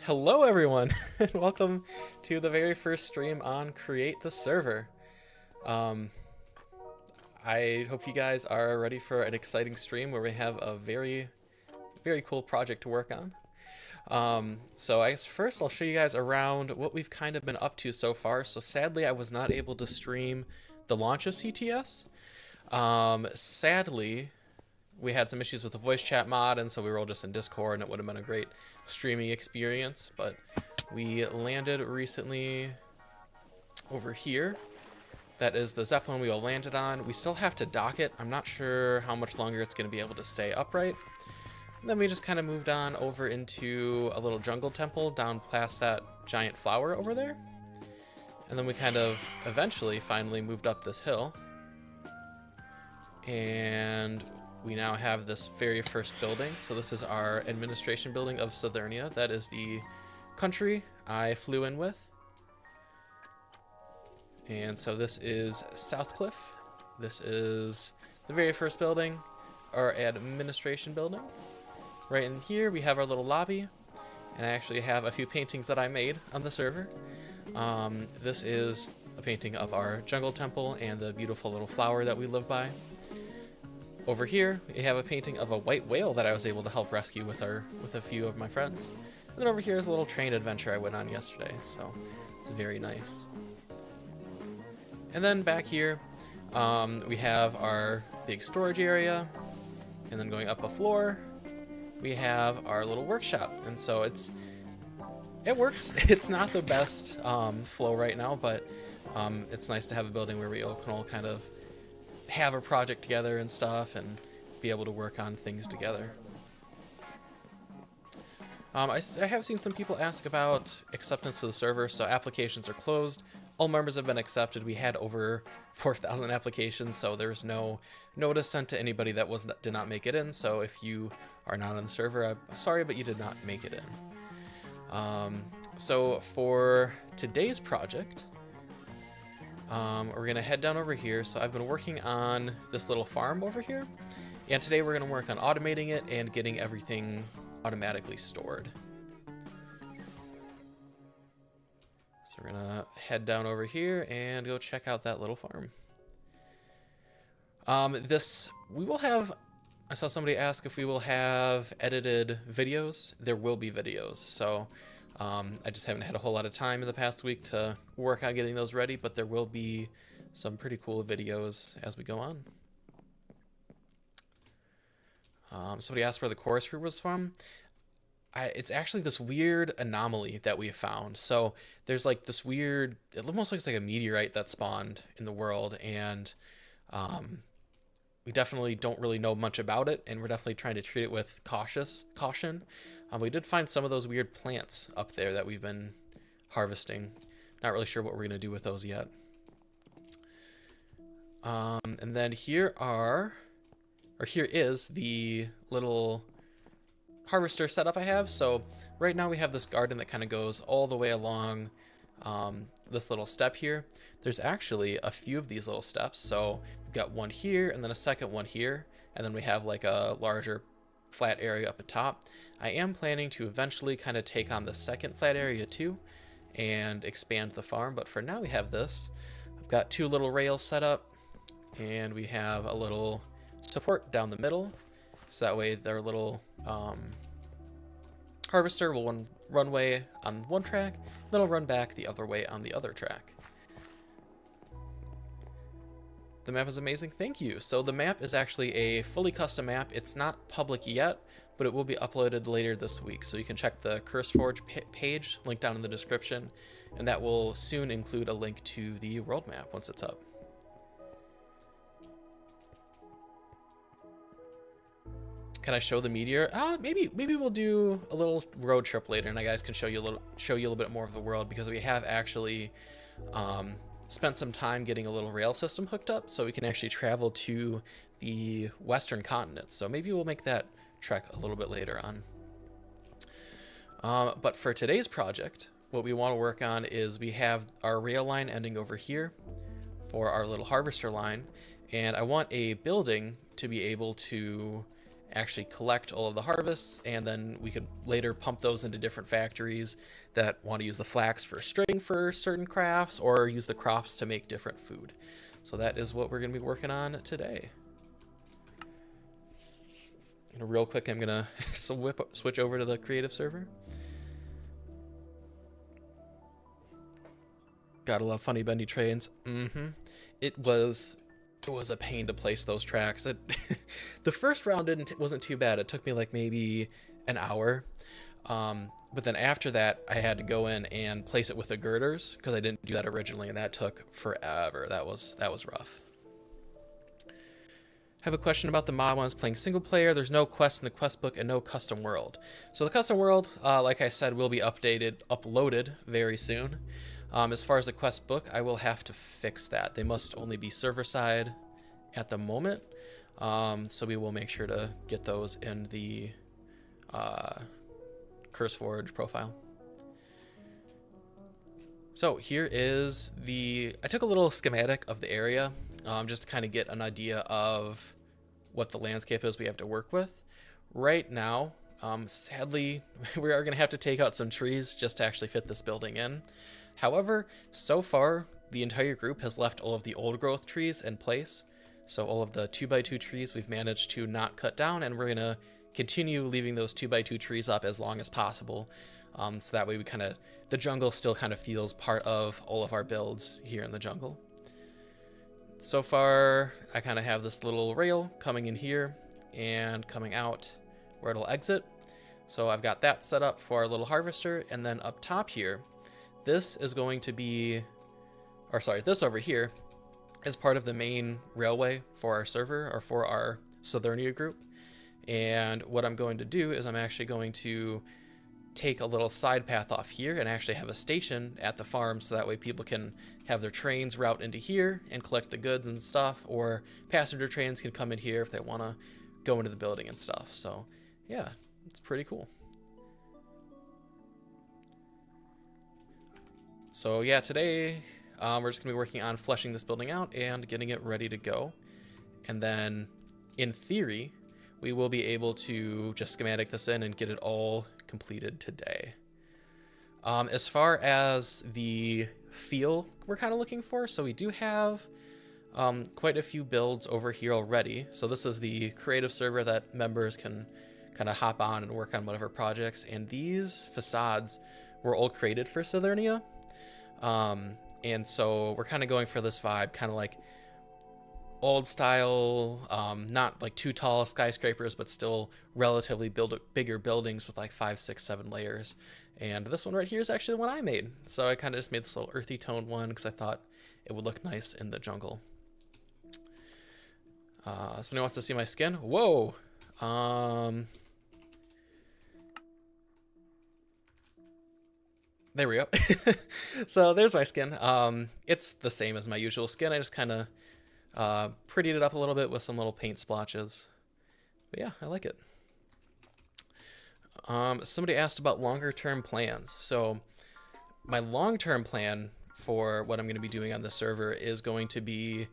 Hello everyone, and welcome to the very first stream on Create the Server. Um, I hope you guys are ready for an exciting stream where we have a very cool project to work on. So I guess first I'll show you guys around what we've kind of been up to so far. So sadly I was not able to stream the launch of CTS. Sadly, we had some issues with the voice chat mod, and so we were all just in Discord, and it would have been a great streaming experience, but we landed recently over here. That is the Zeppelin we all landed on. We still have to dock it. I'm not sure how much longer it's going to be able to stay upright. And then we just kind of moved on over into a little jungle temple down past that giant flower over there. And then we kind of eventually finally moved up this hill. And we now have this very first building. So this is our administration building of Southernia. That is the country I flew in with. And so this is Southcliff. This is the very first building, our administration building. Right in here we have our little lobby, and I actually have a few paintings that I made on the server. This is a painting of our jungle temple and the beautiful little flower that we live by. Over here, we have a painting of a white whale that I was able to help rescue with a few of my friends. And then over here is a little train adventure I went on yesterday, so it's very nice. And then back here, we have our big storage area, and then going up a floor, we have our little workshop. And so it works. It's not the best flow right now, but it's nice to have a building where we all can all kind of have a project together and stuff and be able to work on things together. I have seen some people ask about acceptance to the server. So applications are closed. All members have been accepted. We had over 4,000 applications, so there's no notice sent to anybody that did not make it in. So if you are not on the server, I'm sorry, but you did not make it in. So for today's project, we're gonna head down over here. So I've been working on this little farm over here, and today we're gonna work on automating it and getting everything automatically stored. So we're gonna head down over here and go check out that little farm. We will have, I saw somebody ask if we will have edited videos. There will be videos. So I just haven't had a whole lot of time in the past week to work on getting those ready, but there will be some pretty cool videos as we go on. Somebody asked where the chorus fruit was from. It's actually this weird anomaly that we found. So there's like this weird, it almost looks like a meteorite that spawned in the world, and we definitely don't really know much about it, and we're definitely trying to treat it with caution. We did find some of those weird plants up there that we've been harvesting. Not really sure what we're gonna do with those yet. And then here is the little harvester setup I have. So right now we have this garden that kind of goes all the way along this little step here. There's actually a few of these little steps. So we've got one here and then a second one here, and then we have like a larger flat area up at top. I am planning to eventually kind of take on the second flat area too and expand the farm, but for now we have this. I've got two little rails set up, and we have a little support down the middle, so that way their little harvester will run way on one track, then it'll run back the other way on the other track. The map is amazing, thank you. So the map is actually a fully custom map. It's not public yet, but it will be uploaded later this week. So you can check the CurseForge page, link down in the description, and that will soon include a link to the world map once it's up. Can I show the meteor? Maybe we'll do a little road trip later, and I guys can show you a little bit more of the world, because we have actually spent some time getting a little rail system hooked up, so we can actually travel to the western continent. So maybe we'll make that trek a little bit later on. But for today's project, what we want to work on is we have our rail line ending over here for our little harvester line, and I want a building to be able to actually collect all of the harvests, and then we could later pump those into different factories that want to use the flax for string for certain crafts or use the crops to make different food. So that is what we're going to be working on today. And real quick, I'm going to switch over to the creative server. Gotta love funny bendy trains. It was a pain to place those tracks. The first round wasn't too bad. It took me like maybe an hour. But then after that, I had to go in and place it with the girders because I didn't do that originally, and that took forever. That was rough. I have a question about the mod when I was playing single player. There's no quest in the quest book and no custom world. So the custom world, like I said, will be uploaded very soon. As far as the quest book, I will have to fix that. They must only be server side at the moment. So we will make sure to get those in the CurseForge profile. So here is I took a little schematic of the area just to kind of get an idea of what the landscape is we have to work with. Right now, sadly, we are going to have to take out some trees just to actually fit this building in. However, so far, the entire group has left all of the old growth trees in place. So all of the 2x2 trees we've managed to not cut down, and we're going to continue leaving those 2x2 trees up as long as possible. So that way the jungle still kind of feels part of all of our builds here in the jungle. So far, I kind of have this little rail coming in here and coming out where it'll exit. So I've got that set up for our little harvester, and then up top here, this is going to be, this over here is part of the main railway for our server or for our Southernia group. And what I'm going to do is I'm actually going to take a little side path off here and actually have a station at the farm, so that way people can have their trains route into here and collect the goods and stuff, or passenger trains can come in here if they want to go into the building and stuff. So yeah, it's pretty cool. So yeah, today we're just gonna be working on fleshing this building out and getting it ready to go. And then in theory, we will be able to just schematic this in and get it all completed today. As far as the feel we're kind of looking for, so we do have quite a few builds over here already. So this is the creative server that members can kind of hop on and work on whatever projects. And these facades were all created for Southernia. And so we're kind of going for this vibe, kind of like old style, not like too tall skyscrapers, but still relatively bigger buildings with like 5, 6, 7 layers. And this one right here is actually the one I made. So I kind of just made this little earthy toned one because I thought it would look nice in the jungle. Somebody wants to see my skin. Whoa. There we go. So there's my skin. It's the same as my usual skin. I just kind of prettied it up a little bit with some little paint splotches. But yeah, I like it. Somebody asked about longer term plans. So my long-term plan for what I'm going to be doing on the server is going to be,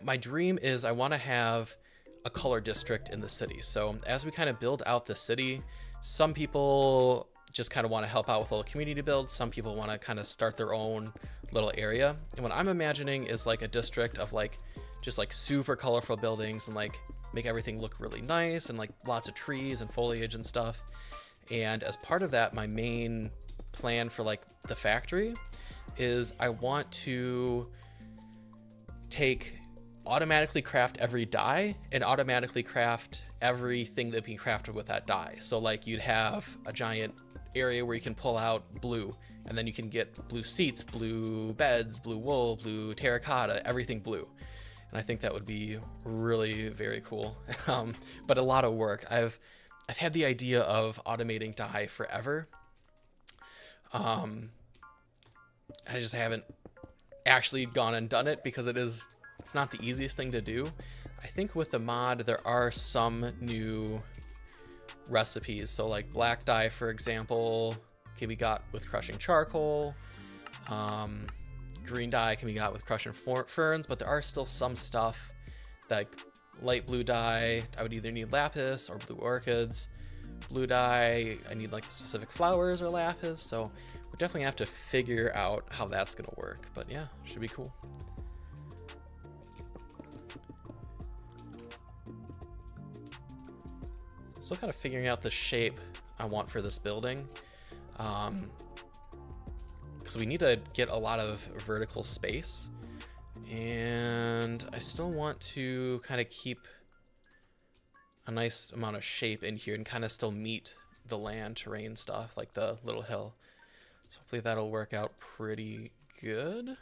my dream is I want to have a color district in the city. So as we kind of build out the city, some people just kind of want to help out with a little community build. Some people want to kind of start their own little area. And what I'm imagining is like a district of like, just like super colorful buildings and like make everything look really nice and like lots of trees and foliage and stuff. And as part of that, my main plan for like the factory is I want to automatically craft every dye and automatically craft everything that can be crafted with that dye. So like you'd have a giant area where you can pull out blue, and then you can get blue seats, blue beds, blue wool, blue terracotta, everything blue. And I think that would be really very cool. But a lot of work. I've had the idea of automating dye forever. I just haven't actually gone and done it because it's not the easiest thing to do. I think with the mod there are some new recipes. So like black dye, for example, can be got with crushing charcoal. Green dye can be got with crushing ferns, but there are still some stuff that light blue dye, I would either need lapis or blue orchids. Blue dye, I need like the specific flowers or lapis, so we'll definitely have to figure out how that's gonna work. But yeah, should be cool. Still kind of figuring out the shape I want for this building, because we need to get a lot of vertical space, and I still want to kind of keep a nice amount of shape in here and kind of still meet the land terrain stuff, like the little hill. So hopefully that'll work out pretty good.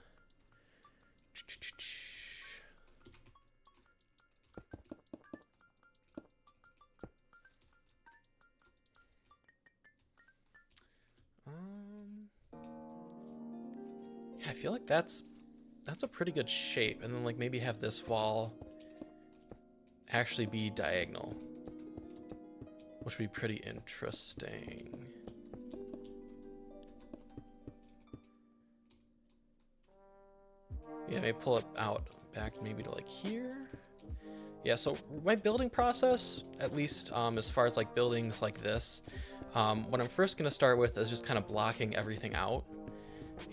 Yeah, I feel like that's a pretty good shape, and then like maybe have this wall actually be diagonal, which would be pretty interesting. Yeah, maybe pull it out back maybe to like here. Yeah, so my building process, at least as far as like buildings like this, what I'm first gonna start with is just kind of blocking everything out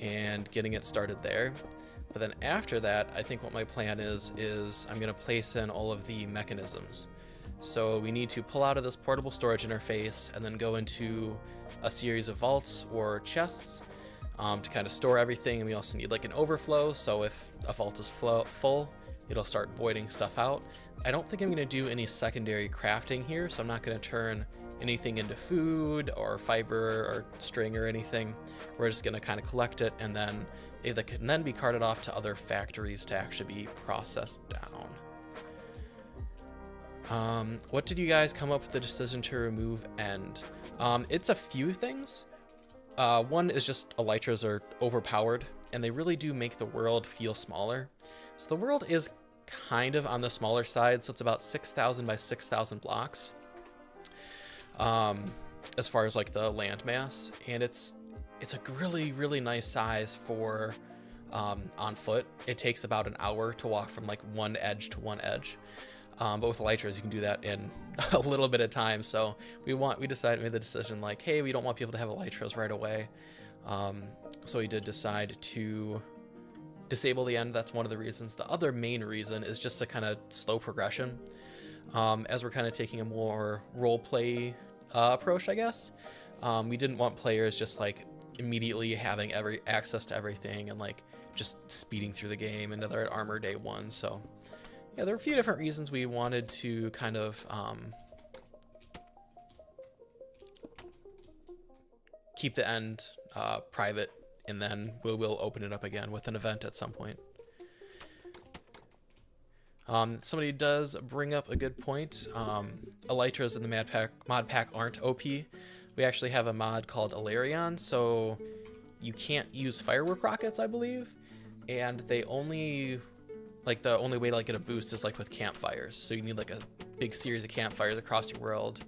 and getting it started there. But then after that, I think what my plan is I'm gonna place in all of the mechanisms. So we need to pull out of this portable storage interface and then go into a series of vaults or chests to kind of store everything. And we also need like an overflow, so if a vault is full, it'll start voiding stuff out. I don't think I'm gonna do any secondary crafting here, so I'm not gonna turn anything into food or fiber or string or anything. We're just gonna kind of collect it, and then it can then be carted off to other factories to actually be processed down. What did you guys come up with the decision to remove end? It's a few things. One is just elytras are overpowered, and they really do make the world feel smaller. So the world is kind of on the smaller side, so it's about 6,000 by 6,000 blocks. As far as like the land mass, and it's a really, really nice size for on foot. It takes about an hour to walk from like one edge to one edge. But with elytras, you can do that in a little bit of time. So we made the decision like, hey, we don't want people to have elytras right away. So we did decide to disable the end. That's one of the reasons. The other main reason is just to kind of slow progression. As we're kind of taking a more role play approach, I guess. We didn't want players just like immediately having access to everything and like just speeding through the game into their armor day one. So yeah, there are a few different reasons we wanted to kind of keep the end private, and then we'll open it up again with an event at some point. Somebody does bring up a good point. Elytras in the mod pack aren't OP. We actually have a mod called Alarion, so you can't use firework rockets, I believe, and they only, like, the only way to like get a boost is like with campfires. So you need like a big series of campfires across your world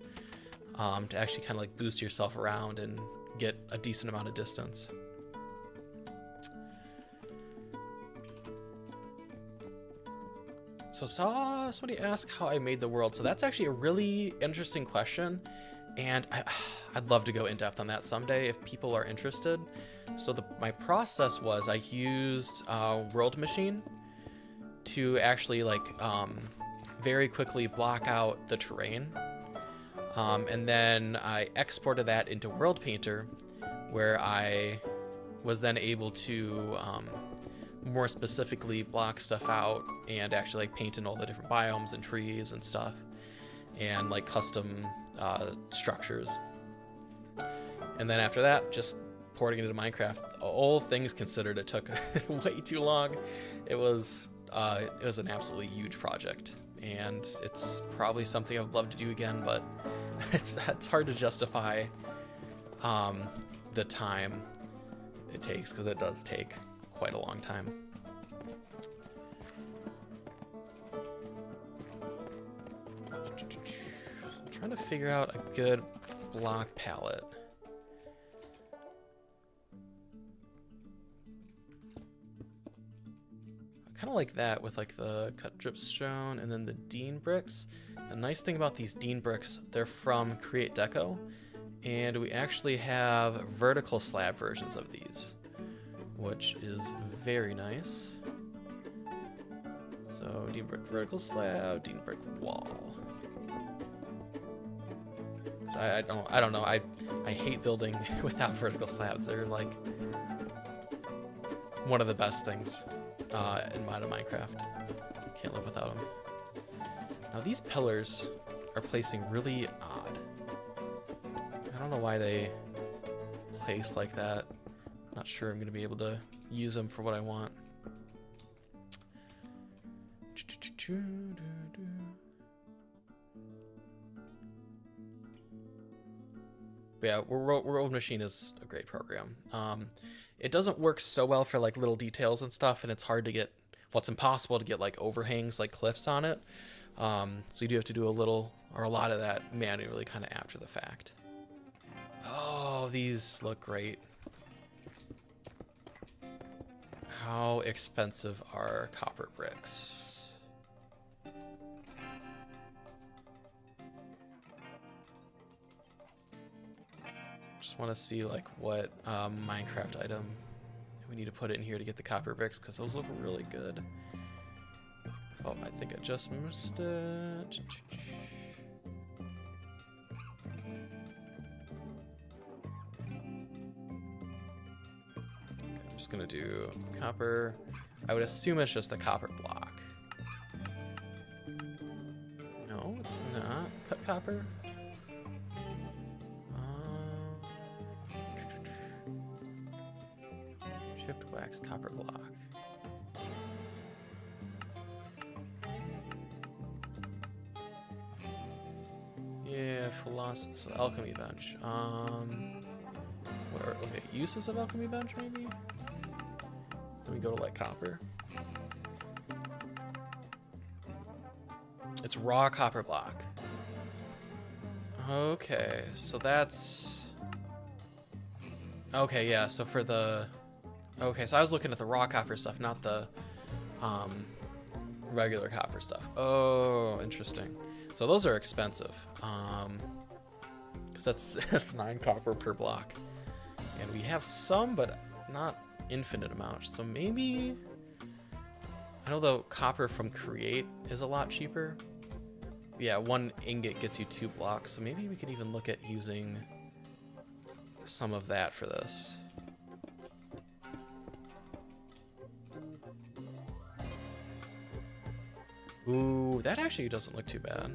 to actually kind of like boost yourself around and get a decent amount of distance. So saw somebody ask how I made the world. So that's actually a really interesting question, and I'd love to go in depth on that someday if people are interested. So my process was I used World Machine to actually like very quickly block out the terrain, and then I exported that into World Painter, where I was then able to more specifically block stuff out and actually like paint in all the different biomes and trees and stuff, and like custom structures. And then after that, just porting it into Minecraft. All things considered, it took way too long. It was an absolutely huge project, and it's probably something I would love to do again, but it's hard to justify the time it takes, because it does take quite a long time. I'm trying to figure out a good block palette. I kind of like that with like the cut dripstone and then the Dean bricks. The nice thing about these Dean bricks, they're from Create Deco, and we actually have vertical slab versions of these, which is very nice. So Dean brick vertical slab, Dean brick wall. So I don't know. I hate building without vertical slabs. They're like one of the best things in modern Minecraft. Can't live without them. Now these pillars are placing really odd. I don't know why they place like that. Not sure I'm gonna be able to use them for what I want. But yeah, World Machine is a great program. It doesn't work so well for like little details and stuff, and it's hard to get, well, it's impossible to get like overhangs like cliffs on it. So you do have to do a little or a lot of that manually kind of after the fact. Oh, these look great. How expensive are copper bricks? Just want to see like what Minecraft item we need to put in here to get the copper bricks, because those look really good. Oh, I think I just missed it. Okay, I'm just gonna do copper. I would assume it's just a copper block. No, it's not. Cut copper. Shift wax copper block. Yeah, philosophy. So alchemy bench. What are uses of alchemy bench maybe? Then we go to like copper. It's raw copper block. Okay, so that's okay. Yeah, so for the okay, so I was looking at the raw copper stuff, not the regular copper stuff. Oh, interesting. So those are expensive, because that's 9 copper per block, and we have some, but not infinite amounts. So maybe, I know the copper from Create is a lot cheaper. Yeah, 1 ingot gets you 2 blocks, so maybe we could even look at using some of that for this. Ooh, that actually doesn't look too bad.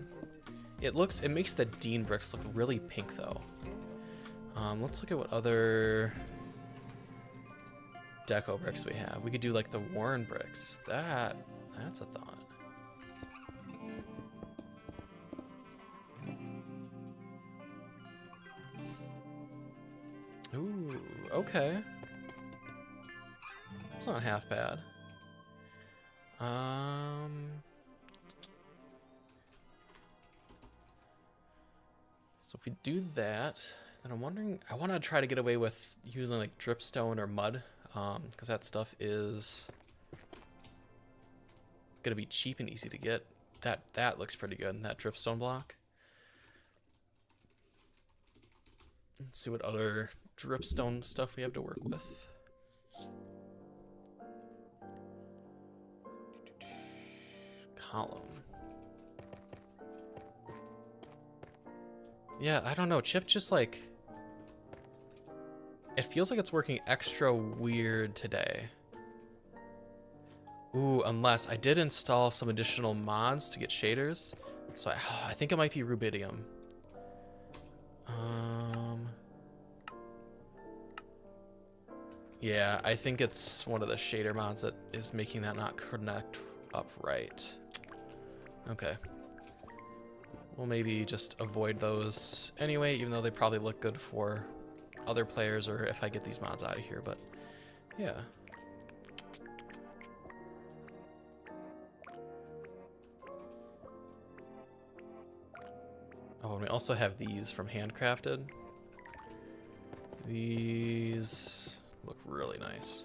It makes the Dean bricks look really pink though. Let's look at what other deco bricks we have. We could do like the Warren bricks. That's a thought. Ooh, okay. It's not half bad. So if we do that, then I'm wondering, I want to try to get away with using like dripstone or mud, because that stuff is gonna be cheap and easy to get. That looks pretty good, that dripstone block. Let's see what other dripstone stuff we have to work with. Column. Yeah, I don't know. Chip just like, it feels like it's working extra weird today. Ooh, unless I did install some additional mods to get shaders. So I think it might be rubidium. Yeah, I think it's one of the shader mods that is making that not connect up right. Okay. We'll maybe just avoid those anyway, even though they probably look good for other players or if I get these mods out of here, but yeah. Oh, and we also have these from Handcrafted. These look really nice.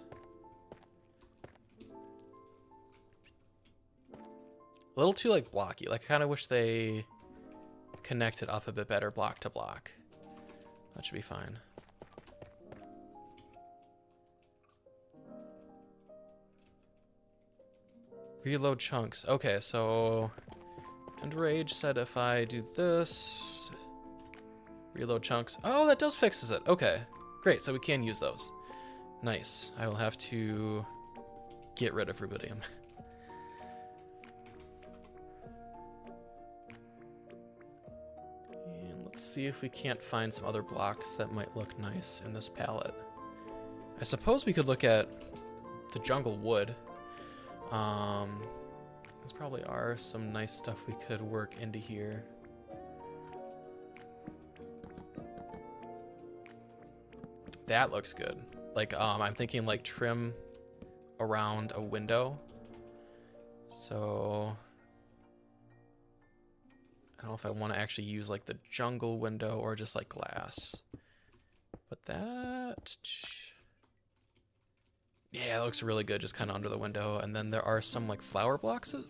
a little too like blocky. Like I kind of wish they connected up a bit better block to block. That should be fine. Reload chunks. Okay, so and Rage said if I do this, reload chunks. Oh, that does fixes it. Okay, great. So we can use those. Nice. I will have to get rid of rubidium. And let's see if we can't find some other blocks that might look nice in this palette. I suppose we could look at the jungle wood. There probably are some nice stuff we could work into here. That looks good. Like, I'm thinking like trim around a window. So I don't know if I want to actually use like the jungle window or just like glass. But that, yeah, it looks really good just kind of under the window. And then there are some like flower boxes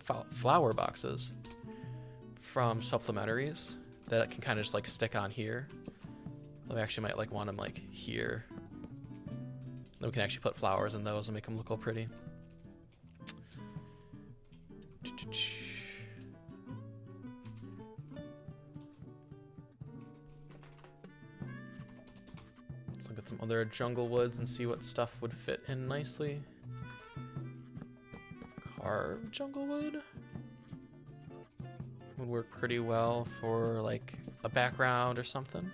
from supplementaries that can kind of just like stick on here. We actually might like want them like here. Then we can actually put flowers in those and make them look all pretty. Let's look at some other jungle woods and see what stuff would fit in nicely. Carved jungle wood would work pretty well for like a background or something.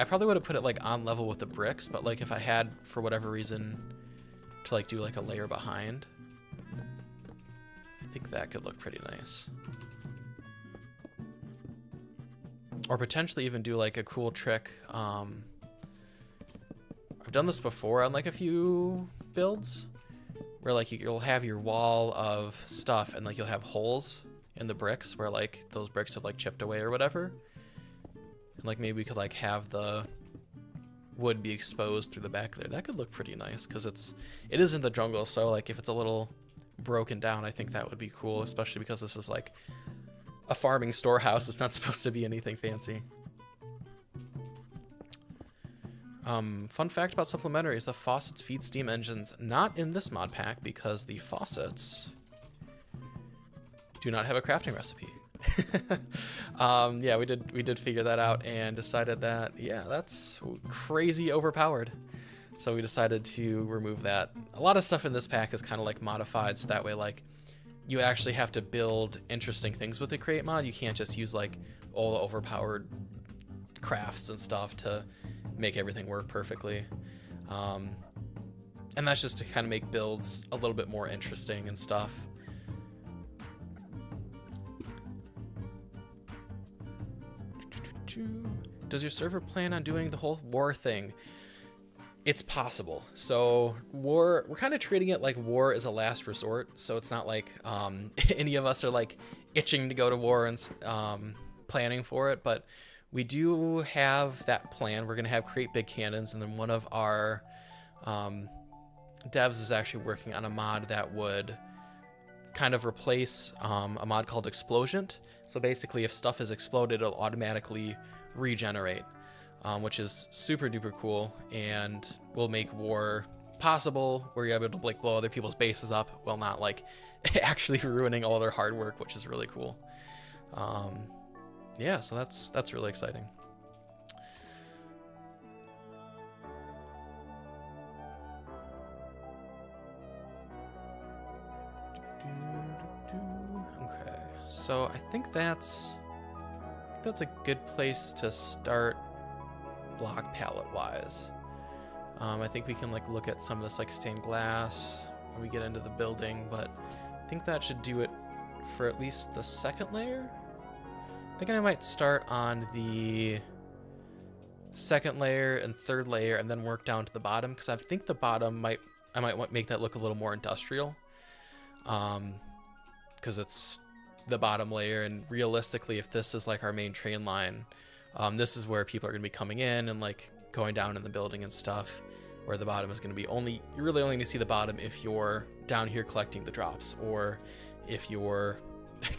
I probably would have put it like on level with the bricks, but like if I had for whatever reason to like do like a layer behind, I think that could look pretty nice. Or potentially even do like a cool trick. I've done this before on like a few builds where like you'll have your wall of stuff and like you'll have holes in the bricks where like those bricks have like chipped away or whatever. And like maybe we could like have the wood be exposed through the back there. That could look pretty nice because it is in the jungle. So like if it's a little broken down, I think that would be cool, especially because this is like a farming storehouse. It's not supposed to be anything fancy. Fun fact about supplementaries, the faucets feed steam engines. Not in this mod pack because the faucets do not have a crafting recipe. Yeah, we did figure that out and decided that, yeah, that's crazy overpowered. So we decided to remove that. A lot of stuff in this pack is kind of like modified, so that way like you actually have to build interesting things with the create mod. You can't just use like all the overpowered crafts and stuff to make everything work perfectly. And that's just to kind of make builds a little bit more interesting and stuff. Does your server plan on doing the whole war thing? It's possible. So war, we're kind of treating it like war is a last resort. So it's not like any of us are like itching to go to war and planning for it, but we do have that plan. We're gonna have create big cannons, and then one of our devs is actually working on a mod that would kind of replace a mod called Explosion. So basically if stuff is exploded, it'll automatically regenerate, which is super duper cool and will make war possible where you're able to like blow other people's bases up while not like actually ruining all their hard work, which is really cool. Yeah, so that's really exciting. Okay, so I think that's a good place to start block palette wise. I think we can like look at some of this like stained glass when we get into the building, but I think that should do it for at least the second layer. I think I might start on the second layer and third layer and then work down to the bottom, because I think the bottom I might make that look a little more industrial, because it's the bottom layer, and realistically if this is like our main train line, this is where people are going to be coming in and like going down in the building and stuff, where the bottom is going to be you're really only going to see the bottom if you're down here collecting the drops, or if you're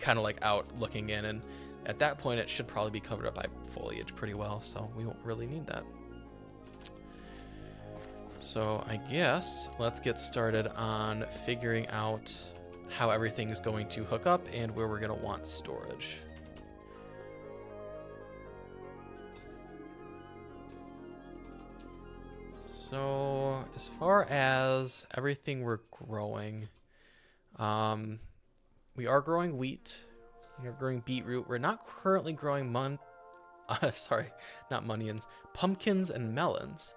kind of like out looking in, and at that point it should probably be covered up by foliage pretty well, so we won't really need that. So I guess let's get started on figuring out how everything is going to hook up and where we're going to want storage. So as far as everything we're growing, we are growing wheat, we are growing beetroot. We're not currently growing pumpkins and melons.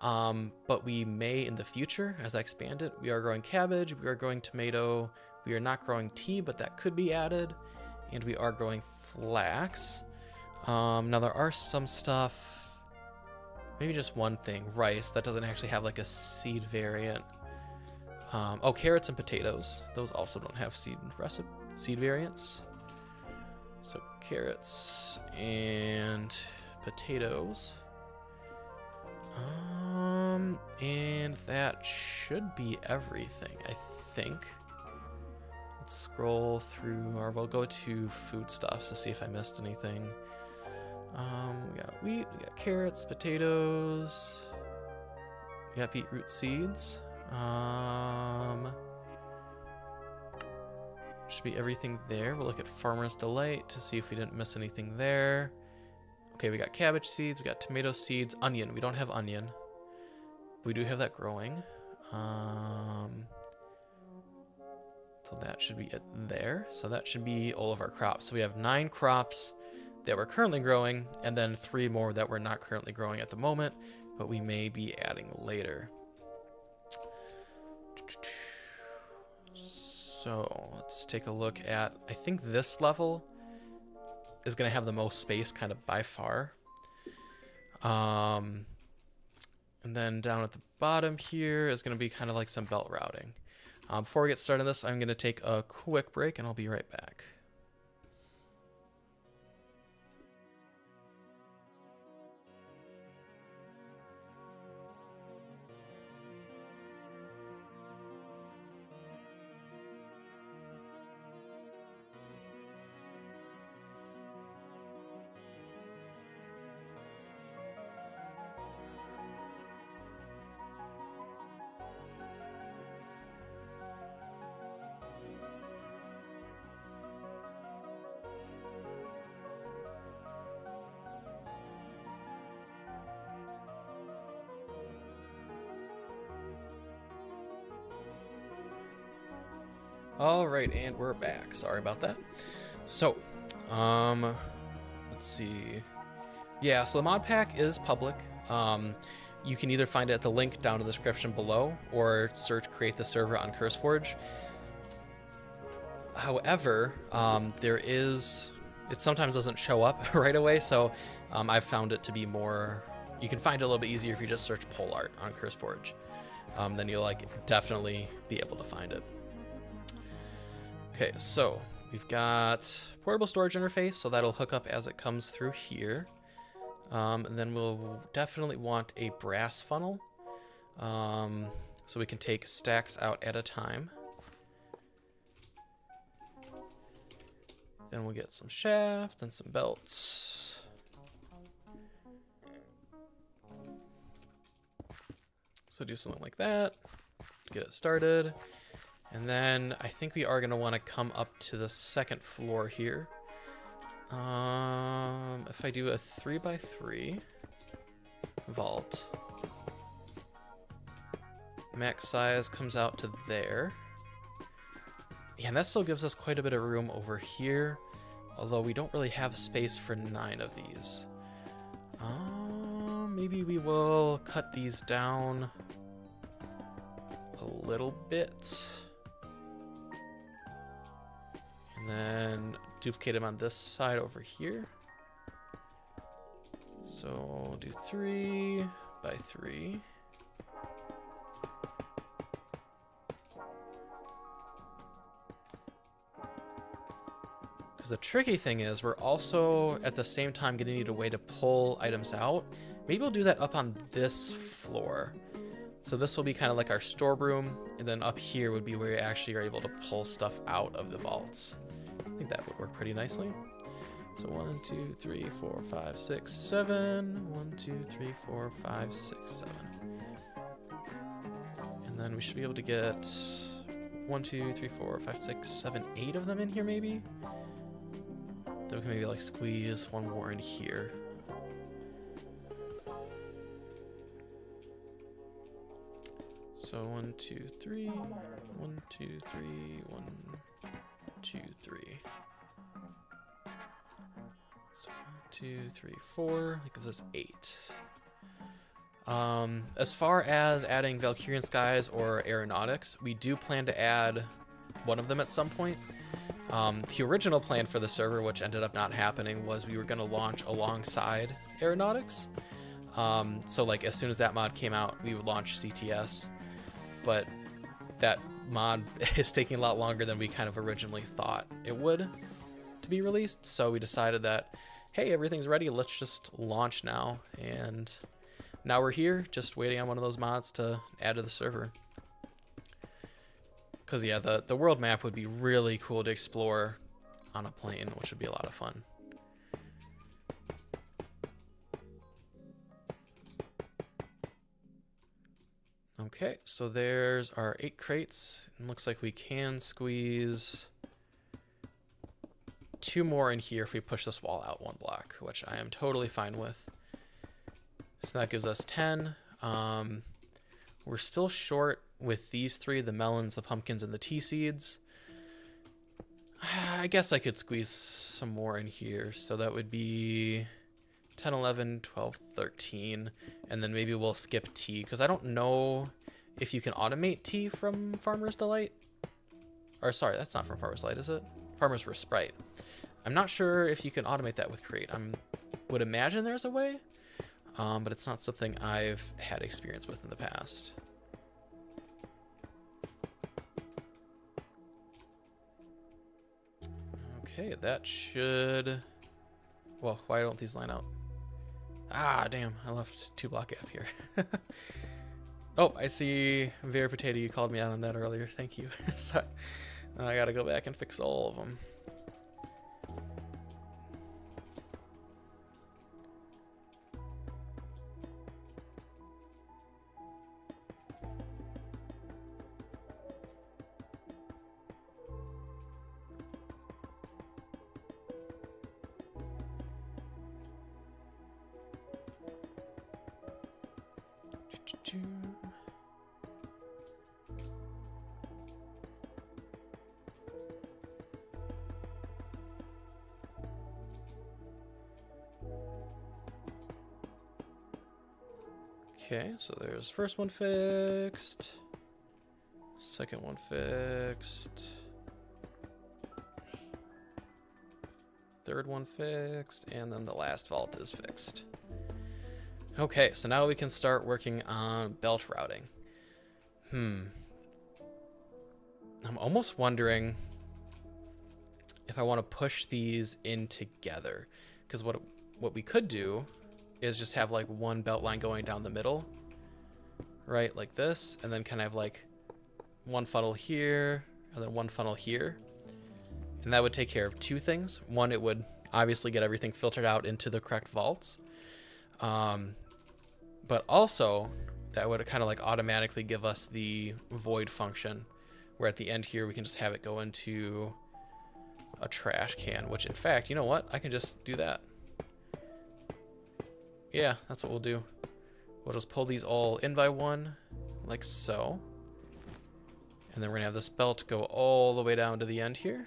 But we may in the future, as I expand it. We are growing cabbage, we are growing tomato, we are not growing tea, but that could be added, and we are growing flax. Now there are some stuff, maybe just one thing, rice, that doesn't actually have like a seed variant. Oh, carrots and potatoes, those also don't have seed variants. So carrots and potatoes. And that should be everything, I think. Let's scroll through, or we'll go to foodstuffs to see if I missed anything. We got wheat, we got carrots, potatoes, we got beetroot seeds. Should be everything there. We'll look at Farmer's Delight to see if we didn't miss anything there. Okay, we got cabbage seeds, we got tomato seeds, onion. We don't have onion. We do have that growing. So that should be it there. So that should be all of our crops. So we have 9 crops that we're currently growing, and then 3 more that we're not currently growing at the moment, but we may be adding later. So let's take a look at, I think this level is going to have the most space kind of by far. And then down at the bottom here is going to be kind of like some belt routing. Before we get started on this, I'm going to take a quick break and I'll be right back. All right, and we're back. Sorry about that. So, let's see. Yeah, so the mod pack is public. You can either find it at the link down in the description below or search create the server on CurseForge. However, it sometimes doesn't show up right away, so I've found it to be more, you can find it a little bit easier if you just search pole art on CurseForge. Then you'll definitely be able to find it. Okay, so we've got portable storage interface, so that'll hook up as it comes through here. And then we'll definitely want a brass funnel, so we can take stacks out at a time. Then we'll get some shafts and some belts. So do something like that to get it started. And then I think we are going to want to come up to the second floor here. If I do a 3x3 vault, max size comes out to there. Yeah, and that still gives us quite a bit of room over here, although we don't really have space for 9 of these. Maybe we will cut these down a little bit. And then duplicate them on this side over here. So do 3x3. Because the tricky thing is we're also at the same time going to need a way to pull items out. Maybe we'll do that up on this floor. So this will be kind of like our storeroom, and then up here would be where we actually are able to pull stuff out of the vaults. I think that would work pretty nicely. So 1, 2, 3, 4, 5, 6, 7. 1, 2, 3, 4, 5, 6, 7. And then we should be able to get 1, 2, 3, 4, 5, 6, 7, 8 of them in here maybe. Then we can maybe like squeeze one more in here. So 1, 2, 3, 1, 2, 3, 1, 2, 3. So 1, 2, 3, 4. That gives us 8. As far as adding Valkyrian Skies or Aeronautics, we do plan to add one of them at some point. The original plan for the server, which ended up not happening, was we were going to launch alongside Aeronautics. So like as soon as that mod came out, we would launch CTS. But that mod is taking a lot longer than we kind of originally thought it would to be released. So we decided that, hey, everything's ready. Let's just launch now. And now we're here, just waiting on one of those mods to add to the server. Because, yeah, the world map would be really cool to explore on a plane, which would be a lot of fun. Okay, so there's our 8 crates. It looks like we can squeeze 2 more in here if we push this wall out 1 block, which I am totally fine with. So that gives us 10. We're still short with these 3, the melons, the pumpkins, and the tea seeds. I guess I could squeeze some more in here. So that would be 10, 11, 12, 13. And then maybe we'll skip tea, because I don't know if you can automate tea from Farmer's Delight. Or sorry, that's not from Farmer's Delight, is it? Farmer's Respite. I'm not sure if you can automate that with Create. I would imagine there's a way. But it's not something I've had experience with in the past. Okay, that should... Well, why don't these line out? Ah, damn, I left 2 block gap here. Oh, I see Vera Potato, you called me out on that earlier. Thank you. So I gotta go back and fix all of them. Okay, so there's first one fixed, second one fixed, third one fixed, and then the last vault is fixed. Okay, so now we can start working on belt routing. I'm almost wondering if I want to push these in together, because what we could do is just have like one belt line going down the middle, right, like this, and then kind of have like one funnel here and then one funnel here, and that would take care of 2 things. One, it would obviously get everything filtered out into the correct vaults, but also that would kind of like automatically give us the void function, where at the end here we can just have it go into a trash can, which in fact, you know what, I can just do that. Yeah, that's what we'll do. We'll just pull these all in by 1, like so. And then we're gonna have this belt go all the way down to the end here.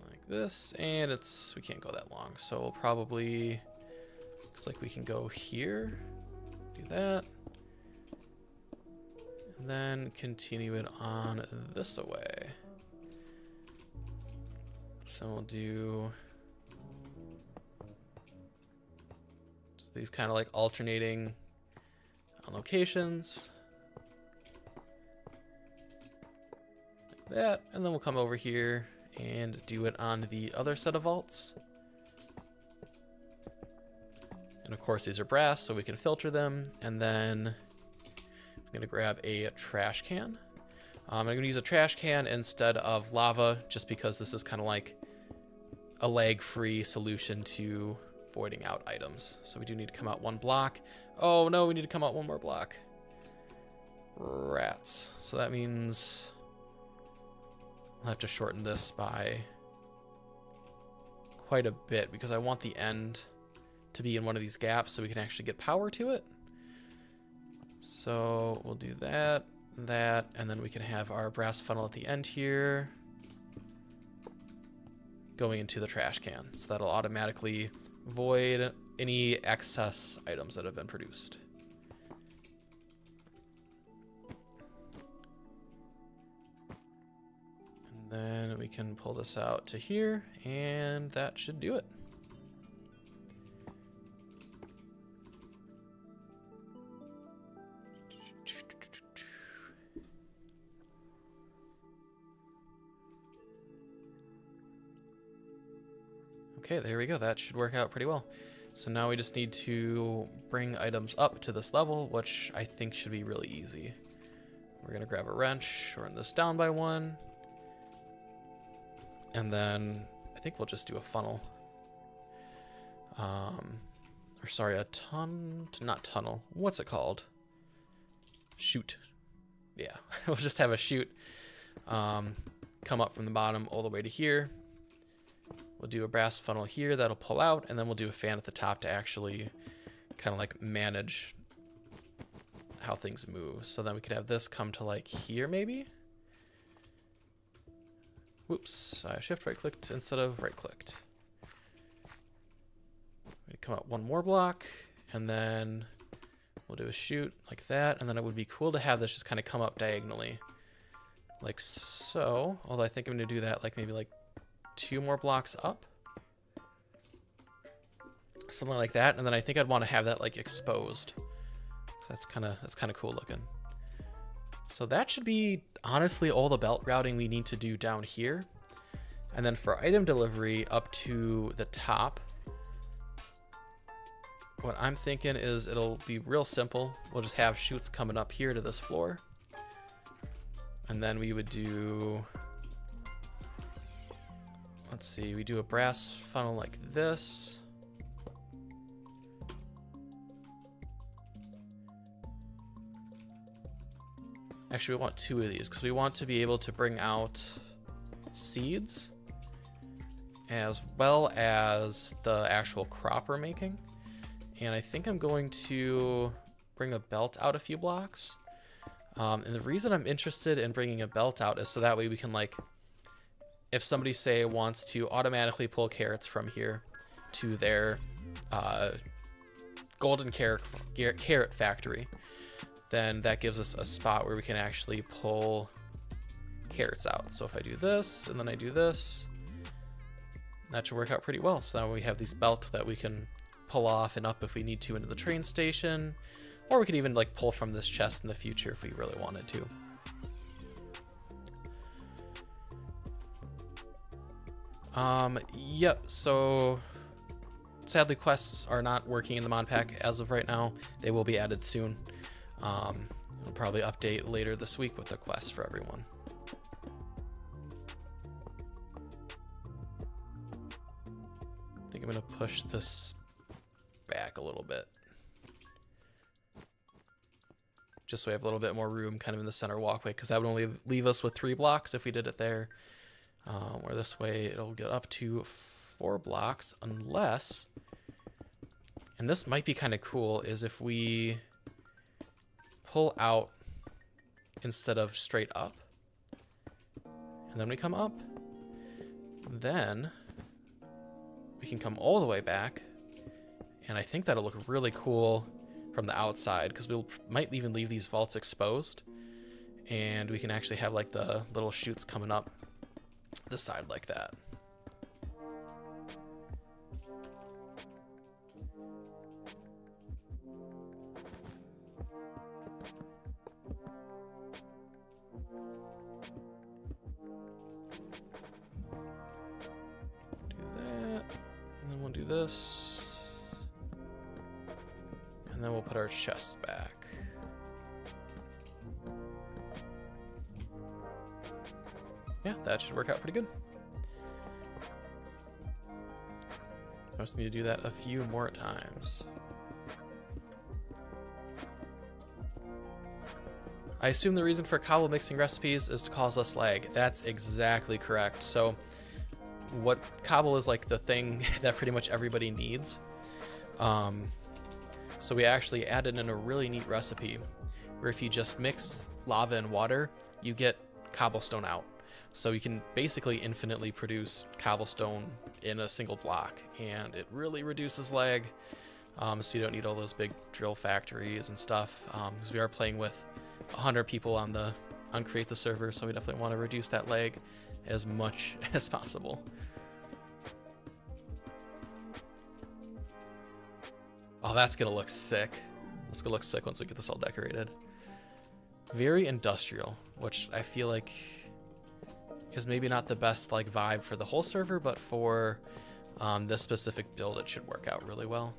Like this, and we can't go that long, so we'll probably, looks like we can go here, do that. And then continue it on this way. So we'll do these kind of like alternating locations. Like that. And then we'll come over here and do it on the other set of vaults. And of course, these are brass, so we can filter them. And then I'm going to grab a trash can. I'm going to use a trash can instead of lava just because this is kind of like a lag-free solution to voiding out items. So we do need to come out one block. Oh no, we need to come out one more block. Rats. So that means I'll have to shorten this by quite a bit because I want the end to be in one of these gaps so we can actually get power to it. So we'll do that, and then we can have our brass funnel at the end here going into the trash can. So that'll automatically void any excess items that have been produced. And then we can pull this out to here, and that should do it. Okay, there we go. That should work out pretty well. So now we just need to bring items up to this level, which I think should be really easy. We're going to grab a wrench, shorten this down by 1. And then I think we'll just do a funnel. Or sorry, not tunnel. What's it called? Chute. Yeah, we'll just have a chute come up from the bottom all the way to here. We'll do a brass funnel here that'll pull out, and then we'll do a fan at the top to actually kind of like manage how things move. So then we could have this come to like here maybe. Whoops, I shift right clicked instead of right clicked. We come out one more block, and then we'll do a chute like that, and then it would be cool to have this just kind of come up diagonally like so. Although I think I'm gonna do that like maybe like 2 more blocks up, something like that, and then I think I'd want to have that like exposed. So that's kind of cool looking. So that should be honestly all the belt routing we need to do down here, and then for item delivery up to the top, what I'm thinking is it'll be real simple. We'll just have chutes coming up here to this floor, and then we would do, let's see, we do a brass funnel like this. Actually, we want 2 of these because we want to be able to bring out seeds as well as the actual crop we're making. And I think I'm going to bring a belt out a few blocks. And the reason I'm interested in bringing a belt out is so that way we can, like, if somebody, say, wants to automatically pull carrots from here to their golden carrot factory, then that gives us a spot where we can actually pull carrots out. So if I do this and then I do this, that should work out pretty well. So now we have these belts that we can pull off and up if we need to into the train station, or we could even like pull from this chest in the future if we really wanted to. Yep, so sadly quests are not working in the mod pack as of right now. They will be added soon. We'll probably update later this week with the quests for everyone. I think I'm gonna push this back a little bit, just so we have a little bit more room kind of in the center walkway, because that would only leave us with 3 blocks if we did it there. Where this way it'll get up to 4 blocks, unless, and this might be kind of cool, is if we pull out instead of straight up, and then we come up, then we can come all the way back, and I think that'll look really cool from the outside, because we might even leave these vaults exposed, and we can actually have like the little chutes coming up the side like that. Do this, and then we'll put our chest back. Yeah, that should work out pretty good. So I just need to do that a few more times. I assume the reason for cobble mixing recipes is to cause less lag. That's exactly correct. So what cobble is like the thing that pretty much everybody needs. So we actually added in a really neat recipe where if you just mix lava and water, you get cobblestone out. So you can basically infinitely produce cobblestone in a single block, and it really reduces lag. So you don't need all those big drill factories and stuff, because we are playing with 100 people on Create the Server, so we definitely want to reduce that lag as much as possible. Oh, that's gonna look sick. That's gonna look sick once we get this all decorated. Very industrial, which I feel like is maybe not the best like vibe for the whole server, but for this specific build, it should work out really well.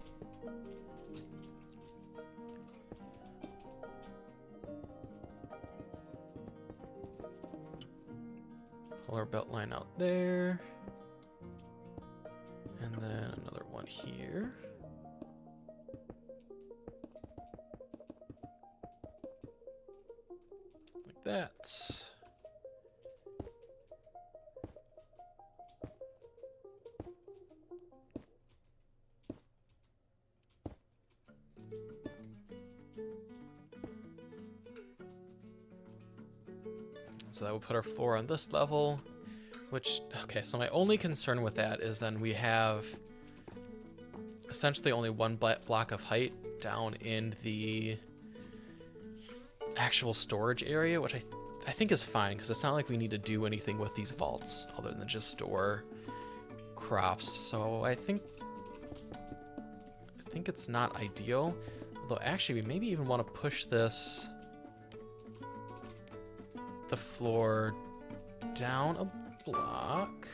Pull our belt line out there, and then another one here. Like that. So that will put our floor on this level, which, okay, so my only concern with that is then we have essentially only one block of height down in the actual storage area, which I think is fine, because it's not like we need to do anything with these vaults other than just store crops. So I think it's not ideal, although actually we maybe even want to push the floor down a block,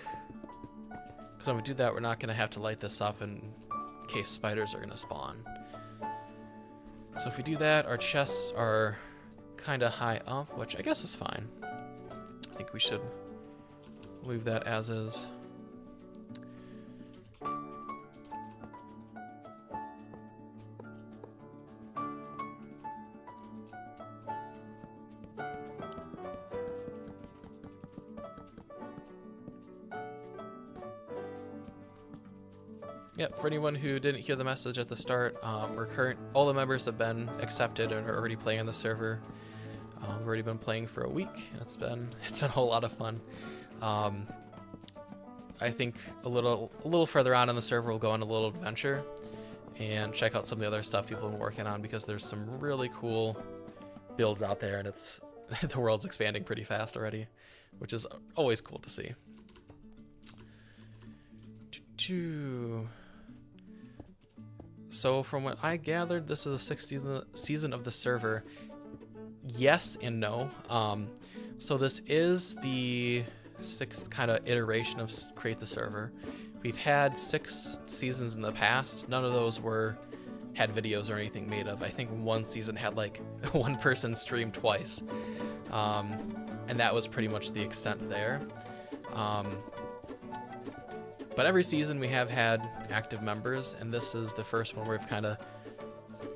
because when we do that, we're not going to have to light this up in case spiders are going to spawn. So if we do that, our chests are kind of high up, which I guess is fine. I think we should leave that as is. Yep, for anyone who didn't hear the message at the start, all the members have been accepted and are already playing on the server. We've already been playing for a week. It's been a whole lot of fun. I think a little further on in the server, we'll go on a little adventure and check out some of the other stuff people have been working on, because there's some really cool builds out there, and it's the world's expanding pretty fast already, which is always cool to see. So from what I gathered, this is the 6th season of the server. Yes and no. So this is the 6th kind of iteration of Create the Server. We've had 6 seasons in the past. None of those had videos or anything made of. I think one season had like one person stream twice. And that was pretty much the extent there. But every season we have had active members, and this is the first one where we've kind of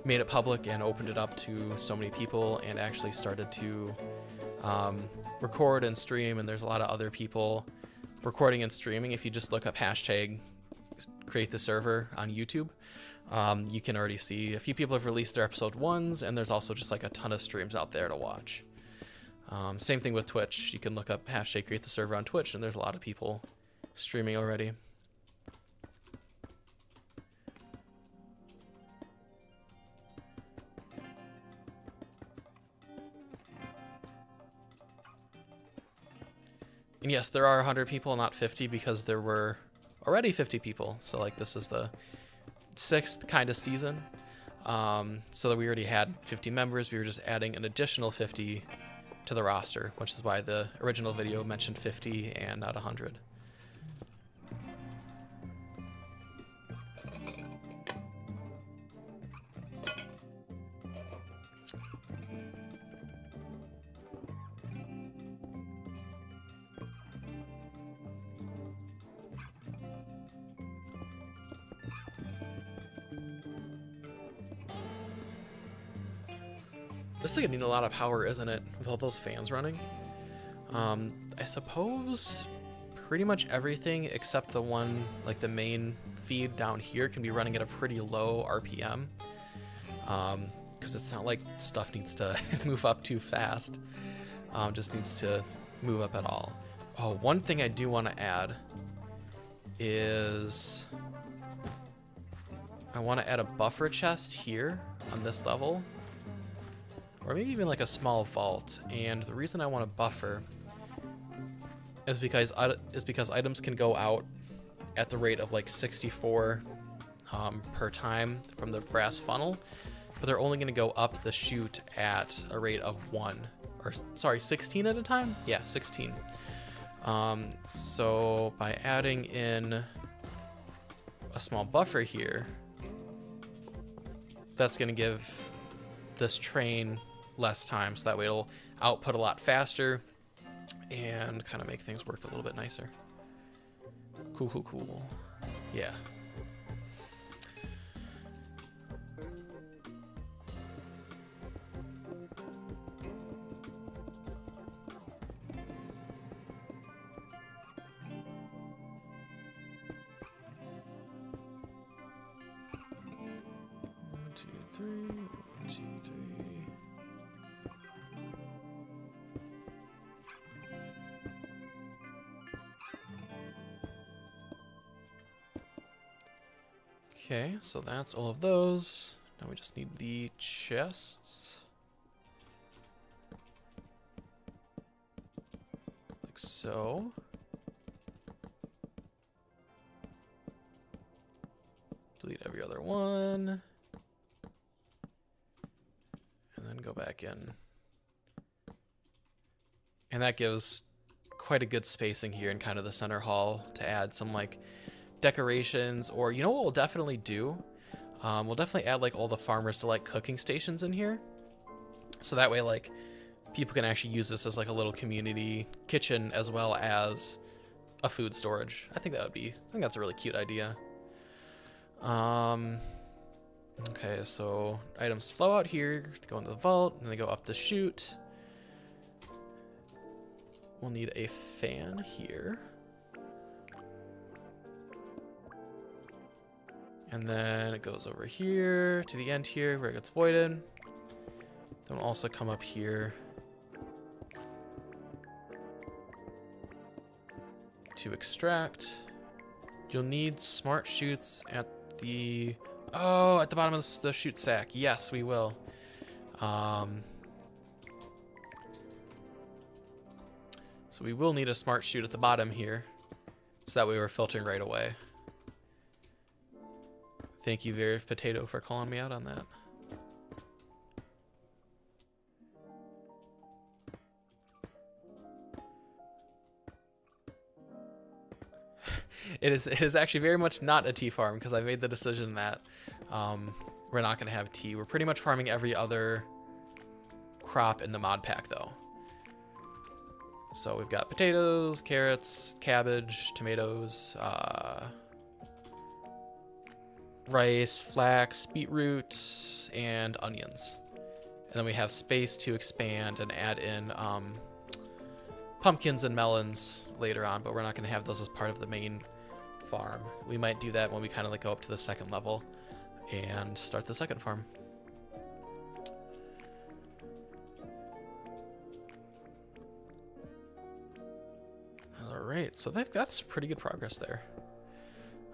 made it public and opened it up to so many people, and actually started to record and stream, and there's a lot of other people recording and streaming. If you just look up hashtag Create the Server on YouTube, you can already see a few people have released their episode 1s, and there's also just like a ton of streams out there to watch. Same thing with Twitch. You can look up hashtag Create the Server on Twitch, and there's a lot of people streaming already. And yes, there are 100 people, not 50, because there were already 50 people. So like this is the 6th kind of season. So that we already had 50 members. We were just adding an additional 50 to the roster, which is why the original video mentioned 50 and not 100. This is gonna need a lot of power, isn't it? With all those fans running. I suppose pretty much everything except the one, like the main feed down here, can be running at a pretty low RPM. Because it's not like stuff needs to move up too fast. Just needs to move up at all. Oh, one thing I do want to add is I want to add a buffer chest here on this level, or maybe even like a small vault. And the reason I want to buffer is because items can go out at the rate of like 64 per time from the brass funnel, but they're only going to go up the chute at a rate of 16 at a time? Yeah, 16. So by adding in a small buffer here, that's going to give this train less time, so that way it'll output a lot faster and kind of make things work a little bit nicer. Cool. Yeah. One, two, three. Okay, so that's all of those. Now we just need the chests. Like so. Delete every other one. And then go back in. And that gives quite a good spacing here in kind of the center hall to add some like decorations, or you know what we'll definitely do? We'll definitely add like all the farmers to like cooking stations in here. So that way like people can actually use this as like a little community kitchen as well as a food storage. I think that's a really cute idea. Okay, so items flow out here, go into the vault, and they go up the chute. We'll need a fan here. And then it goes over here to the end here where it gets voided. Then we'll also come up here to extract. You'll need smart chutes at the bottom of the chute stack. Yes, we will. So we will need a smart chute at the bottom here, so that way we're filtering right away. Thank you, Veriv Potato, for calling me out on that. It is actually very much not a tea farm, because I made the decision that we're not going to have tea. We're pretty much farming every other crop in the mod pack, though. So we've got potatoes, carrots, cabbage, tomatoes, rice, flax, beetroot, and onions. And then we have space to expand and add in pumpkins and melons later on, but we're not going to have those as part of the main farm. We might do that when we kind of like go up to the second level and start the second farm. All right, so that's pretty good progress there.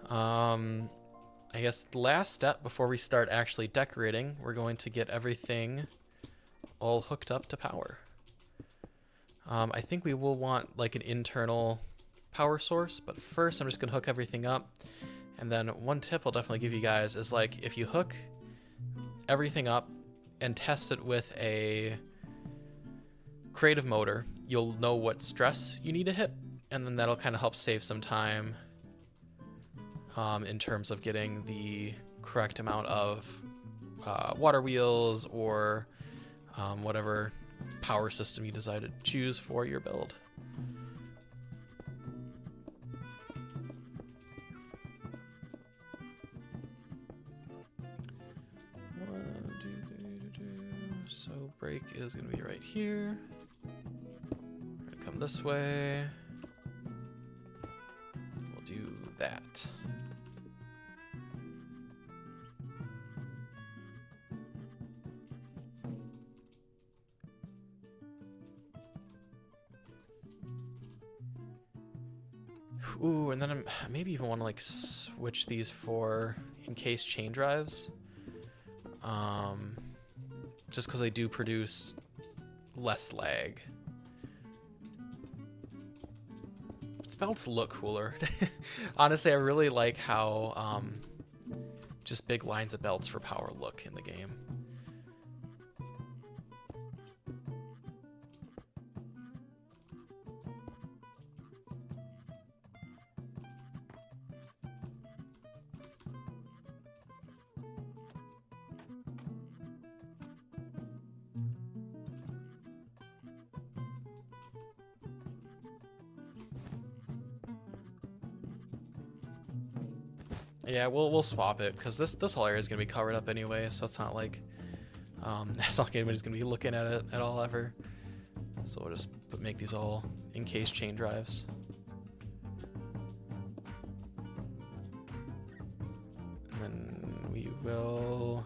I guess the last step before we start actually decorating, we're going to get everything all hooked up to power. I think we will want like an internal power source, but first I'm just gonna hook everything up. And then one tip I'll definitely give you guys is like, if you hook everything up and test it with a creative motor, you'll know what stress you need to hit, and then that'll kind of help save some time in terms of getting the correct amount of water wheels or whatever power system you decide to choose for your build. So break is going to be right here. We're going to come this way. We'll do that. Ooh, and then I maybe even want to like switch these for encased chain drives. Just because they do produce less lag. The belts look cooler. Honestly, I really like how just big lines of belts for power look in the game. Yeah, we'll swap it because this whole area is gonna be covered up anyway, so it's not like it's not like anybody's gonna be looking at it at all ever. So we'll just make these all encased chain drives. And then we will,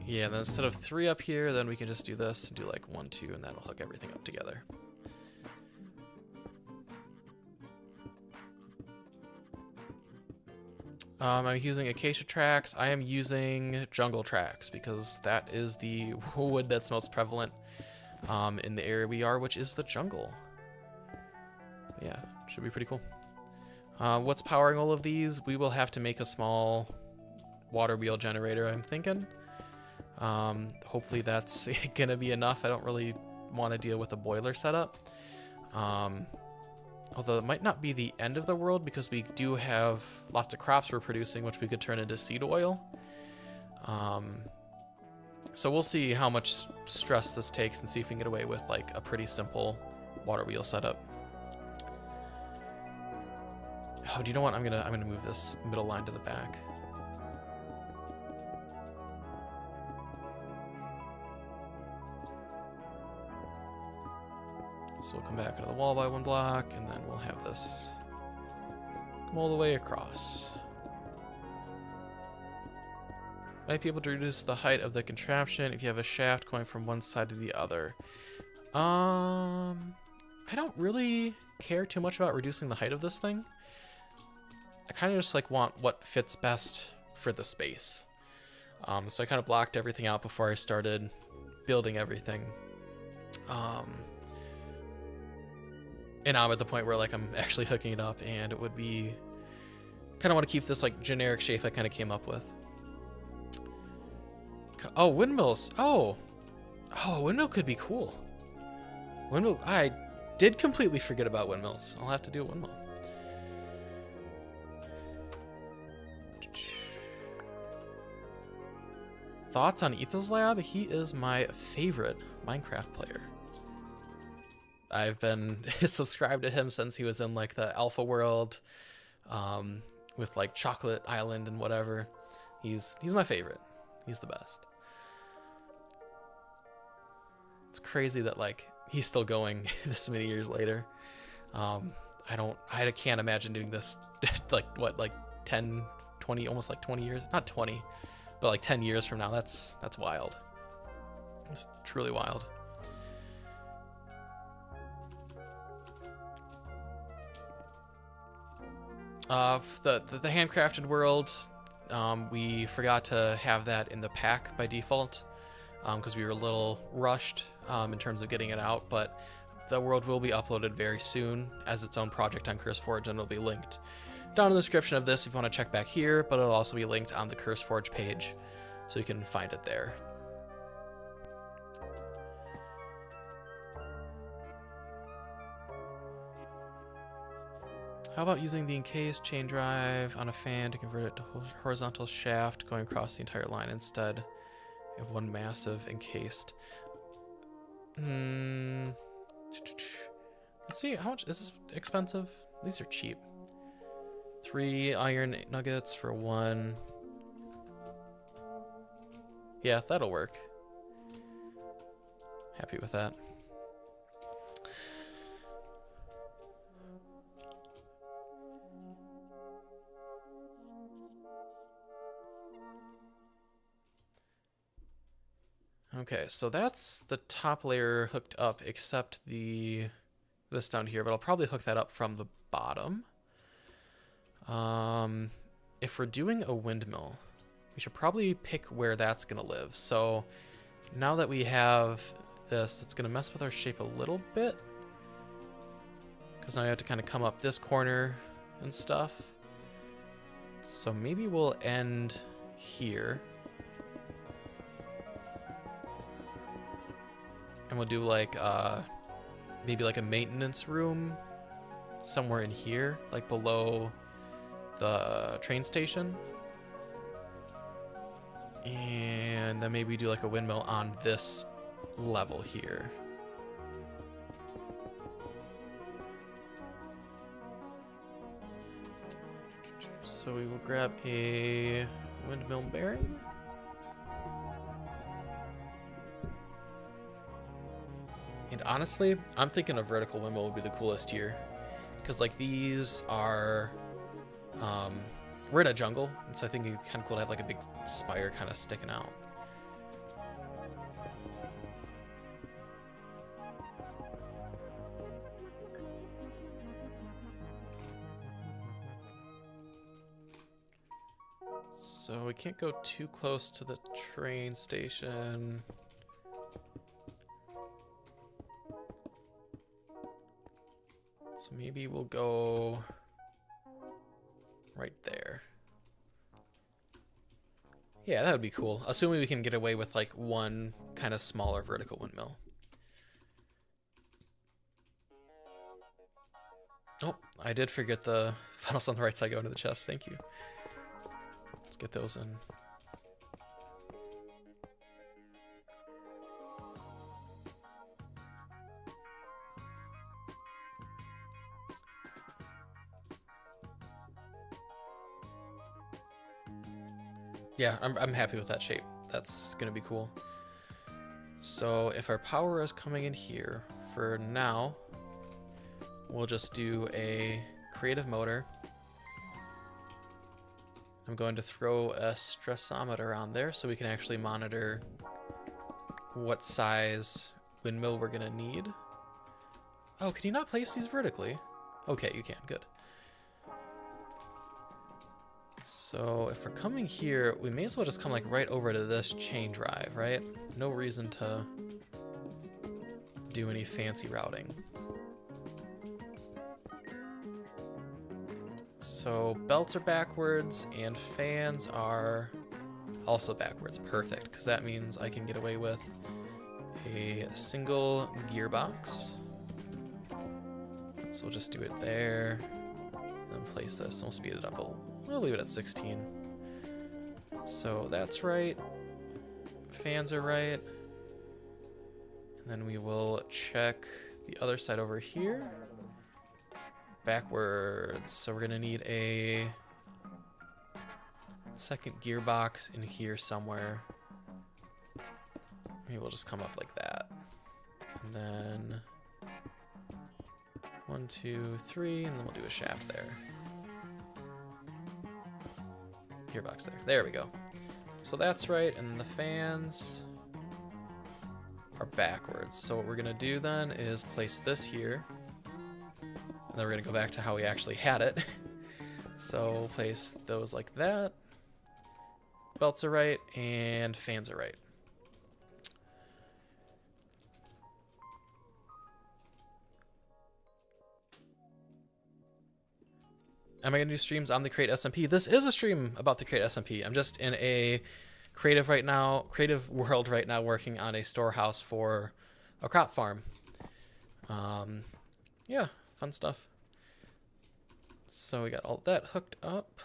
yeah. Then instead of 3 up here, then we can just do this and do like 1, 2, and that'll hook everything up together. I'm using acacia tracks. I am using jungle tracks because that is the wood that's most prevalent in the area we are, which is the jungle. But yeah, should be pretty cool. What's powering all of these? We will have to make a small water wheel generator, I'm thinking. Hopefully that's gonna be enough. I don't really want to deal with a boiler setup. Although it might not be the end of the world because we do have lots of crops we're producing, which we could turn into seed oil. So we'll see how much stress this takes and see if we can get away with like a pretty simple water wheel setup. Oh, do you know what? I'm gonna move this middle line to the back. So we'll come back into the wall by 1 block, and then we'll have this come all the way across. Might be able to reduce the height of the contraption if you have a shaft going from one side to the other. I don't really care too much about reducing the height of this thing. I kind of just like want what fits best for the space. So I kind of blocked everything out before I started building everything. And now I'm at the point where like I'm actually hooking it up, and it would be kind of want to keep this like generic shape I kind of came up with. Oh, windmills. Oh, windmill could be cool. Windmill. I did completely forget about windmills. I'll have to do a windmill. Thoughts on Ethel's Lab? He is my favorite Minecraft player. I've been subscribed to him since he was in like the alpha world, with like Chocolate Island and whatever. He's my favorite. He's the best. It's crazy that like he's still going this many years later. I can't imagine doing this like what, like 10, 20, almost like 20 years, not 20, but like 10 years from now. That's wild. It's truly wild. The handcrafted world, we forgot to have that in the pack by default because we were a little rushed in terms of getting it out, but the world will be uploaded very soon as its own project on CurseForge, and it'll be linked down in the description of this if you want to check back here, but it'll also be linked on the CurseForge page so you can find it there. How about using the encased chain drive on a fan to convert it to horizontal shaft going across the entire line instead of one massive encased? Let's see, how much is this expensive? These are cheap. 3 iron nuggets for 1. Yeah, that'll work. Happy with that. Okay, so that's the top layer hooked up, except this down here, but I'll probably hook that up from the bottom. If we're doing a windmill, we should probably pick where that's gonna live. So now that we have this, it's gonna mess with our shape a little bit, because now you have to kind of come up this corner and stuff. So maybe we'll end here. And we'll do like maybe like a maintenance room somewhere in here, like below the train station. And then maybe do like a windmill on this level here. So we will grab a windmill bearing. And honestly, I'm thinking a vertical windmill would be the coolest here. Because like these are, we're in a jungle, and so I think it'd be kind of cool to have like a big spire kind of sticking out. So we can't go too close to the train station. So maybe we'll go right there. Yeah, that would be cool. Assuming we can get away with like one kind of smaller vertical windmill. Oh, I did forget the funnels on the right side go into the chest. Thank you. Let's get those in. Yeah, I'm happy with that shape. That's gonna be cool. So if our power is coming in here, for now, we'll just do a creative motor. I'm going to throw a stressometer on there so we can actually monitor what size windmill we're gonna need. Oh, can you not place these vertically? Okay, you can, good. So if we're coming here, we may as well just come like right over to this chain drive, right? No reason to do any fancy routing. So belts are backwards and fans are also backwards. Perfect, because that means I can get away with a single gearbox. So we'll just do it there, then place this, and we'll speed it up a little. We'll leave it at 16. So that's right. Fans are right. And then we will check the other side over here. Backwards. So we're gonna need a second gearbox in here somewhere. Maybe we'll just come up like that. And then 1, 2, 3, and then we'll do a shaft there. Gearbox there. There we go. So that's right, and the fans are backwards. So what we're gonna do then is place this here, and then we're gonna go back to how we actually had it. So we'll place those like that. Belts are right, and fans are right. Am I going to do streams on the Create SMP? This is a stream about the Create SMP. I'm just in a creative world right now, working on a storehouse for a crop farm. Yeah, fun stuff. So we got all that hooked up.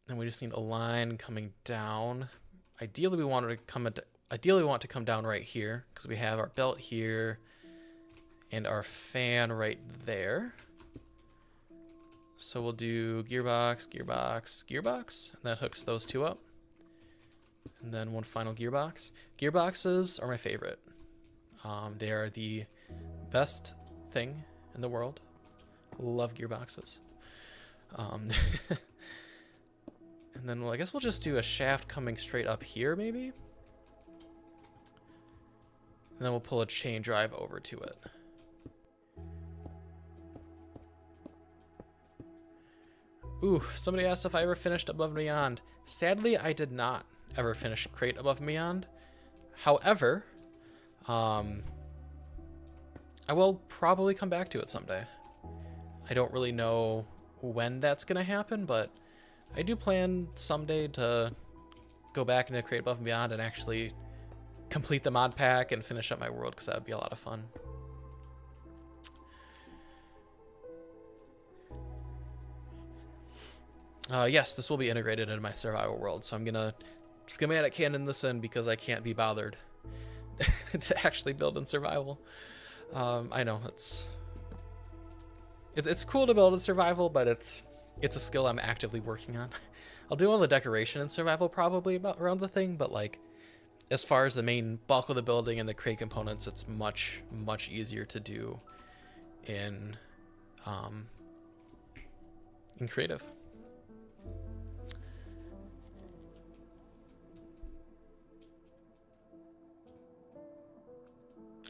And we just need a line coming down. Ideally, we want to come down right here because we have our belt here and our fan right there. So we'll do gearbox, gearbox, gearbox, and that hooks those two up. And then one final gearbox. Gearboxes are my favorite. They are the best thing in the world. Love gearboxes. And then I guess we'll just do a shaft coming straight up here, maybe. And then we'll pull a chain drive over to it. Ooh, somebody asked if I ever finished Above and Beyond. Sadly, I did not ever finish Crate Above and Beyond. However, I will probably come back to it someday. I don't really know when that's going to happen, but I do plan someday to go back into Crate Above and Beyond and actually complete the mod pack and finish up my world, because that would be a lot of fun. Yes, this will be integrated into my survival world, so I'm gonna schematic canon this in because I can't be bothered to actually build in survival. I know it's cool to build in survival, but it's a skill I'm actively working on. I'll do all the decoration in survival probably around the thing, but like as far as the main bulk of the building and the crate components, it's much easier to do in creative.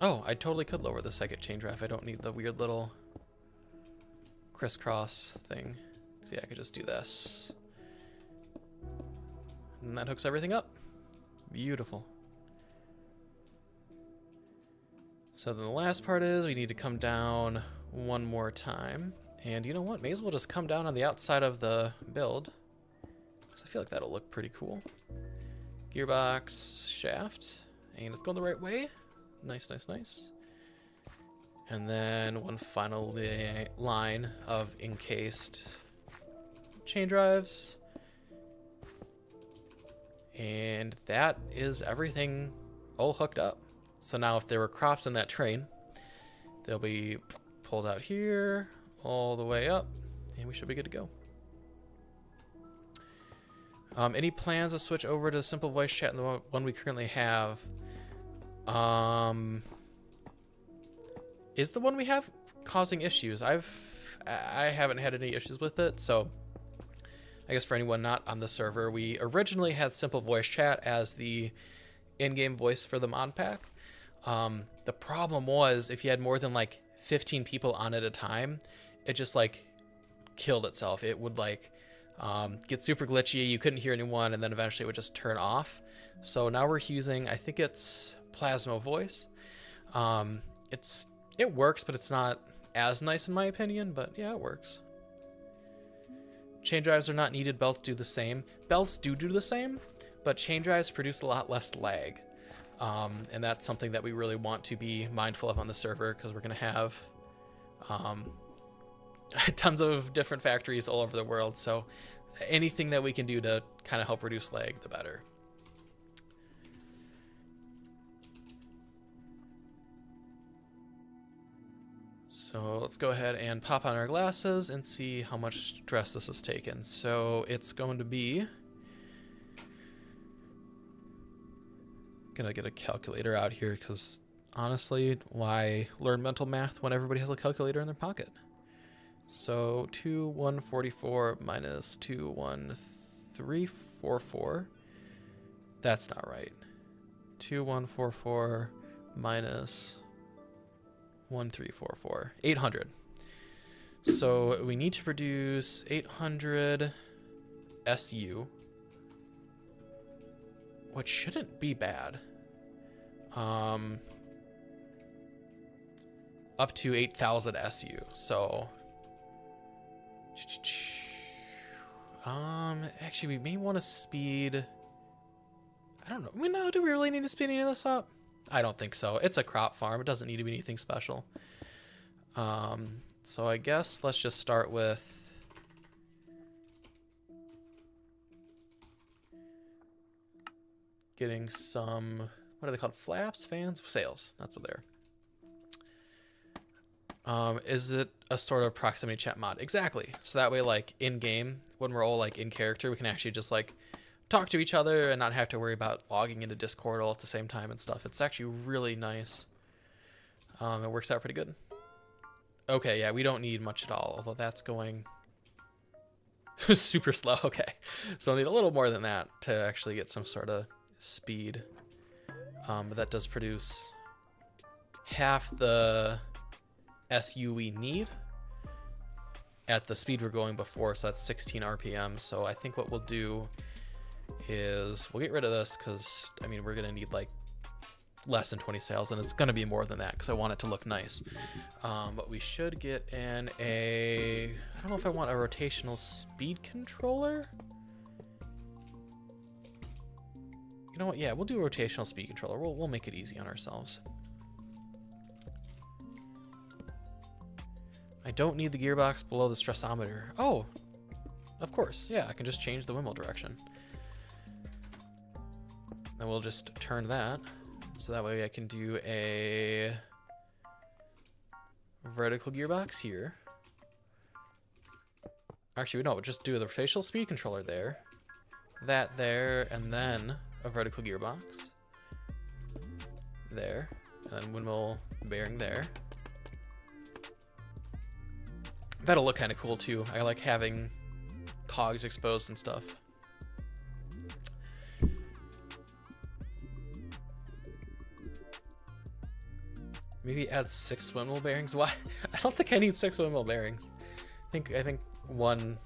Oh, I totally could lower the second chain drive. I don't need the weird little crisscross thing. So yeah, I could just do this. And that hooks everything up. Beautiful. So then the last part is we need to come down one more time. And you know what? May as well just come down on the outside of the build, because I feel like that'll look pretty cool. Gearbox, shaft, and it's going the right way. Nice, nice, nice. And then one final line of encased chain drives. And that is everything all hooked up. So now if there were crops in that train, they'll be pulled out here, all the way up, and we should be good to go. Any plans to switch over to simple voice chat in the one we currently have? Is the one we have causing issues? I haven't had any issues with it, so I guess for anyone not on the server, we originally had simple voice chat as the in-game voice for the mod pack. The problem was if you had more than like 15 people on at a time, it just like killed itself. It would like get super glitchy, you couldn't hear anyone, and then eventually it would just turn off. So now we're using, I think it's Plasma Voice. It works, but it's not as nice in my opinion, but yeah, it works. Chain drives are not needed, belts do the same. Belts do the same, but chain drives produce a lot less lag. And that's something that we really want to be mindful of on the server, because we're going to have tons of different factories all over the world. So anything that we can do to kind of help reduce lag, the better. So let's go ahead and pop on our glasses and see how much stress this has taken. So it's going to be, gonna get a calculator out here because honestly, why learn mental math when everybody has a calculator in their pocket? So 2144 minus 21344. That's not right. 2144 minus 1344. 800. So we need to produce 800 SU, which shouldn't be bad. Up to 8,000 SU. So actually we may want to speed, I don't know. No, do we really need to speed any of this up? I don't think so. It's a crop farm. It doesn't need to be anything special. So I guess let's just start with getting some, what are they called? Flaps, fans, sails. That's what they're. Is it a sort of proximity chat mod? Exactly. So that way, like in game, when we're all like in character, we can actually just like talk to each other and not have to worry about logging into Discord all at the same time and stuff. It's actually really nice. It works out pretty good. Okay, yeah, we don't need much at all, although that's going super slow. Okay, so I'll need a little more than that to actually get some sort of speed. But that does produce half the SU we need at the speed we're going before, so that's 16 RPM. So I think what we'll do is we'll get rid of this because, I mean, we're going to need like less than 20 sales, and it's going to be more than that because I want it to look nice. But we should get in a, I don't know if I want a rotational speed controller. You know what? Yeah, we'll do a rotational speed controller. We'll make it easy on ourselves. I don't need the gearbox below the stressometer. Oh, of course. Yeah, I can just change the windmill direction. Then we'll just turn that. So that way I can do a vertical gearbox here. Actually, no, just do the rotational speed controller there. That there, and then a vertical gearbox. There. And then windmill bearing there. That'll look kind of cool too. I like having cogs exposed and stuff. Maybe add 6 windmill bearings. Why? I don't think I need 6 windmill bearings. I think one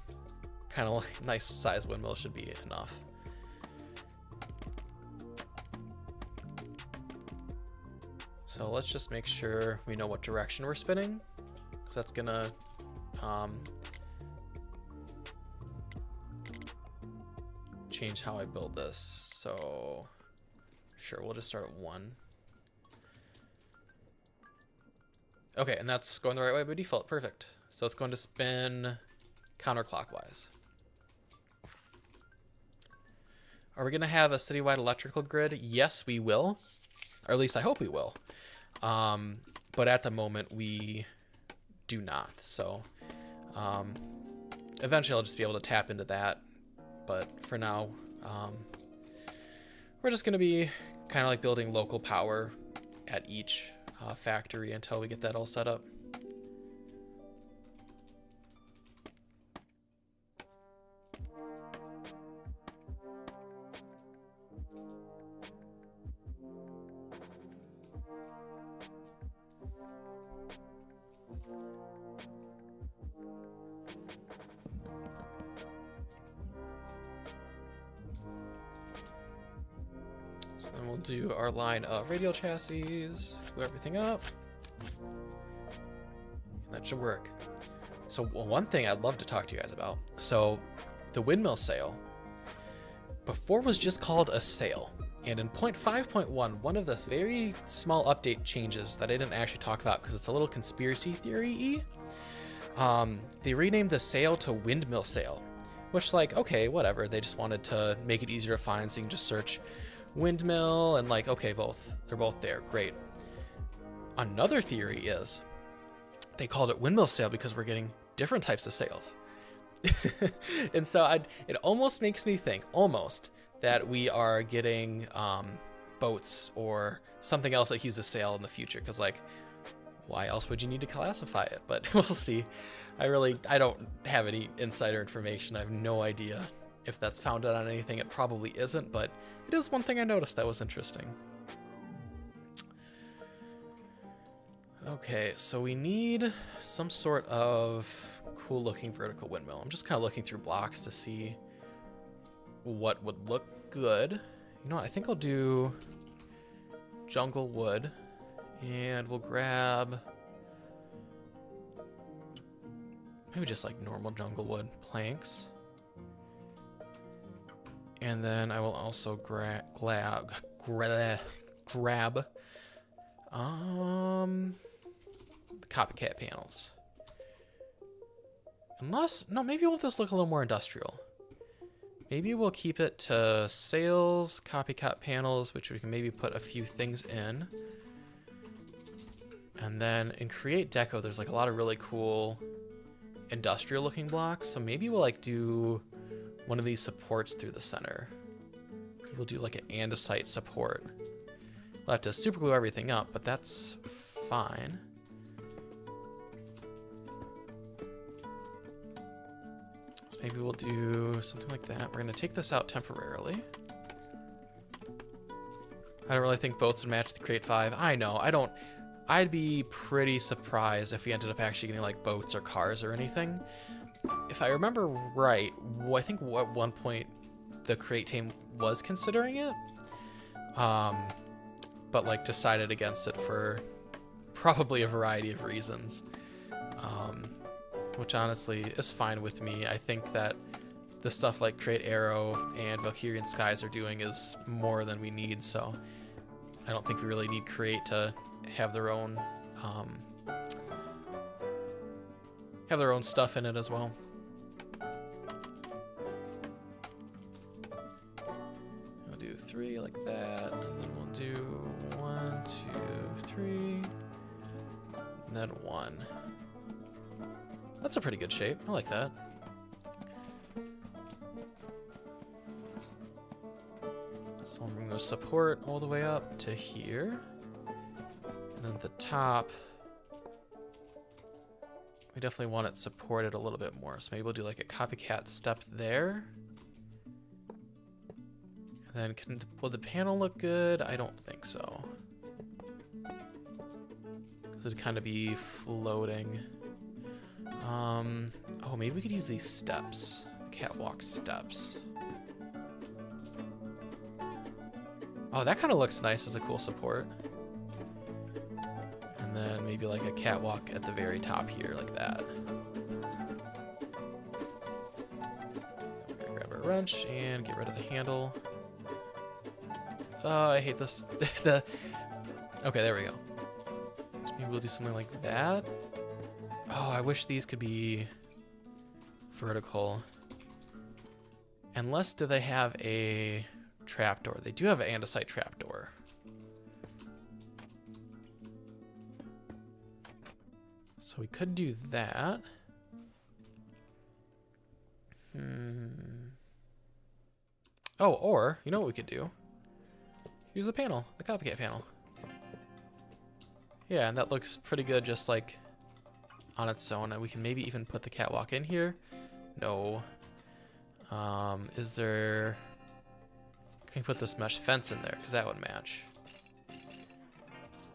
kind of like nice size windmill should be enough. So let's just make sure we know what direction we're spinning, because that's gonna change how I build this. So sure, we'll just start at 1. Okay, and that's going the right way by default. Perfect. So it's going to spin counterclockwise. Are we going to have a citywide electrical grid? Yes, we will. Or at least I hope we will. But at the moment, we do not. So eventually I'll just be able to tap into that. But for now, we're just going to be kind of like building local power at each factory until we get that all set up. So then we'll do our line of radial chassis, glue everything up, and that should work. So one thing I'd love to talk to you guys about. So the windmill sail before was just called a sail. And in 0.5.1, one of the very small update changes that I didn't actually talk about because it's a little conspiracy theory-y, they renamed the sail to windmill sail, which, like, okay, whatever. They just wanted to make it easier to find, so you can just search windmill and like, okay, they're both there, great. Another theory is they called it windmill sail because we're getting different types of sails. And so it almost makes me think that we are getting boats or something else that uses sail in the future, because like, why else would you need to classify it? But we'll see. I don't have any insider information. I have no idea if that's founded on anything. It probably isn't, but it is one thing I noticed that was interesting. Okay, so we need some sort of cool looking vertical windmill. I'm just kind of looking through blocks to see what would look good. You know what, I think I'll do jungle wood, and we'll grab maybe just like normal jungle wood planks. And then I will also grab the copycat panels. Maybe we'll just look a little more industrial. Maybe we'll keep it to sails, copycat panels, which we can maybe put a few things in. And then in Create Deco, there's like a lot of really cool industrial looking blocks. So maybe we'll like do one of these supports through the center. We'll do like an andesite support. We'll have to super glue everything up, but that's fine. So maybe we'll do something like that. We're gonna take this out temporarily. I don't really think boats would match the Create 5. I know, I'd be pretty surprised if we ended up actually getting like boats or cars or anything. If I remember right, I think at one point the Create team was considering it, but like decided against it for probably a variety of reasons, which honestly is fine with me. I think that the stuff like Create Arrow and Valkyrian Skies are doing is more than we need, so I don't think we really need Create to have their own stuff in it as well. We'll do 3 like that, and then we'll do 1, 2, 3, and then 1. That's a pretty good shape. I like that. So I'm going to support all the way up to here. And then at the top, we definitely want it supported a little bit more. So maybe we'll do like a copycat step there. And then will the panel look good? I don't think so. Because it'd kind of be floating. Oh, maybe we could use these steps. Catwalk steps. Oh, that kind of looks nice as a cool support. And then maybe like a catwalk at the very top here, like that. Grab our wrench and get rid of the handle. Oh, I hate this. Okay, there we go. So maybe we'll do something like that. Oh, I wish these could be vertical. Unless, do they have a trapdoor? They do have an andesite trapdoor. So we could do that. Oh, or, you know what we could do? Use the panel, the copycat panel. Yeah, and that looks pretty good just like on its own. And we can maybe even put the catwalk in here. No. Is there... Can we put this mesh fence in there? Because that would match.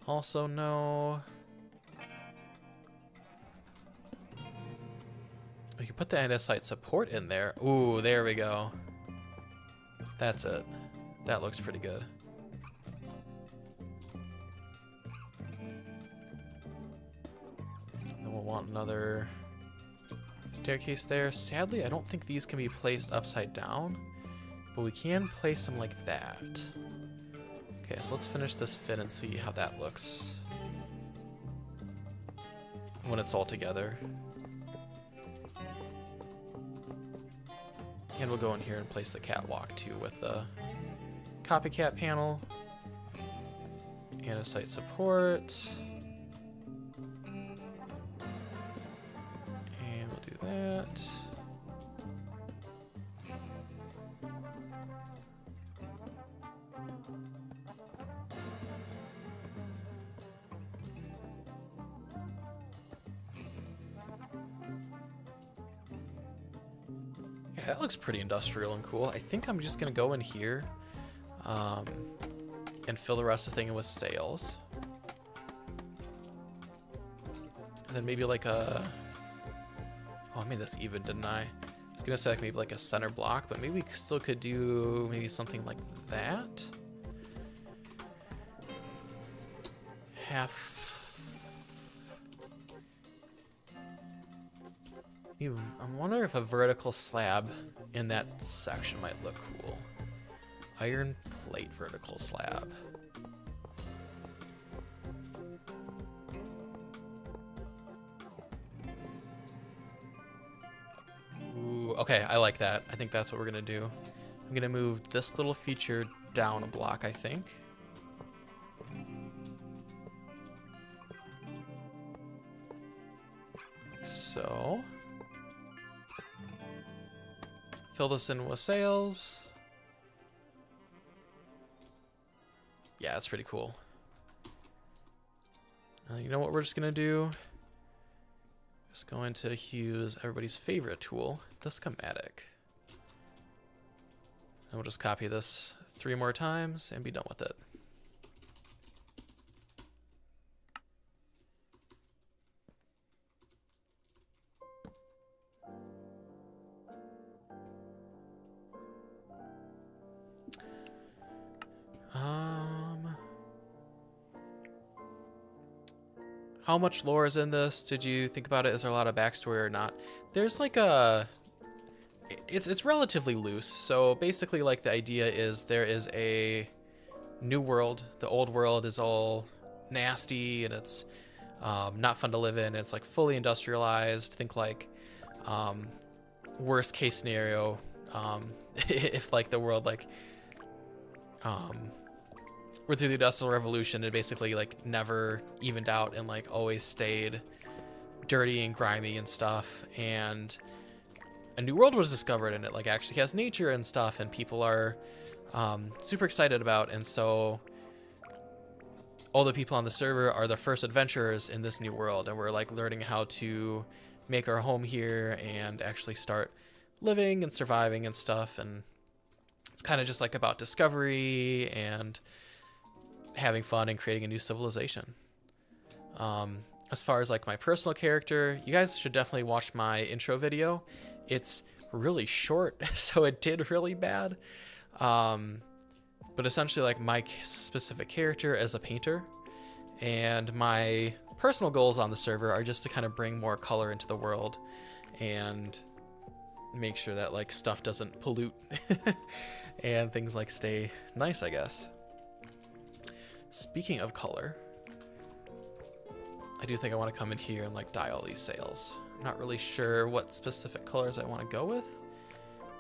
Also, no. We can put the andesite support in there. Ooh, there we go. That's it. That looks pretty good. Then we'll want another staircase there. Sadly, I don't think these can be placed upside down, but we can place them like that. Okay, so let's finish this fit and see how that looks when it's all together. And we'll go in here and place the catwalk too with the copycat panel, andesite support, and we'll do that. That looks pretty industrial and cool. I think I'm just gonna go in here and fill the rest of the thing in with sails. And then maybe like a... Oh, I made this even, didn't I? I was gonna say like maybe like a center block, but maybe we still could do maybe something like that. Half... I wonder if a vertical slab in that section might look cool. Iron plate vertical slab. Ooh, okay, I like that. I think that's what we're gonna do. I'm gonna move this little feature down a block, I think. so. Fill this in with sails. Yeah, it's pretty cool. You know what we're just gonna do? Just going to use everybody's favorite tool, the schematic. And we'll just copy this 3 more times and be done with it. How much lore is in this? Did you think about it? Is there a lot of backstory or not? There's like a... It's relatively loose. So basically, like, the idea is there is a new world. The old world is all nasty and it's not fun to live in. It's like fully industrialized. Think like worst case scenario, if like the world like we're through the Industrial Revolution, it basically like never evened out and like always stayed dirty and grimy and stuff. And a new world was discovered, and it like actually has nature and stuff, and people are super excited about. And so all the people on the server are the first adventurers in this new world, and we're like learning how to make our home here and actually start living and surviving and stuff. And it's kind of just like about discovery and having fun and creating a new civilization. As far as like my personal character, you guys should definitely watch my intro video. It's really short, so it did really bad. But essentially like my specific character is a painter, and my personal goals on the server are just to kind of bring more color into the world and make sure that like stuff doesn't pollute and things like stay nice, I guess. Speaking of color, I do think I want to come in here and like dye all these sails. I'm not really sure what specific colors I want to go with.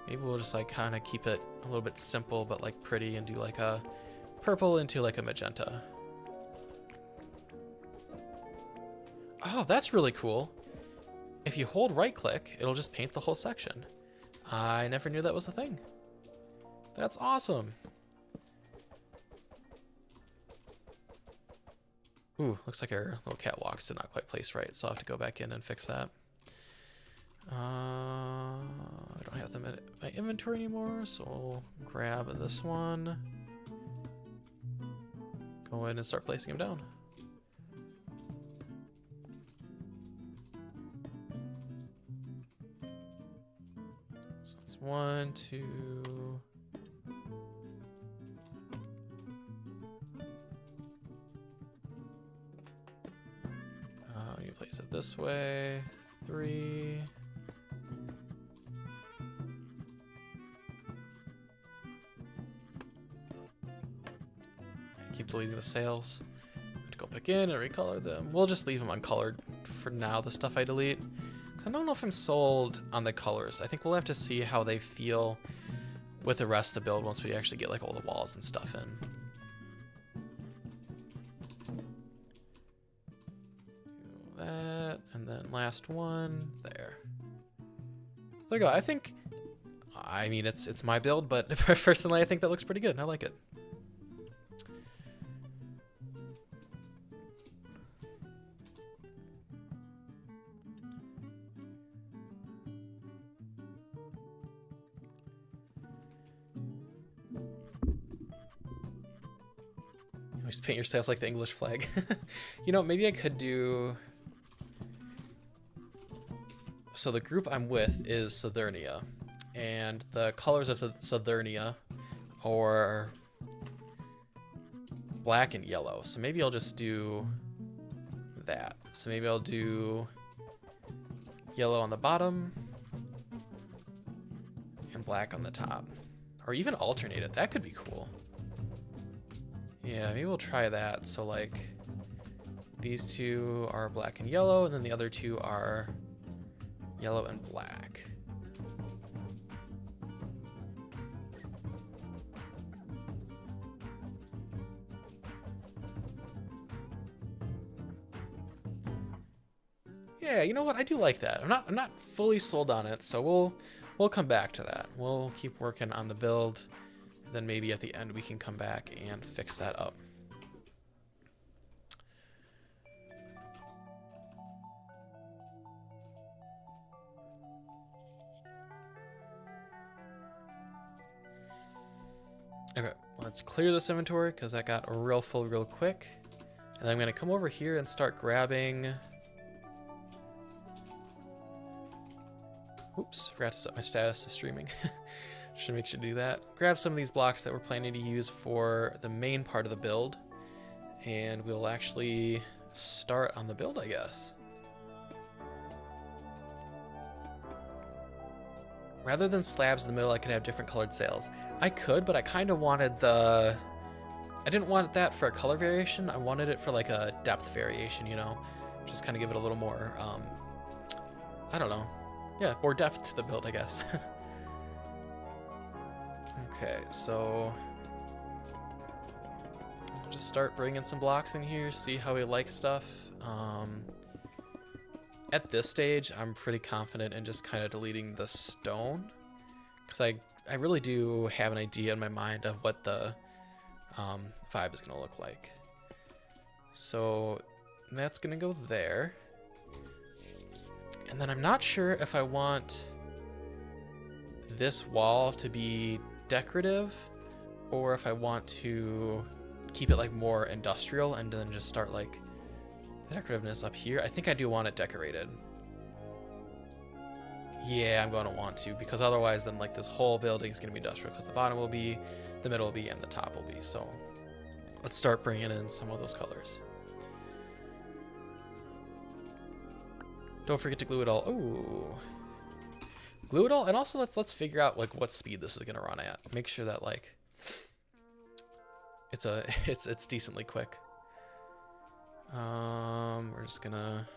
Maybe we'll just like kind of keep it a little bit simple but like pretty and do like a purple into like a magenta. Oh, that's really cool. If you hold right click, it'll just paint the whole section. I never knew that was a thing. That's awesome. Ooh, looks like our little catwalks did not quite place right, so I'll have to go back in and fix that. I don't have them in my inventory anymore, so we'll grab this one. Go in and start placing them down. So it's 1, 2... you place it this way. 3. Keep deleting the sails. Go back in and recolor them. We'll just leave them uncolored for now, the stuff I delete. 'Cause I don't know if I'm sold on the colors. I think we'll have to see how they feel with the rest of the build once we actually get like all the walls and stuff in. That, and then last one there. So there you go. I mean, it's my build, but personally I think that looks pretty good. I like it. You just paint your sails like the English flag. You know, maybe I could do... So the group I'm with is Southernia, and the colors of the Southernia are black and yellow. So maybe I'll just do that. So maybe I'll do yellow on the bottom and black on the top, or even alternate it. That could be cool. Yeah, maybe we'll try that. So like these two are black and yellow, and then the other two are yellow and black. Yeah, you know what? I do like that. I'm not fully sold on it, so we'll come back to that. We'll keep working on the build. Then maybe at the end we can come back and fix that up. Okay, let's clear this inventory because that got real full real quick. And then I'm going to come over here and start grabbing... Oops, forgot to set my status to streaming. Should make sure to do that. Grab some of these blocks that we're planning to use for the main part of the build. And we'll actually start on the build, I guess. Rather than slabs in the middle, I could have different colored sails. I could, but I kind of wanted the... I didn't want that for a color variation. I wanted it for like a depth variation, you know? Just kind of give it a little more, I don't know. Yeah, more depth to the build, I guess. Okay, so... I'll just start bringing some blocks in here, see how we like stuff. At this stage, I'm pretty confident in just kind of deleting the stone, because I really do have an idea in my mind of what the vibe is going to look like. So that's going to go there. And then I'm not sure if I want this wall to be decorative or if I want to keep it like more industrial and then just start like the decorativeness up here. I think I do want it decorated. Yeah, I'm going to want to, because otherwise then like this whole building is going to be industrial, because the bottom will be, the middle will be, and the top will be. So let's start bringing in some of those colors. Don't forget to glue it all. Ooh. Glue it all, and also let's figure out like what speed this is going to run at. Make sure that like it's decently quick. We're just gonna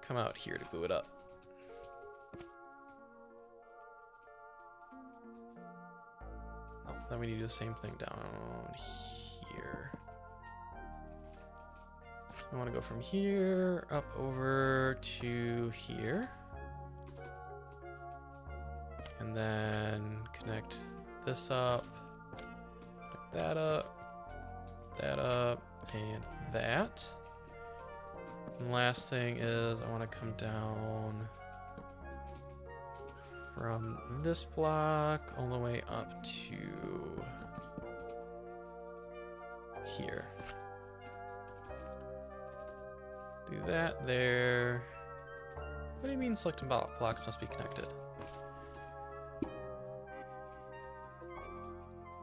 come out here to glue it up. Oh, then we need to do the same thing down here. So we want to go from here up over to here. And then connect this up, connect that up, and that. And last thing is I want to come down from this block all the way up to here. Do that there. What do you mean selecting blocks must be connected?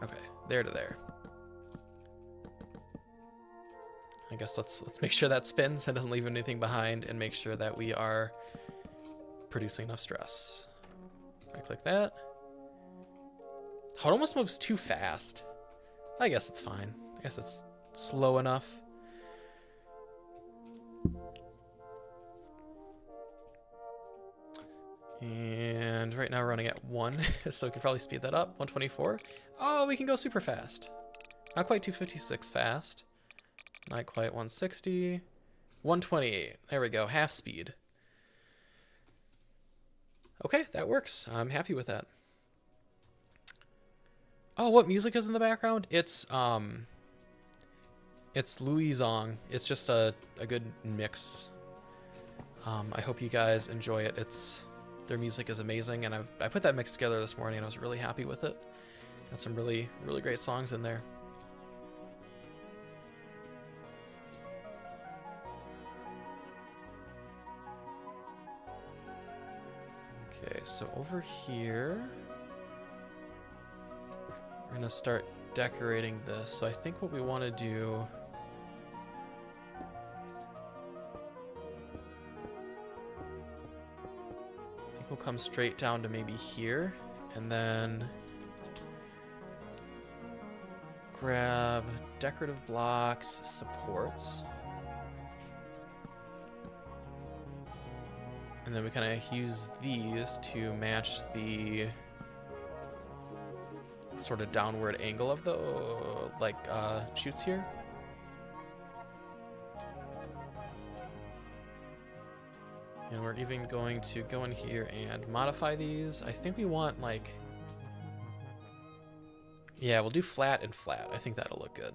Okay, there to there. I guess let's make sure that spins and doesn't leave anything behind, and make sure that we are producing enough stress. I click that. Oh, it almost moves too fast. I guess it's fine. I guess it's slow enough. And right now we're running at 1, so we can probably speed that up. 124. Oh, we can go super fast. Not quite 256 fast. Not quite 160. 128. There we go. Half speed. Okay, that works. I'm happy with that. Oh, what music is in the background? It's Louis Zong. It's just a good mix. I hope you guys enjoy it. Their music is amazing, and I put that mix together this morning and I was really happy with it. Got some really, really great songs in there. Okay, so over here, we're gonna start decorating this. So I think what we want to do, I think we'll come straight down to maybe here, and then grab decorative blocks, supports. And then we kind of use these to match the sort of downward angle of the chutes here. And we're even going to go in here and modify these. I think we want like, yeah, we'll do flat and flat. I think that'll look good.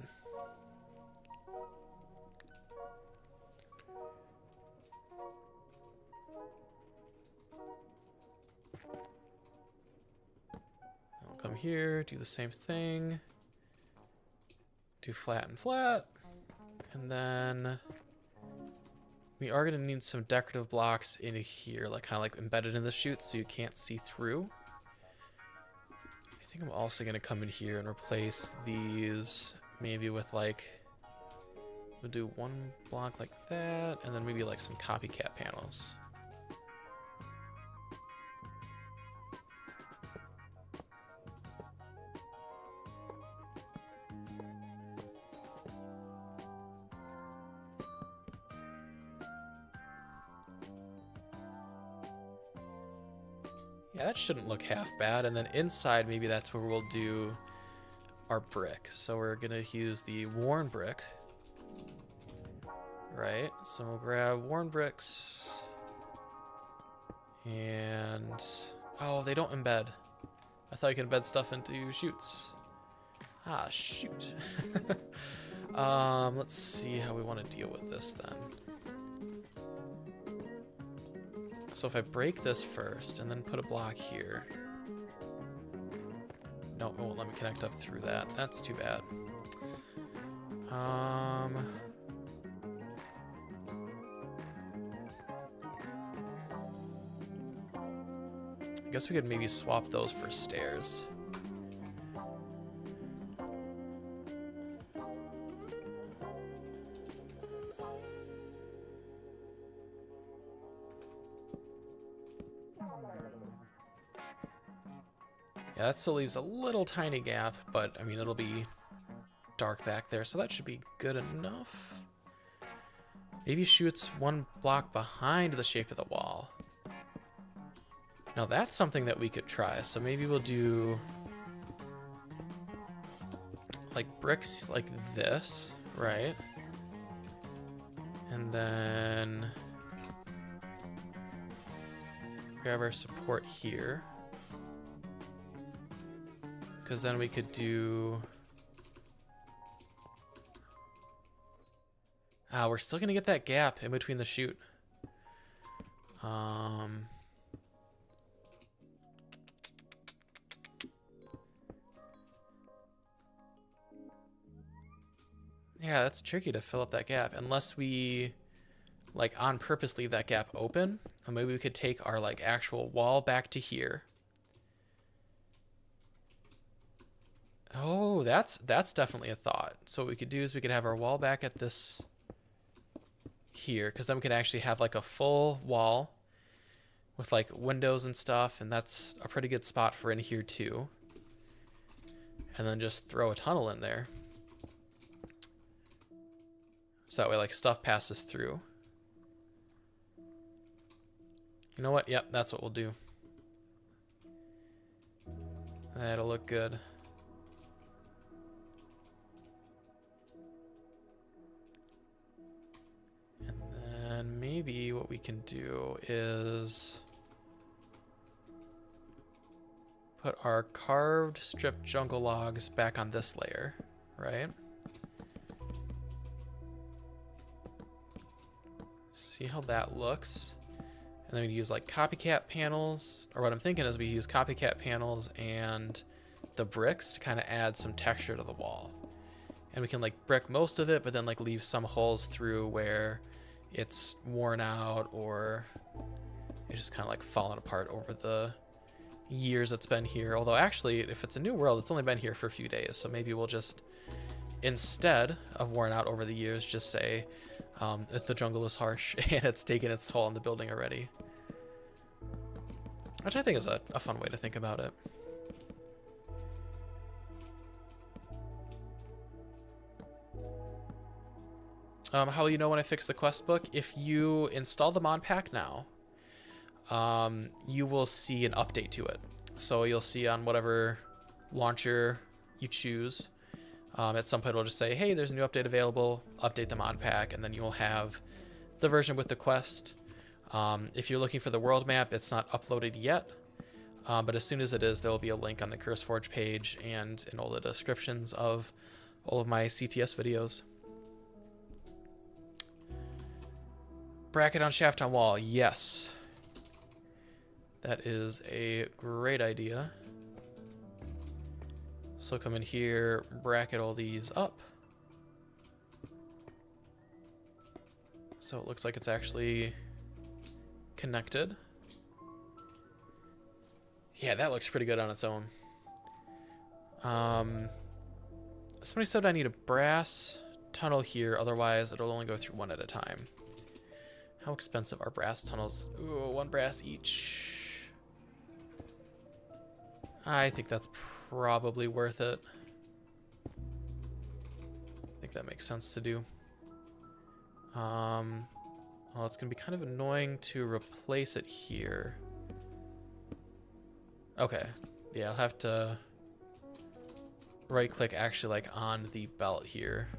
I'll come here, do the same thing. Do flat and flat. And then we are going to need some decorative blocks in here, like kind of like embedded in the chute so you can't see through. I think I'm also going to come in here and replace these maybe with like, we'll do one block like that, and then maybe like some copycat panels. Yeah, that shouldn't look half bad. And then inside, maybe that's where we'll do our brick. So we're gonna use the worn brick, right? So we'll grab worn bricks, and oh, they don't embed. I thought you could embed stuff into chutes. Ah, shoot. Let's see how we want to deal with this then. So if I break this first and then put a block here. No, it won't let me connect up through that. That's too bad. I guess we could maybe swap those for stairs. Yeah, that still leaves a little tiny gap, but I mean, it'll be dark back there, so that should be good enough. Maybe shoots one block behind the shape of the wall. Now that's something that we could try. So maybe we'll do like bricks like this, right? And then grab our support here. Because then we could do... Ah, we're still gonna get that gap in between the chute. Yeah, that's tricky to fill up that gap unless we like on purpose leave that gap open. And maybe we could take our like actual wall back to here. Oh, that's definitely a thought. So what we could do is we could have our wall back at this here, because then we could actually have like a full wall with like windows and stuff, and that's a pretty good spot for in here too. And then just throw a tunnel in there. So that way like stuff passes through. You know what? Yep, that's what we'll do. That'll look good. And maybe what we can do is put our carved stripped jungle logs back on this layer, right? See how that looks. And then we use like copycat panels, or what I'm thinking is we use copycat panels and the bricks to kind of add some texture to the wall. And we can like brick most of it, but then like leave some holes through where it's worn out or it's just kind of like fallen apart over the years it's been here. Although actually, if it's a new world, it's only been here for a few days. So maybe we'll just, instead of worn out over the years, just say that the jungle is harsh and it's taken its toll on the building already. Which I think is a fun way to think about it. How will you know when I fix the quest book? If you install the mod pack now, you will see an update to it. So you'll see on whatever launcher you choose, at some point it'll just say, hey, there's a new update available, update the mod pack, and then you'll have the version with the quest. If you're looking for the world map, it's not uploaded yet, but as soon as it is, there will be a link on the CurseForge page and in all the descriptions of all of my CTS videos. Bracket on shaft on wall, yes. That is a great idea. So come in here, bracket all these up. So it looks like it's actually connected. Yeah, that looks pretty good on its own. Somebody said I need a brass tunnel here, otherwise it'll only go through one at a time. How expensive are brass tunnels? Ooh, 1 brass each. I think that's probably worth it. I think that makes sense to do. Well, it's gonna be kind of annoying to replace it here. Okay, yeah, I'll have to right click actually like on the belt here,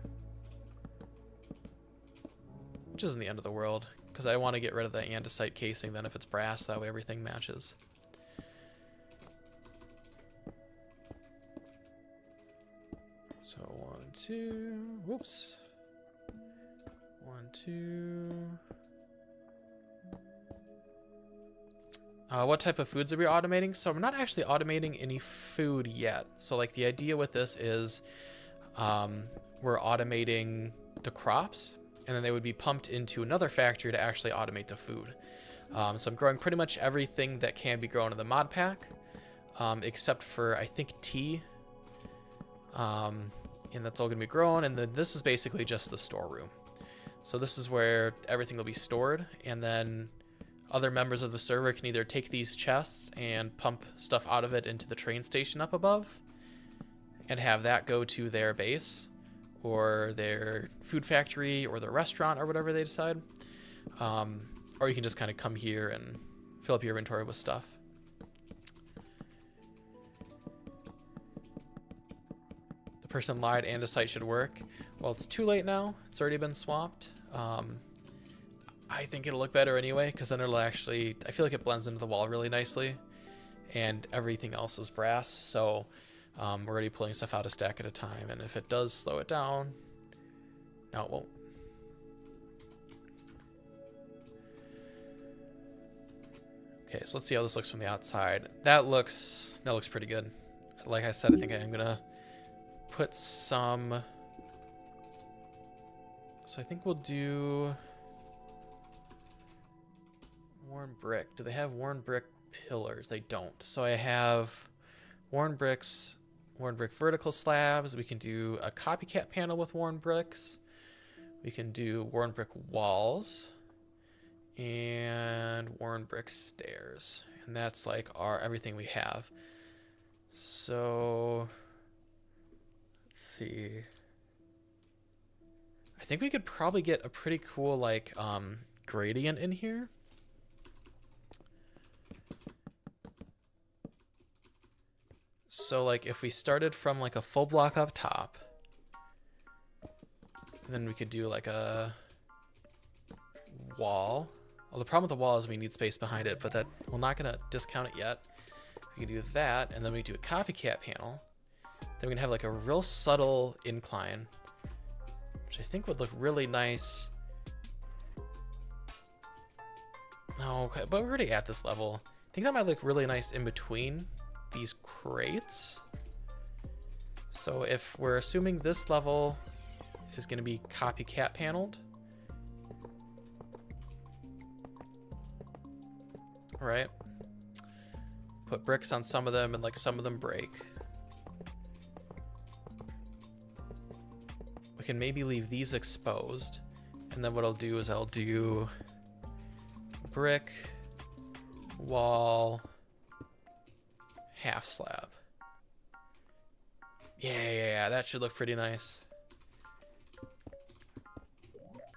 which isn't the end of the world, because I want to get rid of the andesite casing then if it's brass, that way everything matches. So 1, 2, whoops. 1, 2. What type of foods are we automating? So we're not actually automating any food yet. So like the idea with this is we're automating the crops, and then they would be pumped into another factory to actually automate the food. So I'm growing pretty much everything that can be grown in the mod pack, except for I think tea. And that's all gonna be grown, and then this is basically just the storeroom. So this is where everything will be stored, and then other members of the server can either take these chests and pump stuff out of it into the train station up above and have that go to their base or their food factory or their restaurant or whatever they decide. Or you can just kind of come here and fill up your inventory with stuff. The person lied, andesite should work. Well, it's too late now. It's already been swapped. I think it'll look better anyway, because then it'll actually, I feel like it blends into the wall really nicely, and everything else is brass, so we're already pulling stuff out a stack at a time, and if it does slow it down, no, it won't. Okay, so let's see how this looks from the outside. That looks pretty good. Like I said, I think I'm gonna put some, so I think we'll do worn brick. Do they have worn brick pillars? They don't. So I have worn bricks, worn brick vertical slabs. We can do a copycat panel with worn bricks. We can do worn brick walls and worn brick stairs. And that's like our everything we have. So let's see. I think we could probably get a pretty cool like gradient in here. So like if we started from like a full block up top, then we could do like a wall. Well, the problem with the wall is we need space behind it, but that we're not gonna discount it yet. We can do that, and then we do a copycat panel. Then we can have like a real subtle incline, which I think would look really nice. Oh, okay, but we're already at this level. I think that might look really nice in between these crates. So if we're assuming this level is going to be copycat paneled, right? Put bricks on some of them, and like some of them break. We can maybe leave these exposed, and then what I'll do is I'll do brick, wall, half slab. Yeah, that should look pretty nice.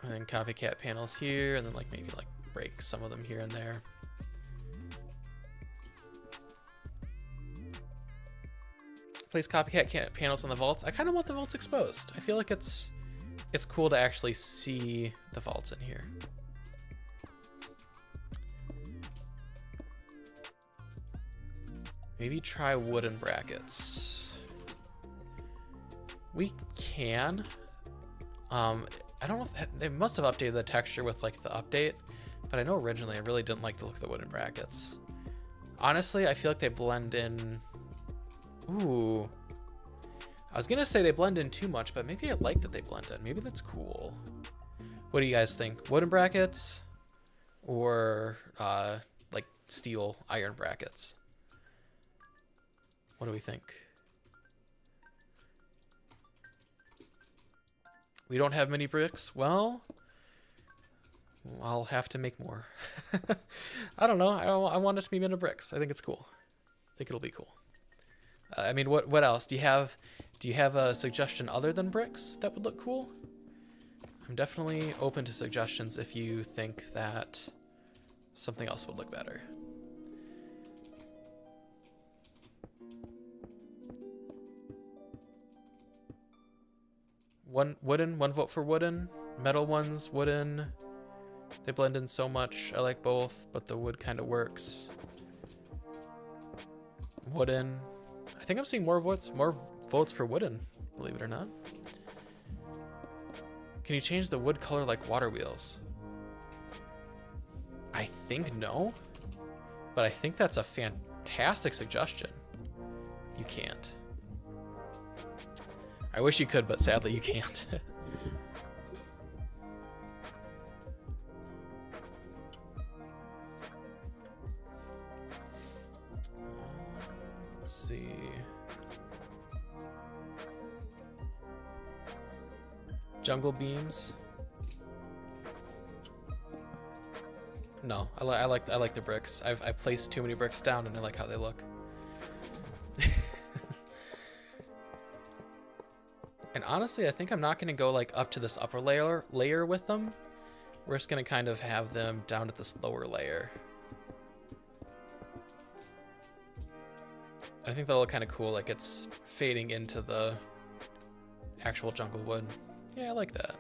And then copycat panels here, and then like maybe like break some of them here and there. Place copycat panels on the vaults. I kind of want the vaults exposed. I feel like it's cool to actually see the vaults in here. Maybe try wooden brackets. We can. I don't know if they must have updated the texture with like the update, but I know originally I really didn't like the look of the wooden brackets. Honestly, I feel like they blend in. Ooh. I was gonna say they blend in too much, but maybe I like that they blend in. Maybe that's cool. What do you guys think? Wooden brackets or like steel iron brackets? What do we think? We don't have many bricks. Well, I'll have to make more. I don't know. I want it to be made of bricks. I think it's cool. I think it'll be cool. I mean, what else? Do you have a suggestion other than bricks that would look cool? I'm definitely open to suggestions if you think that something else would look better. One vote for wooden. Metal ones, wooden. They blend in so much. I like both, but the wood kind of works. Wooden. I think I'm seeing more votes for wooden, believe it or not. Can you change the wood color like water wheels? I think no, but I think that's a fantastic suggestion. You can't. I wish you could, but sadly you can't. Let's see. Jungle beams. No, I like the bricks. I've placed too many bricks down and I like how they look. And honestly, I think I'm not gonna go like up to this upper layer with them. We're just gonna kind of have them down at this lower layer. I think that'll look kind of cool, like it's fading into the actual jungle wood. Yeah, I like that.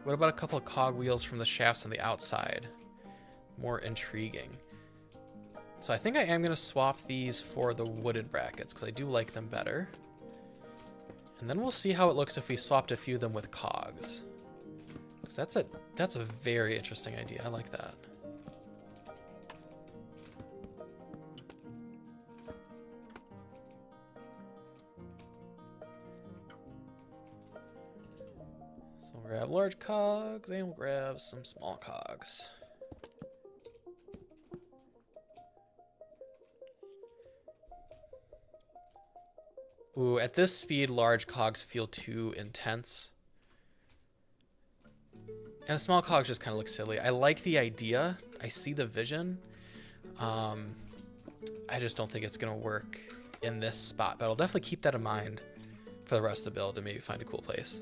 What about a couple of cog wheels from the shafts on the outside? More intriguing. So I think I am going to swap these for the wooden brackets because I do like them better. And then we'll see how it looks if we swapped a few of them with cogs. Because that's a very interesting idea. I like that. So we'll grab large cogs and we'll grab some small cogs. Ooh, at this speed, large cogs feel too intense. And the small cogs just kind of look silly. I like the idea. I see the vision. I just don't think it's going to work in this spot. But I'll definitely keep that in mind for the rest of the build and maybe find a cool place.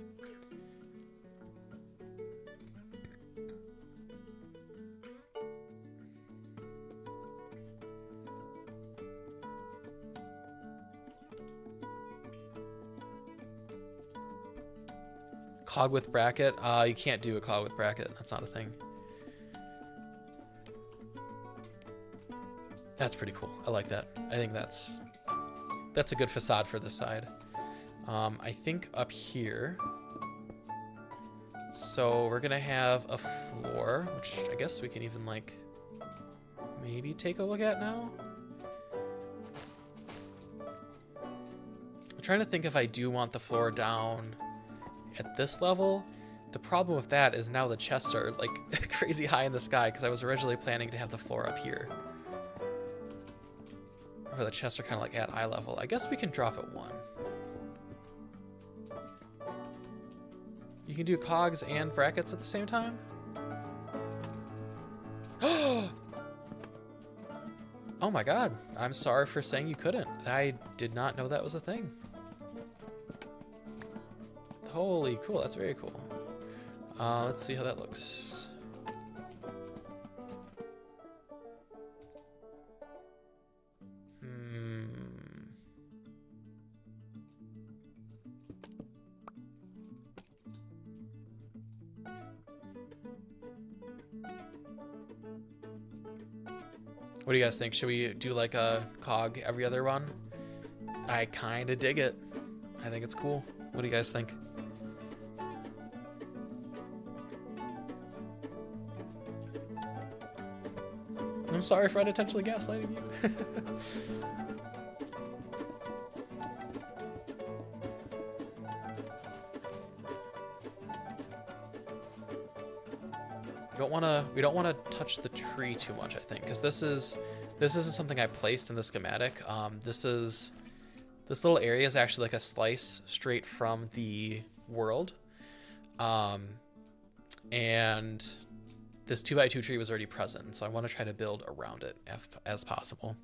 Cog with bracket? You can't do a cog with bracket. That's not a thing. That's pretty cool. I like that. I think that's a good facade for this side. I think up here. So we're gonna have a floor, which I guess we can even like maybe take a look at now. I'm trying to think if I do want the floor down at this level. The problem with that is now the chests are like crazy high in the sky because I was originally planning to have the floor up here. Where the chests are kind of like at eye level. I guess we can drop it 1. You can do cogs and brackets at the same time? Oh my god. I'm sorry for saying you couldn't. I did not know that was a thing. Holy cool, that's very cool. Let's see how that looks. What do you guys think? Should we do like a cog every other run? I kind of dig it. I think it's cool. What do you guys think? I'm sorry for unintentionally gaslighting you. We don't wanna touch the tree too much, I think, because this isn't something I placed in the schematic. This little area is actually like a slice straight from the world, and this 2x2 tree was already present, so I want to try to build around it as possible.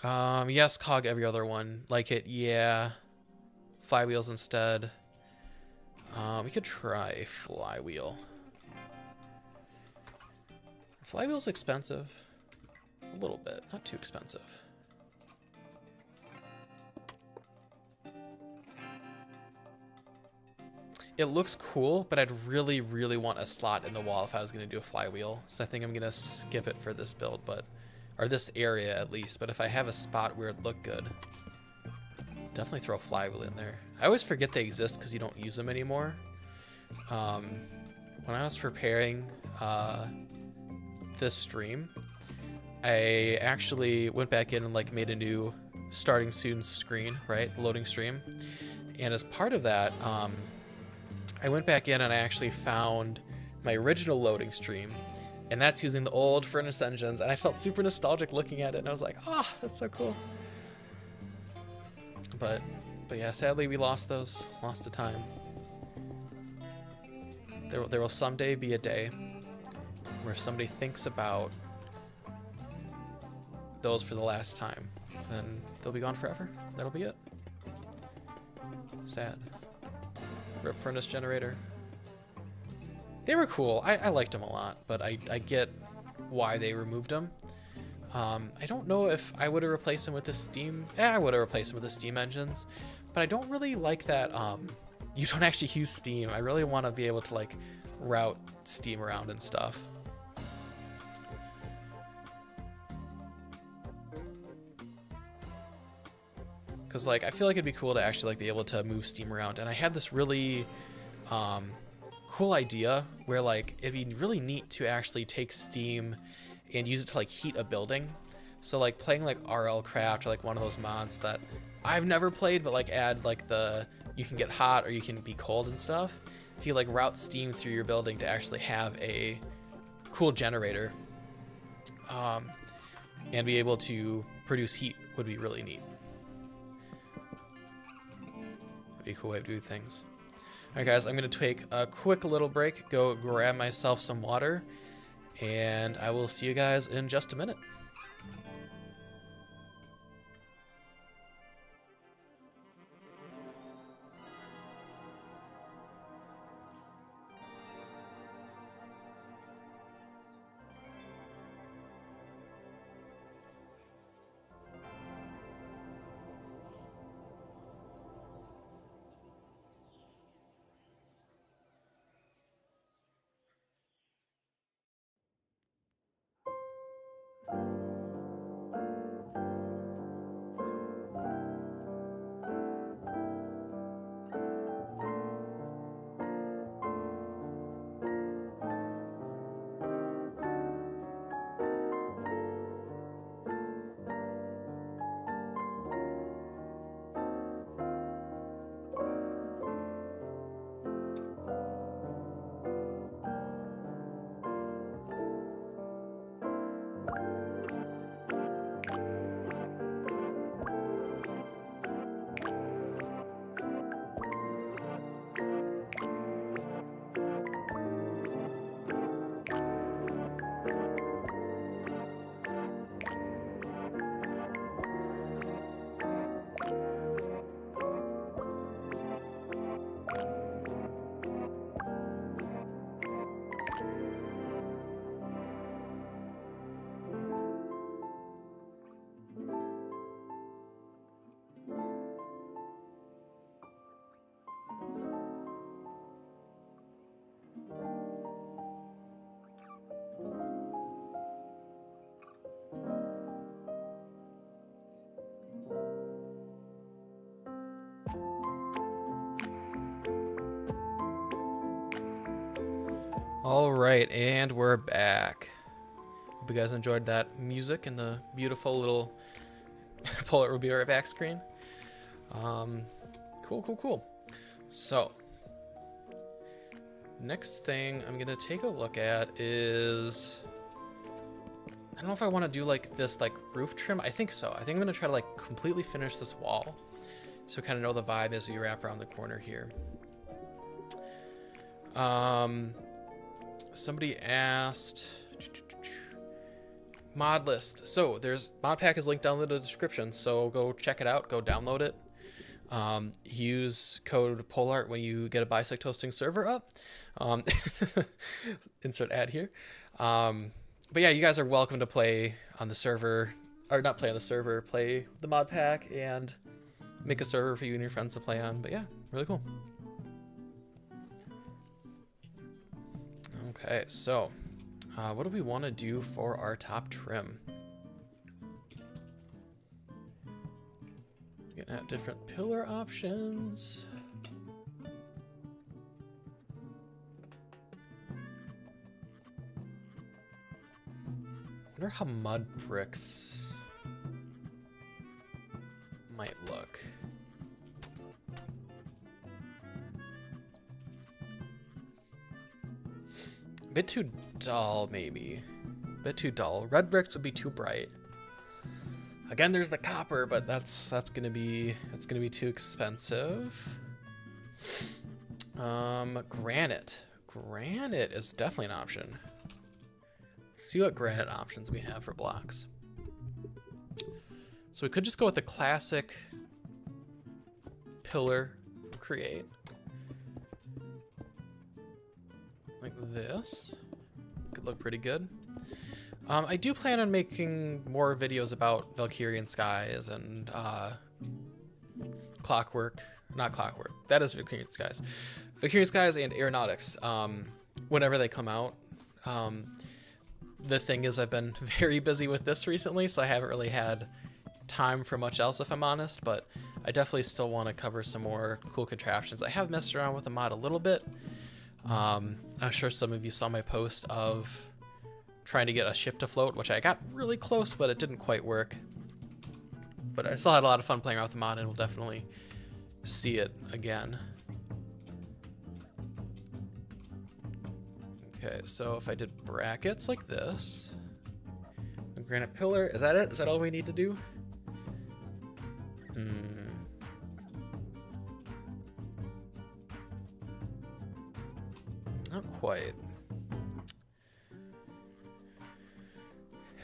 Yes, cog every other one. Like it, yeah. Flywheels instead. We could try a flywheel. Flywheel's expensive. A little bit, not too expensive. It looks cool, but I'd really, really want a slot in the wall if I was going to do a flywheel. So I think I'm going to skip it for this build, or this area at least. But if I have a spot where it looked good, definitely throw a flywheel in there. I always forget they exist because you don't use them anymore. When I was preparing this stream, I actually went back in and like made a new starting soon screen, right? Loading stream. And as part of that, I went back in and I actually found my original loading stream, and that's using the old furnace engines, and I felt super nostalgic looking at it, and I was like, oh, that's so cool. But yeah, sadly we lost the time. There will someday be a day where somebody thinks about those for the last time, and they'll be gone forever. That'll be it. Sad. Rip furnace generator. They were cool. I liked them a lot, but I get why they removed them. I don't know if I would have replaced them with the steam. I would have replaced them with the steam engines, but I don't really like that you don't actually use steam. I really want to be able to like route steam around and stuff. Because like I feel like it'd be cool to actually like be able to move steam around, and I had this really cool idea where like it'd be really neat to actually take steam and use it to like heat a building. So like playing like RL Craft or like one of those mods that I've never played, but like add like you can get hot or you can be cold and stuff. If you like route steam through your building to actually have a cool generator and be able to produce heat would be really neat. Would be a cool way to do things. Alright guys, I'm going to take a quick little break, go grab myself some water, and I will see you guys in just a minute. All right, and we're back. Hope you guys enjoyed that music and the beautiful little Pull-It, we'll be right back screen. Cool. So, next thing I'm gonna take a look at is, I don't know if I want to do like this like roof trim. I think so. I think I'm gonna try to like completely finish this wall, so kind of know the vibe as we wrap around the corner here. Somebody asked mod list. So there's mod pack is linked down in the description, so go check it out, go download it. Use code POLART when you get a bisect hosting server up. Insert ad here. But yeah, you guys are welcome to play on the server, or not play on the server, play the mod pack and make a server for you and your friends to play on. But yeah, really cool. Okay, so what do we want to do for our top trim? We're gonna have different pillar options. I wonder how mud bricks might look. A bit too dull, maybe. A bit too dull. Red bricks would be too bright. Again, there's the copper, but that's gonna be too expensive. Granite. Granite is definitely an option. Let's see what granite options we have for blocks. So we could just go with the classic pillar create. Like this. Could look pretty good. I do plan on making more videos about Valkyrian Skies and Clockwork. Not Clockwork. That is Valkyrian Skies. Valkyrian Skies and Aeronautics. Whenever they come out. The thing is, I've been very busy with this recently, so I haven't really had time for much else, if I'm honest. But I definitely still want to cover some more cool contraptions. I have messed around with the mod a little bit. I'm sure some of you saw my post of trying to get a ship to float, which I got really close, but it didn't quite work. But I still had a lot of fun playing around with the mod, and we'll definitely see it again. Okay, so if I did brackets like this, a granite pillar, is that it? Is that all we need to do? Not quite.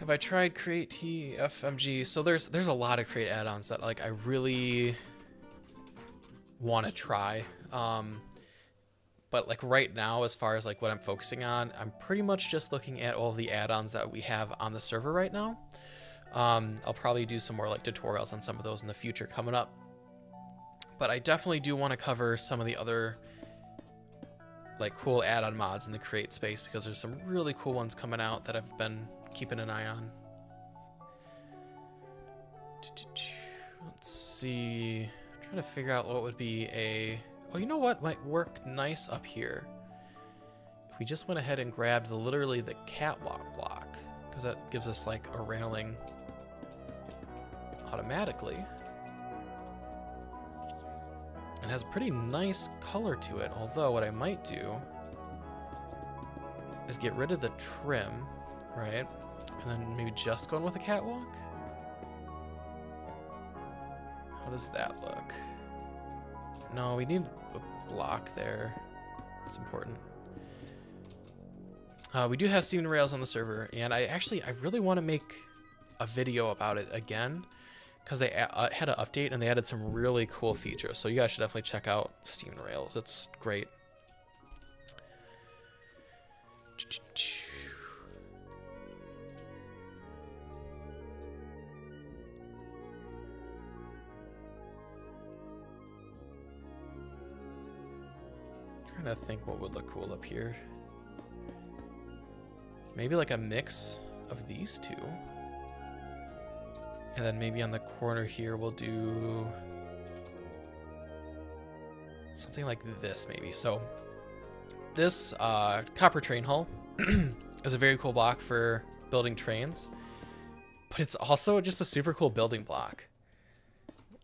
Have I tried create TFMG? So there's a lot of create add-ons that like I really want to try. But like right now, as far as like what I'm focusing on, I'm pretty much just looking at all the add-ons that we have on the server right now. I'll probably do some more like tutorials on some of those in the future coming up. But I definitely do want to cover some of the other like cool add-on mods in the create space, because there's some really cool ones coming out that I've been keeping an eye on. Let's see. I'm trying to figure out what would be a... Oh, you know what might work nice up here? If we just went ahead and grabbed literally the catwalk block, because that gives us like a railing automatically. It has a pretty nice color to it, although what I might do is get rid of the trim, right? And then maybe just going with a catwalk? How does that look? No, we need a block there. That's important. We do have steaming rails on the server, and I really want to make a video about it again, because they had an update and they added some really cool features. So you guys should definitely check out steaming rails. It's great. Trying to think what would look cool up here. Maybe like a mix of these two. And then maybe on the corner here we'll do something like this maybe. So This copper train hull is a very cool block for building trains, but it's also just a super cool building block.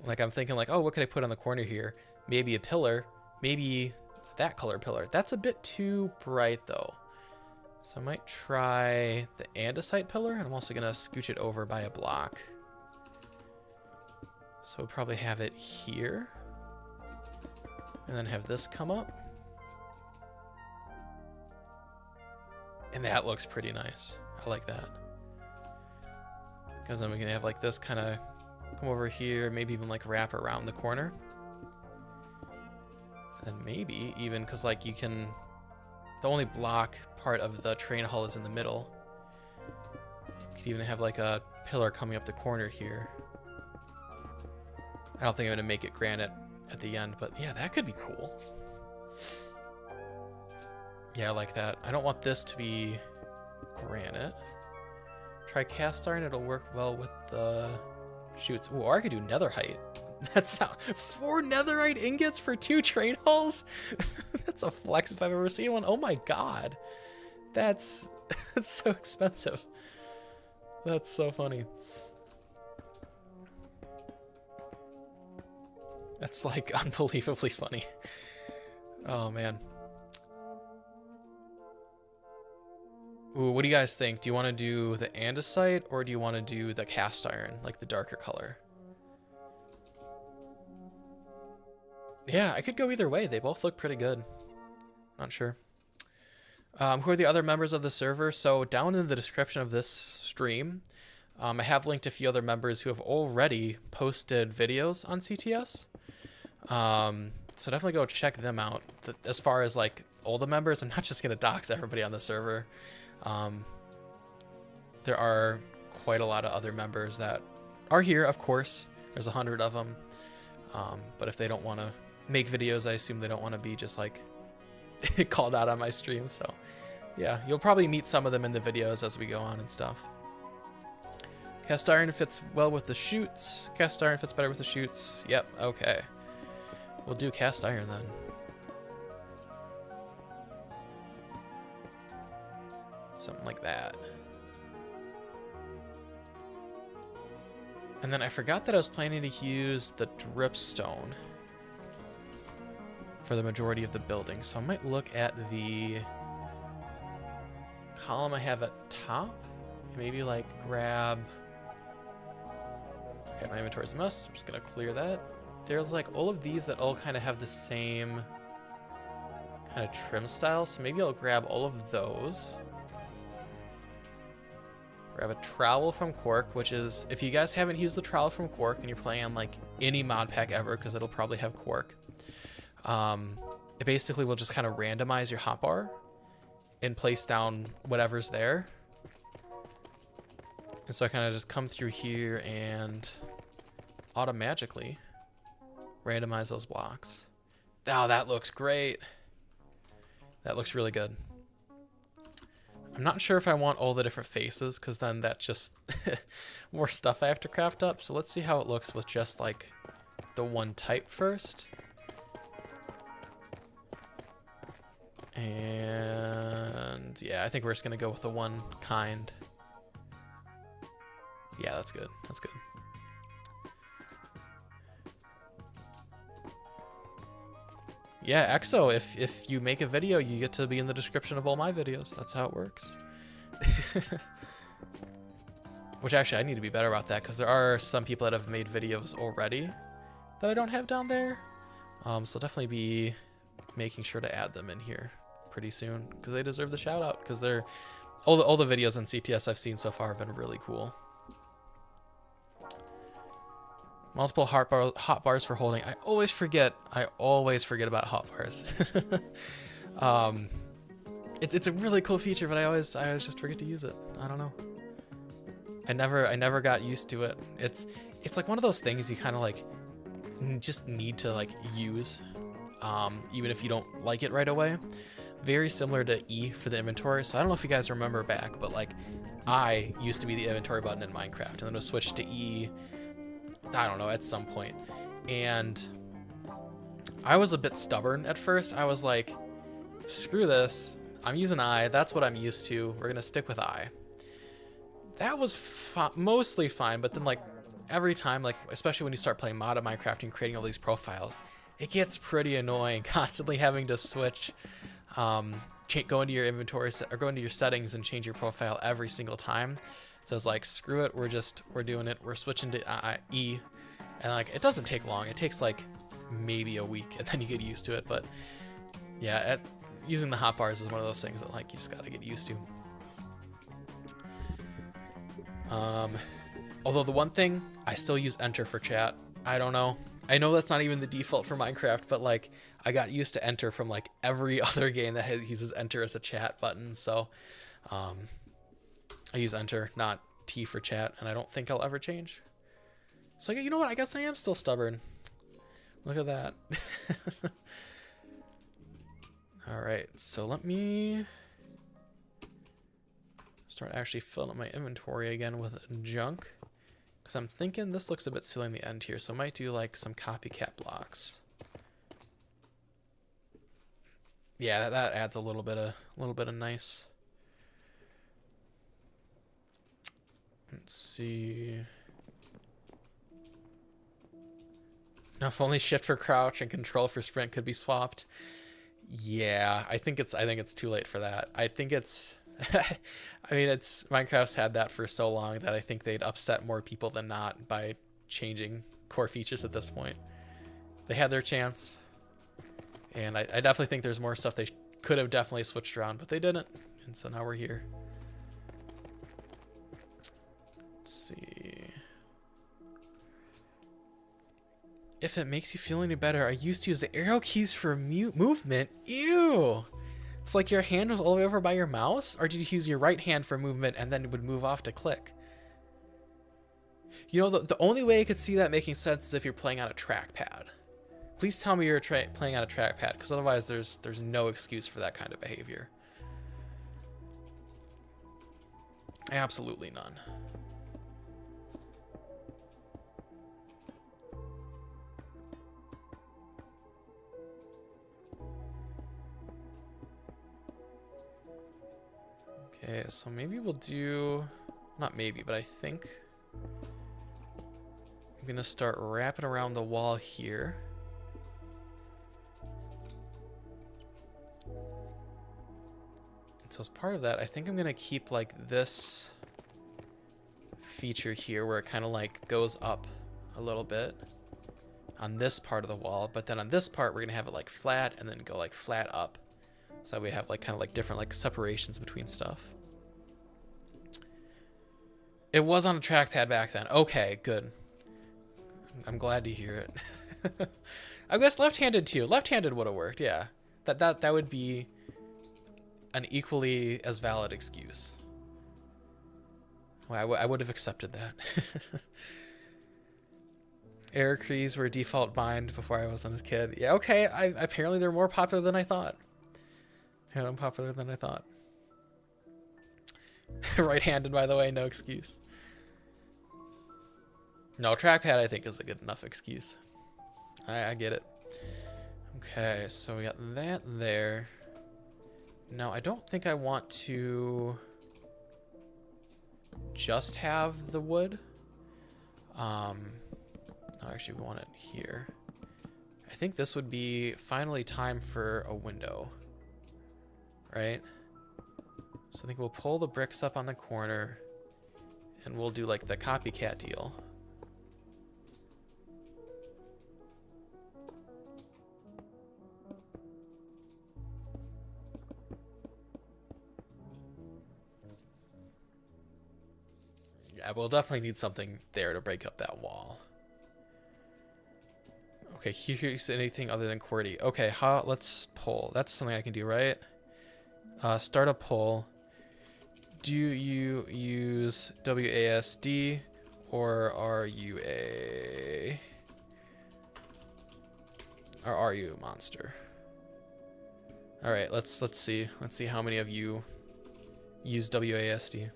Like, I'm thinking like, oh, what could I put on the corner here? Maybe a pillar, maybe that color pillar. That's a bit too bright though. So I might try the andesite pillar, and I'm also gonna scooch it over by a block. So we'll probably have it here, and then have this come up. And that looks pretty nice. I like that. Because then we can have like this kind of come over here, maybe even like wrap around the corner. And then maybe even, because like you can, the only block part of the train hull is in the middle. You could even have like a pillar coming up the corner here. I don't think I'm going to make it granite at the end, but yeah, that could be cool. Yeah, I like that. I don't want this to be granite. Try cast iron, it'll work well with the chutes. Ooh, or I could do netherite. That's 4 netherite ingots for 2 train hulls? That's a flex if I've ever seen one. Oh my god. That's so expensive. That's so funny. That's like unbelievably funny. Oh man. Ooh, what do you guys think? Do you want to do the andesite or do you want to do the cast iron, like the darker color? Yeah, I could go either way. They both look pretty good. Not sure. Who are the other members of the server? So down in the description of this stream, I have linked a few other members who have already posted videos on CTS. So definitely go check them out. As far as like all the members, I'm not just going to dox everybody on the server. There are quite a lot of other members that are here, of course. There's 100 of them. But if they don't want to make videos, I assume they don't want to be just like called out on my stream. So yeah, you'll probably meet some of them in the videos as we go on and stuff. Cast iron fits well with the chutes. Cast iron fits better with the chutes. Yep, okay. We'll do cast iron then. Something like that. And then I forgot that I was planning to use the dripstone for the majority of the building. So I might look at the column I have at top. Maybe like grab... Okay, my inventory's a mess. I'm just gonna clear that. There's like all of these that all kind of have the same kind of trim style. So maybe I'll grab all of those. Grab a trowel from Quark, which is, if you guys haven't used the trowel from Quark and you're playing on like any mod pack ever, because it'll probably have Quark, it basically will just kind of randomize your hotbar and place down whatever's there. And so I kind of just come through here and automatically randomize those blocks. Oh, that looks great. That looks really good. I'm not sure if I want all the different faces, because then that's just more stuff I have to craft up. So let's see how it looks with just like the one type first. And yeah, I think we're just gonna go with the one kind. Yeah, that's good. That's good. Yeah, EXO, if you make a video, you get to be in the description of all my videos. That's how it works. Which actually, I need to be better about that, because there are some people that have made videos already that I don't have down there. So definitely be making sure to add them in here pretty soon, because they deserve the shout out, because they're all the videos on CTS I've seen so far have been really cool. Multiple hot bars for holding. I always forget about hot bars. It's a really cool feature, but I always just forget to use it. I don't know. I never got used to it. It's like one of those things you kind of like just need to like use, even if you don't like it right away. Very similar to E for the inventory. So I don't know if you guys remember back, but like I used to be the inventory button in Minecraft, and then it was switched to E. I don't know, at some point. And I was a bit stubborn at first. I was like, screw this. I'm using I. That's what I'm used to. We're gonna stick with I. That was mostly fine, but then like every time, like especially when you start playing modded Minecraft and creating all these profiles, it gets pretty annoying constantly having to switch, go into your inventory or go into your settings and change your profile every single time. So it's like, screw it, we're doing it. We're switching to E, and like it doesn't take long. It takes like maybe a week, and then you get used to it. But yeah, using the hotbars is one of those things that like you just gotta get used to. Although the one thing, I still use enter for chat. I don't know. I know that's not even the default for Minecraft, but like I got used to enter from like every other game that uses enter as a chat button. So I use enter, not T for chat, and I don't think I'll ever change. So you know what? I guess I am still stubborn. Look at that. All right, so let me start actually filling up my inventory again with junk, because I'm thinking this looks a bit silly in the end here, so I might do like some copycat blocks. Yeah, that adds a little bit of nice. Let's see. Now, if only shift for crouch and control for sprint could be swapped. Yeah, I think it's too late for that. I think it's I mean, Minecraft's had that for so long that I think they'd upset more people than not by changing core features at this point. They had their chance, and I definitely think there's more stuff they could have definitely switched around, but they didn't, and so now we're here. Let's see. If it makes you feel any better, I used to use the arrow keys for movement. Ew! It's like your hand was all the way over by your mouse? Or did you use your right hand for movement and then it would move off to click? You know, the only way I could see that making sense is if you're playing on a trackpad. Please tell me you're playing on a trackpad, because otherwise there's no excuse for that kind of behavior. Absolutely none. Okay, so maybe we'll do, not maybe, but I think I'm gonna start wrapping around the wall here. And so as part of that, I think I'm gonna keep like this feature here where it kind of like goes up a little bit on this part of the wall, but then on this part we're gonna have it like flat and then go like flat up. So we have like kind of like different like separations between stuff. It was on a trackpad back then. Okay, good. I'm glad to hear it. I guess left-handed too. Left-handed would have worked, yeah. That would be an equally as valid excuse. Well, I would have accepted that. Arrow keys were default bind before I was on a kid. Yeah, okay. Apparently they're more popular than I thought. Apparently popular than I thought. Right-handed, by the way, no excuse. No, trackpad I think is a good enough excuse. I get it. Okay, so we got that there. Now, I don't think I want to just have the wood. Actually, we want it here. I think this would be finally time for a window. Right? So I think we'll pull the bricks up on the corner and we'll do like the copycat deal. Yeah, we'll definitely need something there to break up that wall. Okay, here's anything other than QWERTY. Okay, let's pull. That's something I can do, right? Start a poll. Do you use WASD or are you a monster? All right, let's see. Let's see how many of you use WASD.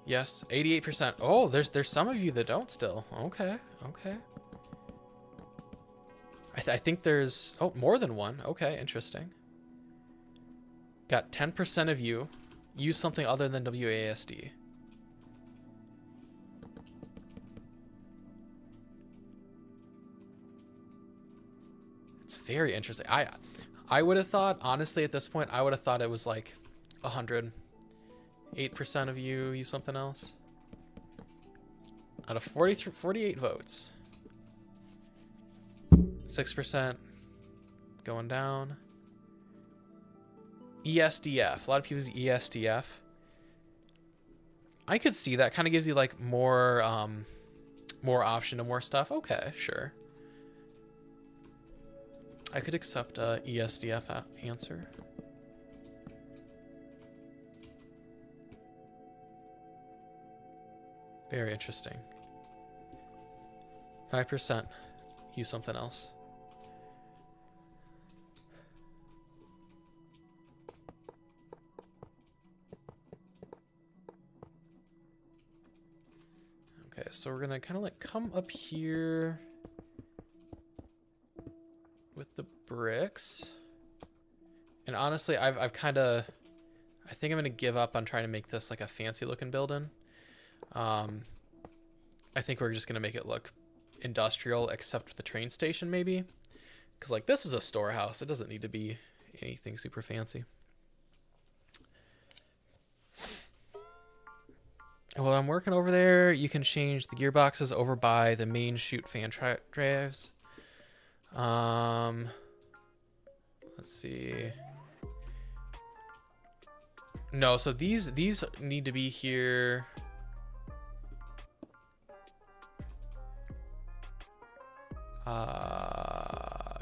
Yes, 88%. Oh, there's some of you that don't still. Okay, okay. I think there's, oh, more than one. Okay, interesting. Got 10% of you use something other than WASD. It's very interesting. I would have thought, honestly, at this point, I would have thought it was like 100. 8% of you use something else. Out of 48 votes. 6% going down. ESDF. A lot of people use ESDF. I could see that. Kind of gives you like more option to more stuff. Okay, sure. I could accept a ESDF answer. Very interesting. 5% use something else. Okay, so we're gonna kind of like come up here with the bricks. And honestly, I've kind of, I think I'm gonna give up on trying to make this like a fancy looking building. I think we're just gonna make it look industrial, except for the train station maybe, because like this is a storehouse. It doesn't need to be anything super fancy. While I'm working over there, you can change the gearboxes over by the main chute fan drives. Let's see. No, so these need to be here.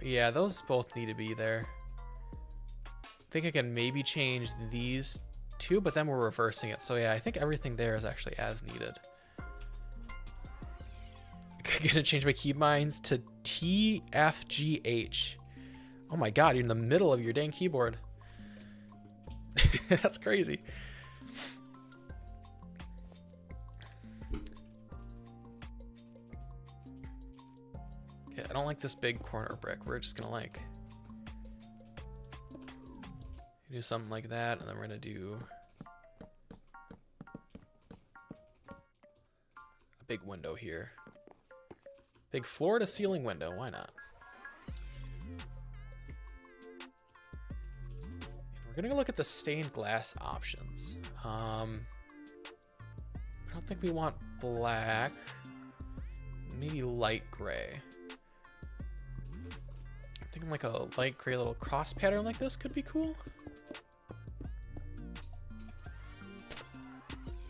Yeah, those both need to be there. I think I can maybe change these two, but then we're reversing it. So yeah, I think everything there is actually as needed. I'm gonna change my keybinds to TFGH. Oh my god, you're in the middle of your dang keyboard. That's crazy. Okay, I don't like this big corner brick. We're just gonna like do something like that, and then we're gonna do a big window here. Big floor to ceiling window, why not? We're gonna look at the stained glass options. I don't think we want black. Maybe light gray. I'm thinking like a light gray little cross pattern like this could be cool.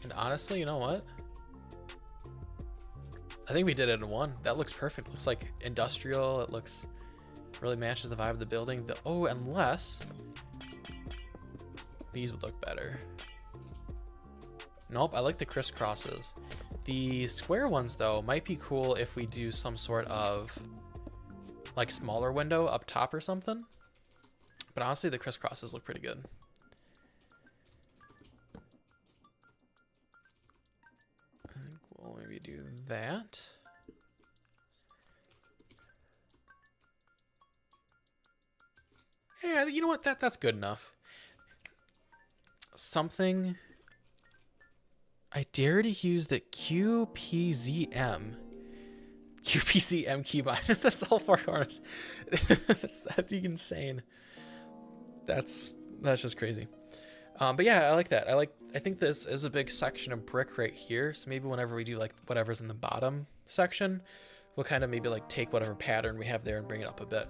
And honestly, you know what? I think we did it in one. That looks perfect. Looks like industrial. It looks really matches the vibe of the building. Oh, unless these would look better. Nope, I like the crisscrosses. The square ones though might be cool if we do some sort of like smaller window up top or something. But honestly, the crisscrosses look pretty good. I think we'll maybe do that. Yeah, you know what? That's good enough. Something. I dare to use the QPZM keybind. That's all far worse. That'd be insane. That's just crazy. But yeah, I like that. I think this is a big section of brick right here. So maybe whenever we do like whatever's in the bottom section, we'll kind of maybe like take whatever pattern we have there and bring it up a bit.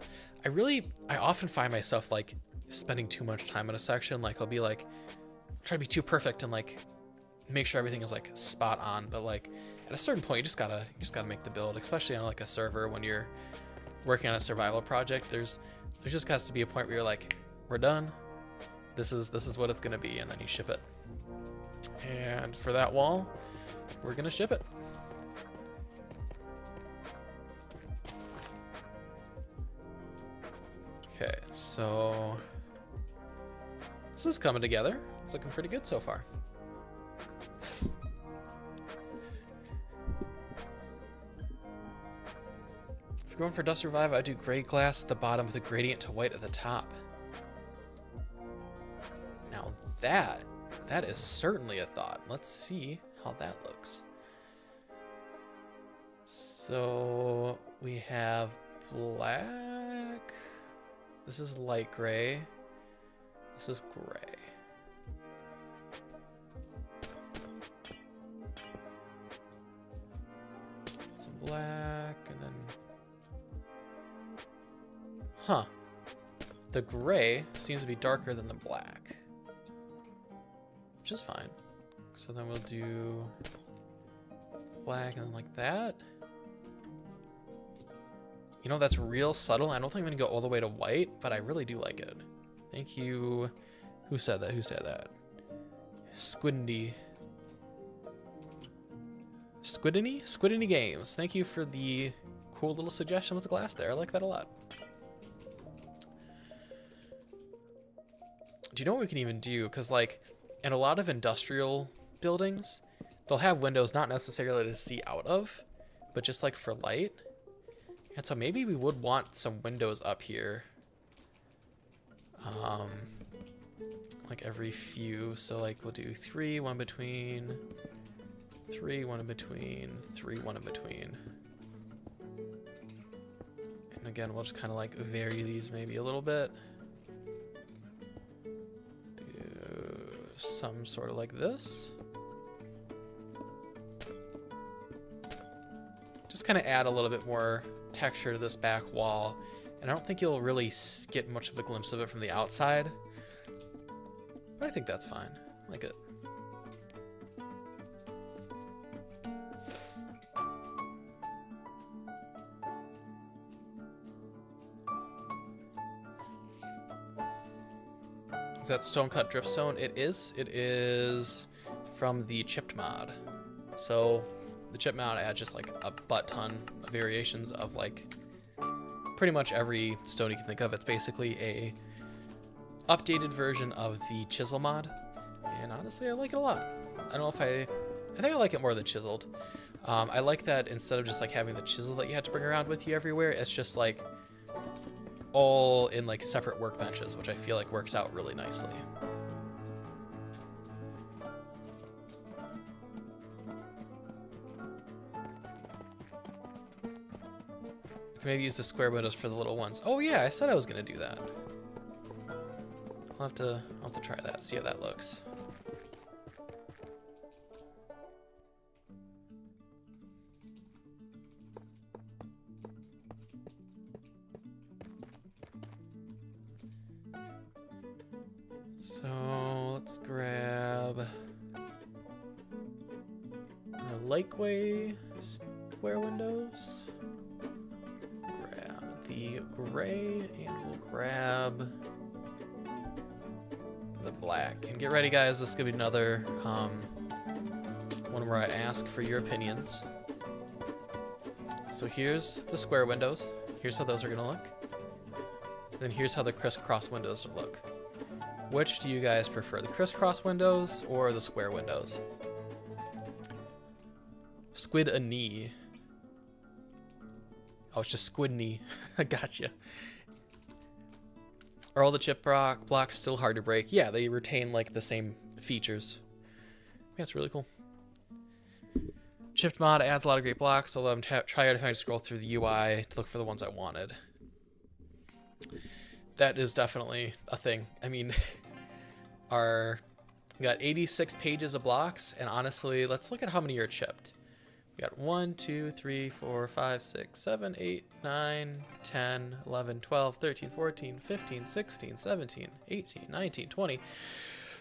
I often find myself like spending too much time in a section. Like I'll be like, try to be too perfect and like make sure everything is like spot on. But like at a certain point, you just gotta make the build, especially on like a server when you're working on a survival project. There's just has to be a point where you're like, we're done. This is what it's gonna be, and then you ship it. And for that wall, we're gonna ship it. Okay, so this is coming together. It's looking pretty good so far. you're going for Dust Revive, I'd do gray glass at the bottom with a gradient to white at the top. Now that is certainly a thought. Let's see how that looks. So we have black. This is light gray. This is gray. Some black and then... Huh. The gray seems to be darker than the black, which is fine. So then we'll do black and then like that. You know, that's real subtle. I don't think I'm gonna go all the way to white, but I really do like it. Thank you. Who said that? Who said that? Squiddy Games. Thank you for the cool little suggestion with the glass there. I like that a lot. Do you know what we can even do? Because like in a lot of industrial buildings, they'll have windows not necessarily to see out of, but just like for light. And so maybe we would want some windows up here. Like every few. So like we'll do 3, 1 between, 3, 1 in between, 3, 1 in between. And again, we'll just kind of like vary these maybe a little bit. Do some sort of like this. Just kind of add a little bit more texture to this back wall, and I don't think you'll really get much of a glimpse of it from the outside, but I think that's fine. I like it. Is that stone cut dripstone? It is from the chipped mod. So the chip mod adds just like a butt ton of variations of like pretty much every stone you can think of. It's basically a updated version of the chisel mod, and honestly I like it a lot. I don't know if I think I like it more than chiseled. I like that instead of just like having the chisel that you have to bring around with you everywhere, it's just like all in like separate workbenches, which I feel like works out really nicely. Maybe use the square windows for the little ones. Oh yeah, I said I was gonna do that. I'll have to try that, see how that looks. So let's grab our Lakeway square windows. The gray, and we'll grab the black. And get ready, guys, this is gonna be another one where I ask for your opinions. So here's the square windows. Here's how those are gonna look. And then here's how the crisscross windows look. Which do you guys prefer, the crisscross windows or the square windows? Squid a knee. Oh, it's just Squidney. I gotcha. Are all the chip blocks still hard to break? Yeah, they retain like the same features. Yeah, it's really cool. Chipped mod adds a lot of great blocks, although I'm trying to scroll through the UI to look for the ones I wanted. That is definitely a thing. I mean, we got 86 pages of blocks, and honestly, let's look at how many are chipped. We got 1, 2, 3, 4, 5, 6, 7, 8, 9, 10, 11, 12, 13, 14, 15, 16, 17, 18, 19, 20,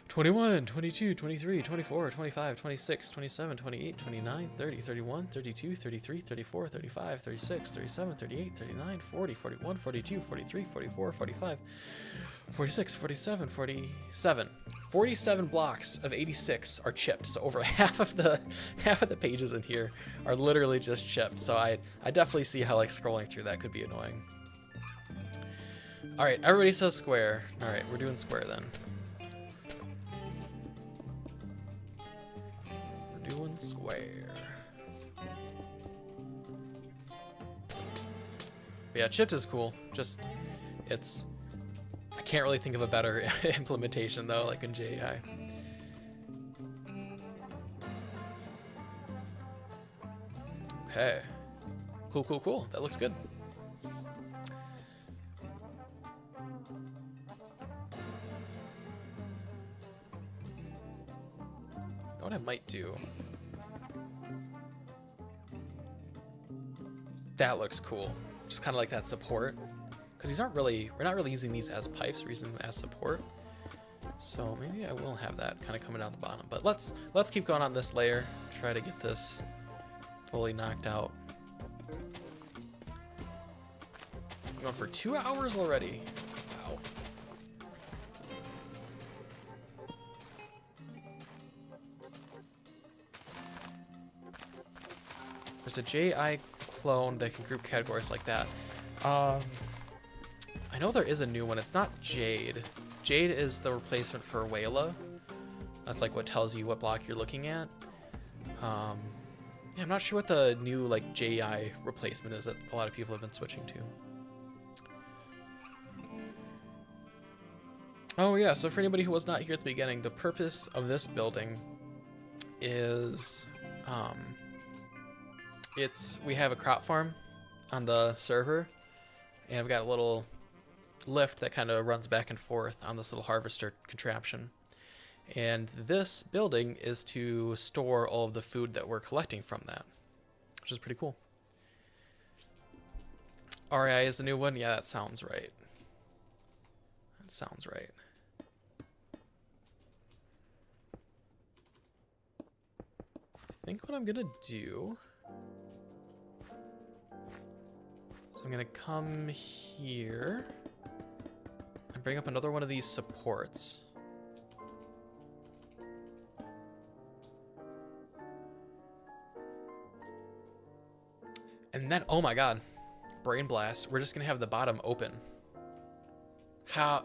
21, 22, 23, 24, 25, 26, 27, 28, 29, 30, 31, 32, 33, 34, 35, 36, 37, 38, 39, 40, 41, 42, 43, 44, 45, 46, 47, 47. 47 blocks of 86 are chipped, so over half of the pages in here are literally just chipped. So I definitely see how like scrolling through that could be annoying. All right, everybody says square. All right, we're doing square then. We're doing square. But yeah, chipped is cool. Just, it's, I can't really think of a better implementation though, like in JI. Okay. Cool, cool, cool. That looks good. You know what I might do? That looks cool. Just kind of like that support. Because these aren't really, we're not really using these as pipes, we're using them as support. So maybe I will have that kind of coming out the bottom. But let's keep going on this layer. Try to get this fully knocked out. I'm going for 2 hours already. Wow. There's a JI clone that can group categories like that. I know there is a new one. It's not Jade. Jade is the replacement for Wayla. That's like what tells you what block you're looking at. Yeah, I'm not sure what the new like JI replacement is that a lot of people have been switching to. Oh yeah, so for anybody who was not here at the beginning, the purpose of this building is we have a crop farm on the server, and I've got a little lift that kind of runs back and forth on this little harvester contraption. And this building is to store all of the food that we're collecting from that, which is pretty cool. REI is the new one? Yeah, that sounds right. That sounds right. I think what I'm gonna do, so I'm gonna come here and bring up another one of these supports. And then, oh my god, brain blast, we're just gonna have the bottom open. How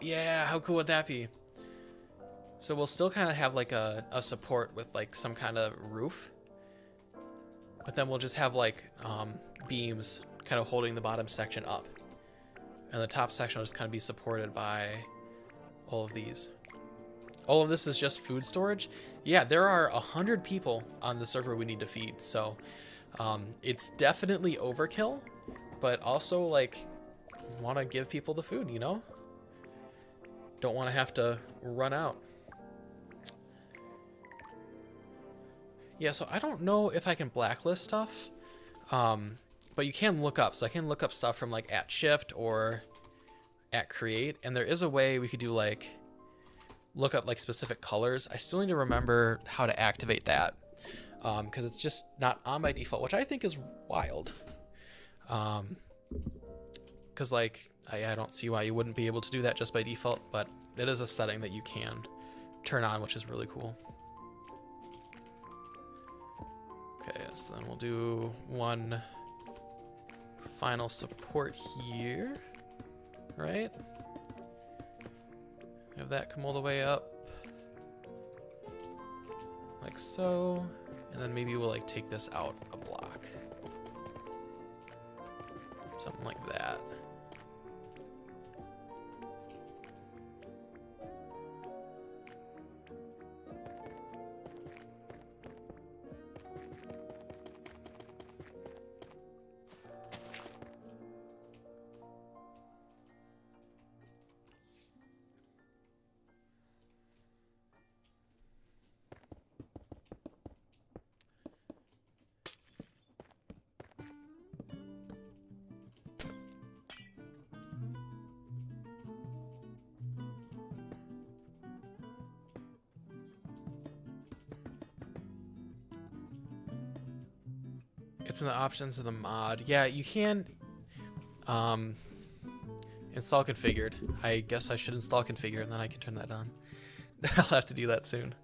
cool would that be? So we'll still kind of have like a support with like some kind of roof, but then we'll just have like beams kind of holding the bottom section up. And the top section will just kind of be supported by all of these. All of this is just food storage. Yeah, there are 100 people on the server we need to feed, so it's definitely overkill, but also like want to give people the food, you know? Don't want to have to run out. Yeah, so I don't know if I can blacklist stuff, but you can look up. So I can look up stuff from like @shipped or @create, and there is a way we could do like look up like specific colors. I still need to remember how to activate that because it's just not on by default, which I think is wild. Because like I don't see why you wouldn't be able to do that just by default, but it is a setting that you can turn on, which is really cool. Okay, so then we'll do one final support here, right? Have that come all the way up, like so, and then maybe we'll like take this out a block, something like that. It's in the options of the mod. Yeah, you can install configured. I guess I should install configured and then I can turn that on. I'll have to do that soon.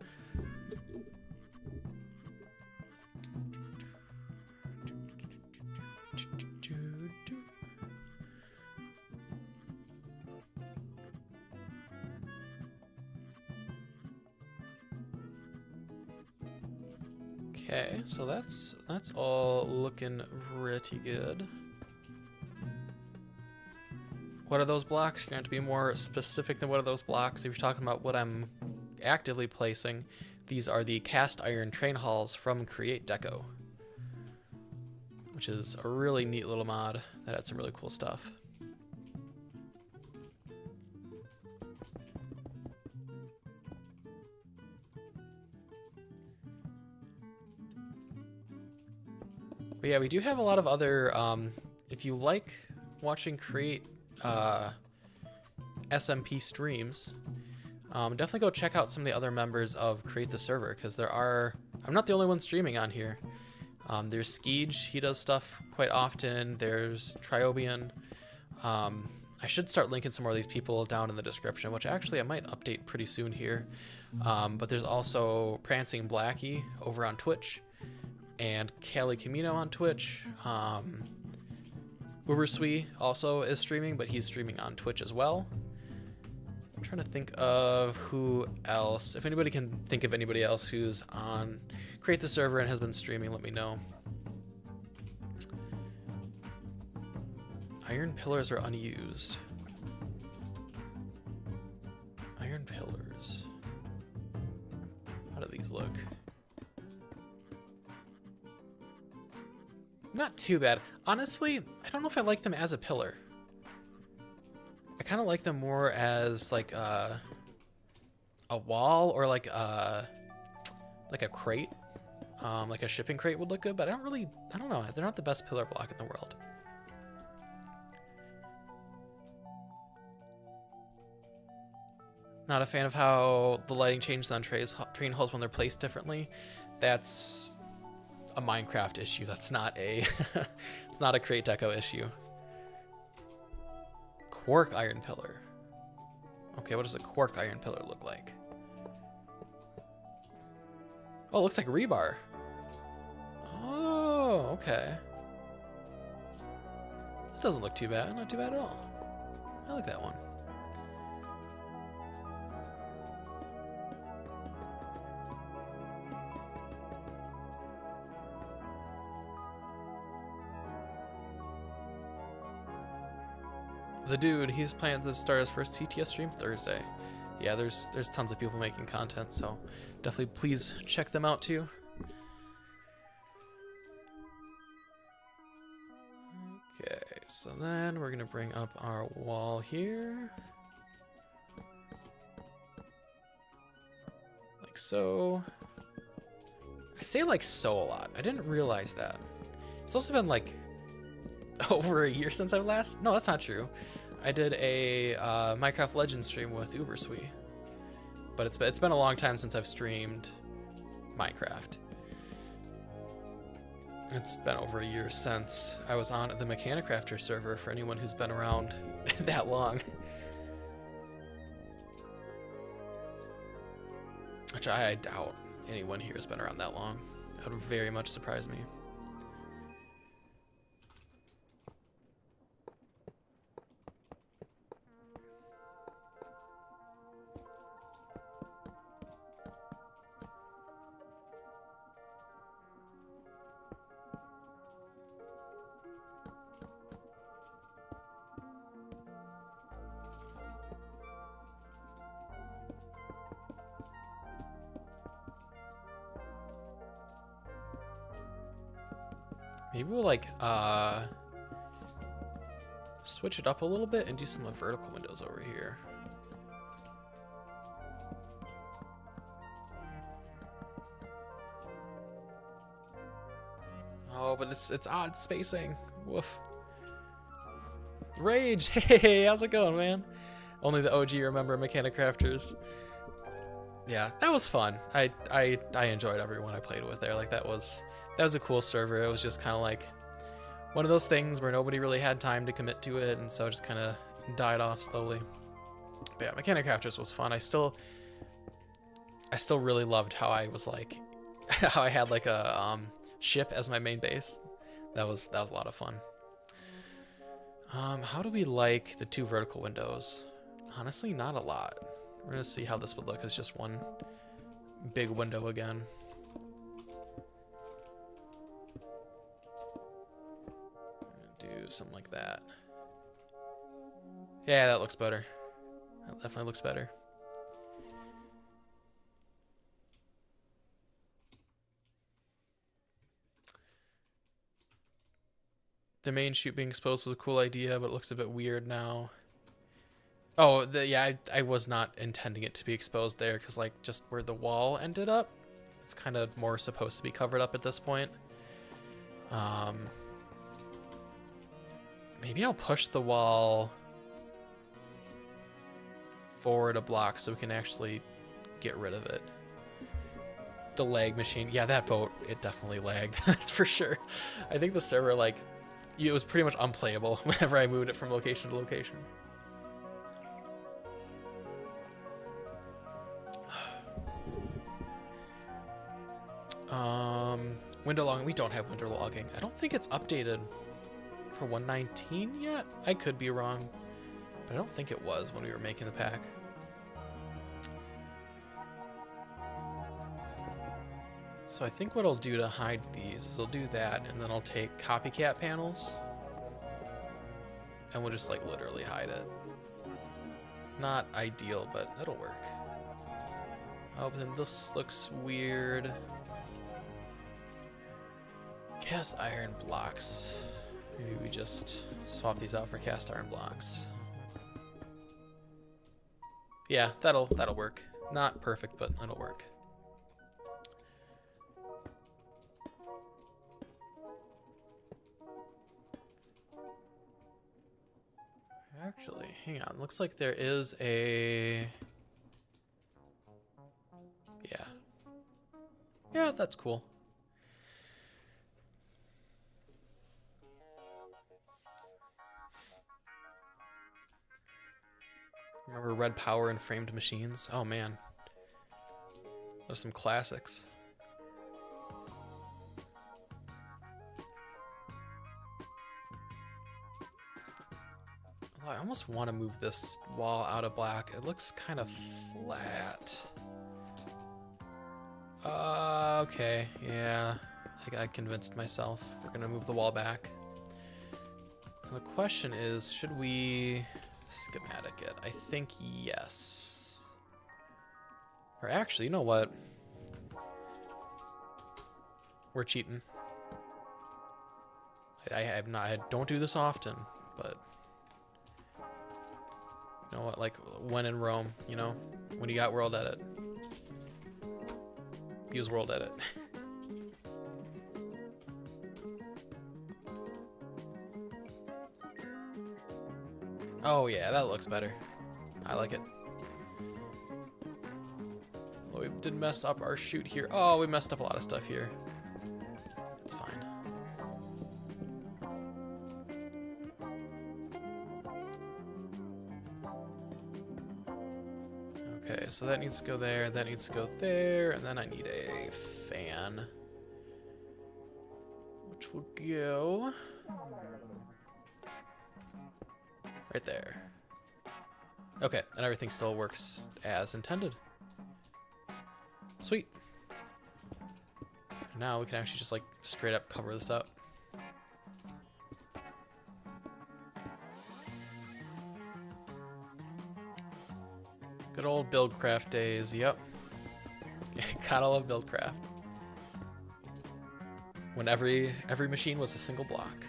Okay, so that's all looking pretty good. what are those blocks? You're going to have to be more specific than what are those blocks. If you're talking about what I'm actively placing, these are the cast iron train halls from Create Deco, which is a really neat little mod that had some really cool stuff. But yeah, we do have a lot of other, if you like watching Create SMP streams, definitely go check out some of the other members of Create the Server, because I'm not the only one streaming on here. There's Skeege, he does stuff quite often. There's Triobian. I should start linking some more of these people down in the description, which actually I might update pretty soon here. But there's also Prancing Blackie over on Twitch, and Cali Camino on Twitch. Ubersui also is streaming, but he's streaming on Twitch as well. I'm trying to think of who else. If anybody can think of anybody else who's on Create the Server and has been streaming, let me know. Iron pillars are unused. Iron pillars. How do these look? Not too bad. Honestly, I don't know if I like them as a pillar. I kind of like them more as like a wall, or like a crate. Like a shipping crate would look good, but I don't know. They're not the best pillar block in the world. Not a fan of how the lighting changes on train hulls when they're placed differently. That's a Minecraft issue. That's not a it's not a Create Deco issue. Quark iron pillar. Okay, what does a quark iron pillar look like? Oh, it looks like rebar. Oh, okay. It doesn't look too bad. Not too bad at all. I like that one. The dude, he's planning to start his first CTS stream Thursday. Yeah, there's tons of people making content, so definitely please check them out too. Okay, so then we're gonna bring up our wall here. Like so. I say like so a lot. I didn't realize that. It's also been like over a year since I've last. No, that's not true. I did a Minecraft Legends stream with Ubersui, but it's been a long time since I've streamed Minecraft. It's been over a year since I was on the Mechanicrafter server, for anyone who's been around that long. Which I doubt anyone here has been around that long. That would very much surprise me. Maybe we'll like switch it up a little bit and do some vertical windows over here. Oh, but it's odd spacing. Woof. Rage, hey, how's it going, man? Only the OG remember Mechanicrafters. Yeah, that was fun. I enjoyed everyone I played with there. Like that was a cool server. It was just kind of like one of those things where nobody really had time to commit to it, and so it just kind of died off slowly. But yeah, Mechanicrafters was fun. I still really loved how I was like, how I had like a ship as my main base. That was a lot of fun. How do we like the two vertical windows? Honestly, not a lot. We're gonna see how this would look as just one big window again. Do something like that. Yeah, that looks better. That definitely looks better. The main chute being exposed was a cool idea, but it looks a bit weird now. Oh, yeah, I was not intending it to be exposed there, because, like, just where the wall ended up, it's kind of more supposed to be covered up at this point. Maybe I'll push the wall forward a block so we can actually get rid of it. The lag machine. Yeah, that boat, it definitely lagged. That's for sure. I think the server, like, it was pretty much unplayable whenever I moved it from location to location. Window logging. We don't have window logging. I don't think it's updated for 119 yet. I could be wrong, but I don't think it was when we were making the pack. So I think what I'll do to hide these is I'll do that, and then I'll take copycat panels, and we'll just, like, literally hide it. Not ideal, but it'll work. Oh, but then this looks weird. Cast iron blocks. Maybe we just swap these out for cast iron blocks. Yeah, that'll work. Not perfect, but it'll work. Actually, hang on. Looks like there is a... Yeah. Yeah, that's cool. Remember Red Power and Framed Machines? Oh, man. Those are some classics. I almost want to move this wall out of black. It looks kind of flat. Okay, yeah. I convinced myself. We're gonna move the wall back. The question is, should we schematic it? I think yes. Or actually, you know what? We're cheating. I don't do this often, but you know what? Like, when in Rome, you know, when you got world edit, use world edit. Oh yeah, that looks better. I like it. Well, we did mess up our chute here. Oh, we messed up a lot of stuff here. It's fine. Okay, so that needs to go there, that needs to go there, and then I need a fan. Which will go right there. Okay, and everything still works as intended. Sweet. Now we can actually just, like, straight up cover this up. Good old Buildcraft days, yep. Gotta love Buildcraft. When every machine was a single block.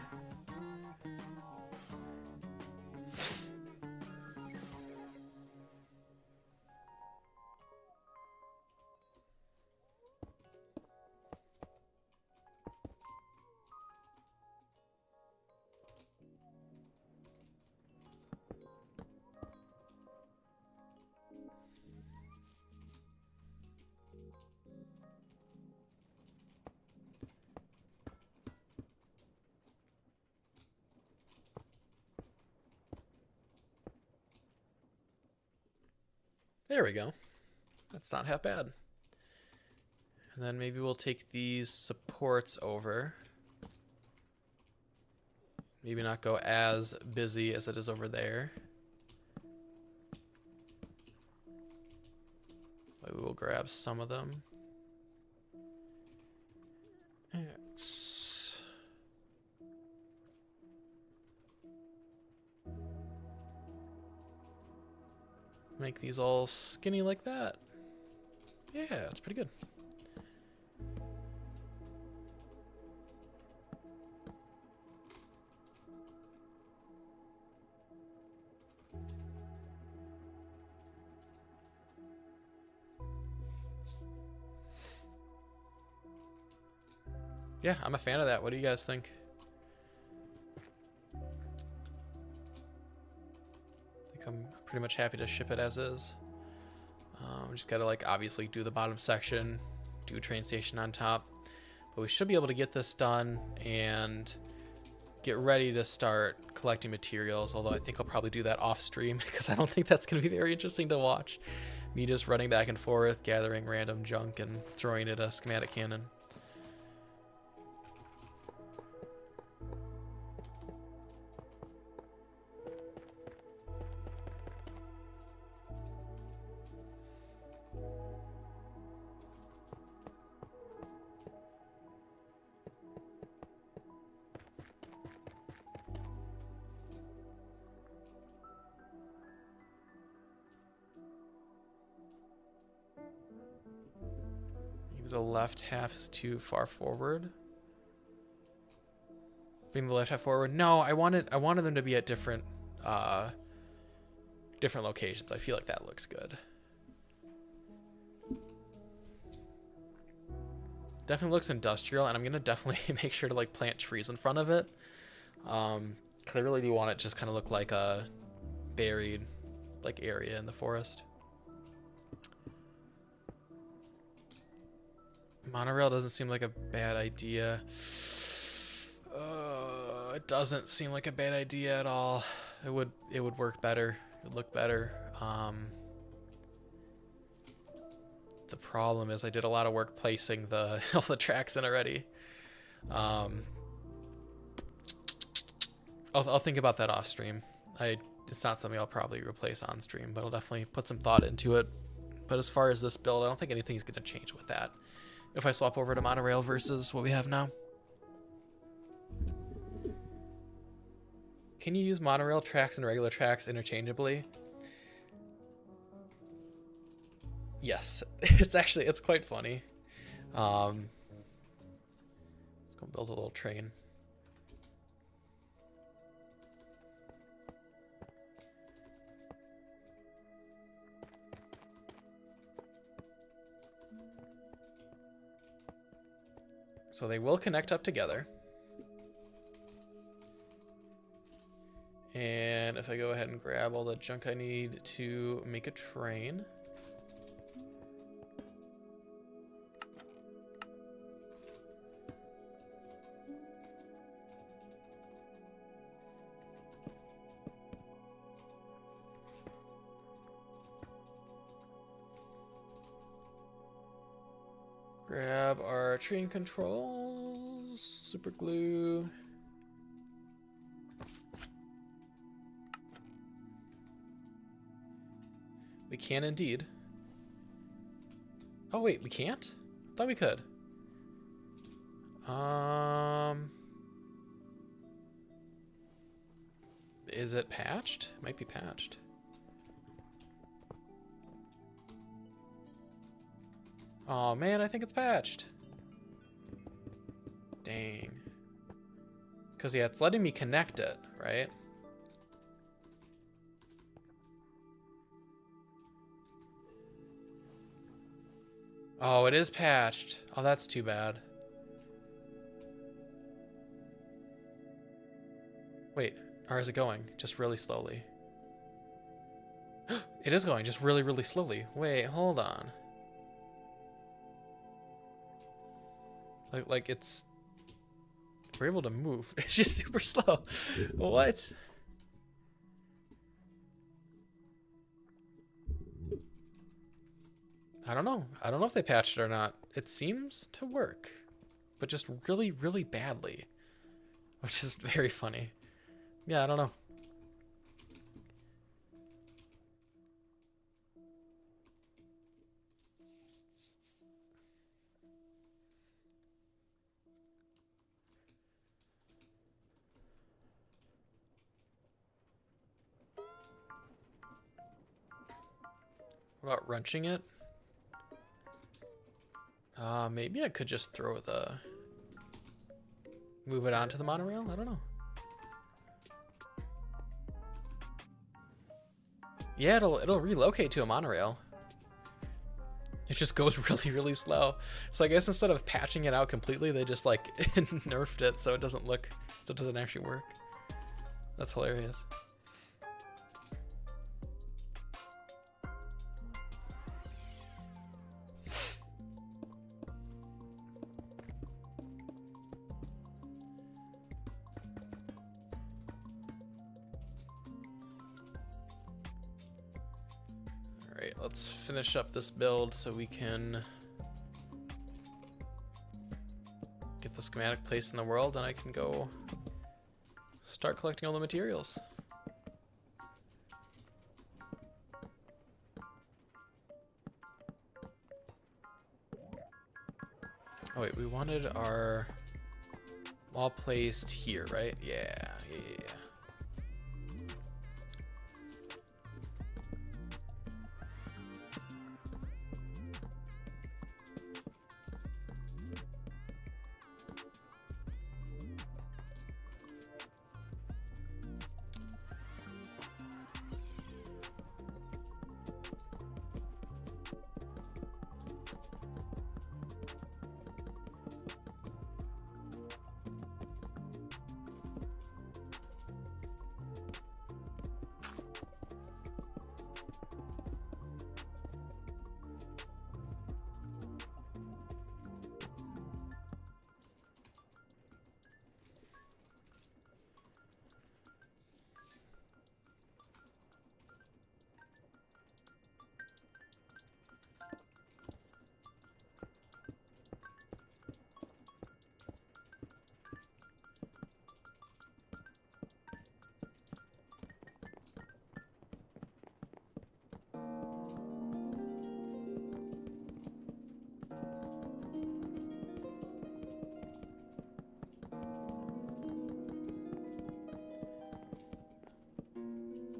There we go. That's not half bad. And then maybe we'll take these supports over. Maybe not go as busy as it is over there. But we will grab some of them. X. make these all skinny like that. Yeah, it's pretty good. Yeah, I'm a fan of that. What do you guys think? I think I'm pretty much happy to ship it as is. Just gotta like obviously do the bottom section, do a train station on top, but we should be able to get this done and get ready to start collecting materials. Although I think I'll probably do that off stream because I don't think that's gonna be very interesting to watch. Me just running back and forth, gathering random junk and throwing it a schematic cannon. The left half is too far forward. Bring the left half forward. No, I wanted them to be at different different locations. I feel like that looks good. Definitely looks industrial, and I'm gonna definitely make sure to like plant trees in front of it. Because I really do want it just kind of look like a buried like area in the forest. Monorail doesn't seem like a bad idea. It doesn't seem like a bad idea at all. It would work better. It would look better. The problem is I did a lot of work placing all the tracks in already. I'll think about that off stream. It's not something I'll probably replace on stream, but I'll definitely put some thought into it. But as far as this build, I don't think anything's gonna change with that if I swap over to monorail versus what we have now. Can you use monorail tracks and regular tracks interchangeably? Yes, it's quite funny. Let's go build a little train. So they will connect up together. And if I go ahead and grab all the junk I need to make a train. Grab our train controls, super glue. We can indeed. Oh wait, we can't? I thought we could. Is it patched? It might be patched. Oh man, I think it's patched. Dang. Because yeah, it's letting me connect it, right? Oh, it is patched. Oh, that's too bad. Wait, or is it going? Just really slowly. It is going just really, really slowly. Wait, hold on. Like it's... We're able to move. It's just super slow. What? I don't know. I don't know if they patched it or not. It seems to work, but just really, really badly, which is very funny. Yeah, I don't know. What about wrenching it? Maybe I could just throw the... Move it onto the monorail? I don't know. Yeah, it'll relocate to a monorail. It just goes really, really slow. So I guess instead of patching it out completely, they just like nerfed it so it doesn't actually work. That's hilarious. Alright, let's finish up this build so we can get the schematic placed in the world, and I can go start collecting all the materials. Oh wait, we wanted our wall placed here, right? Yeah.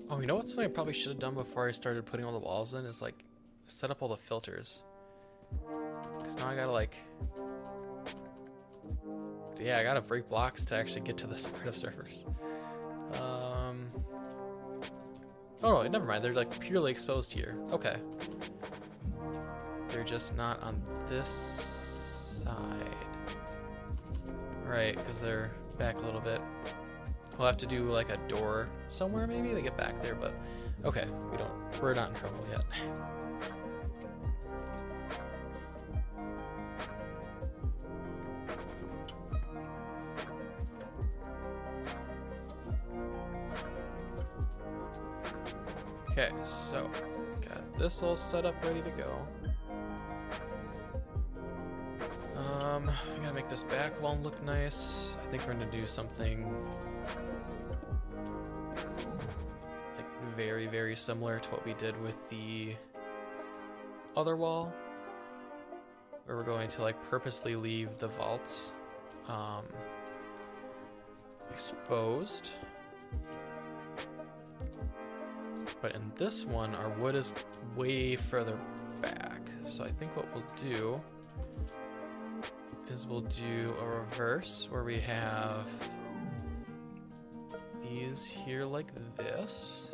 Oh, you know what's something I probably should have done before I started putting all the walls in is like set up all the filters. Because now I gotta like... Yeah, I gotta break blocks to actually get to the smart observers. Oh no, never mind. They're like purely exposed here. Okay. They're just not on this side. Right, because they're back a little bit. We'll have to do like a door somewhere maybe to get back there, but okay, we're not in trouble yet. Okay, so got this all set up, ready to go. I gotta make this back wall look nice. I think we're gonna do something like very, very similar to what we did with the other wall, where we're going to like purposely leave the vaults exposed. But in this one, our wood is way further back. So I think what we'll do is we'll do a reverse where we have these here like this.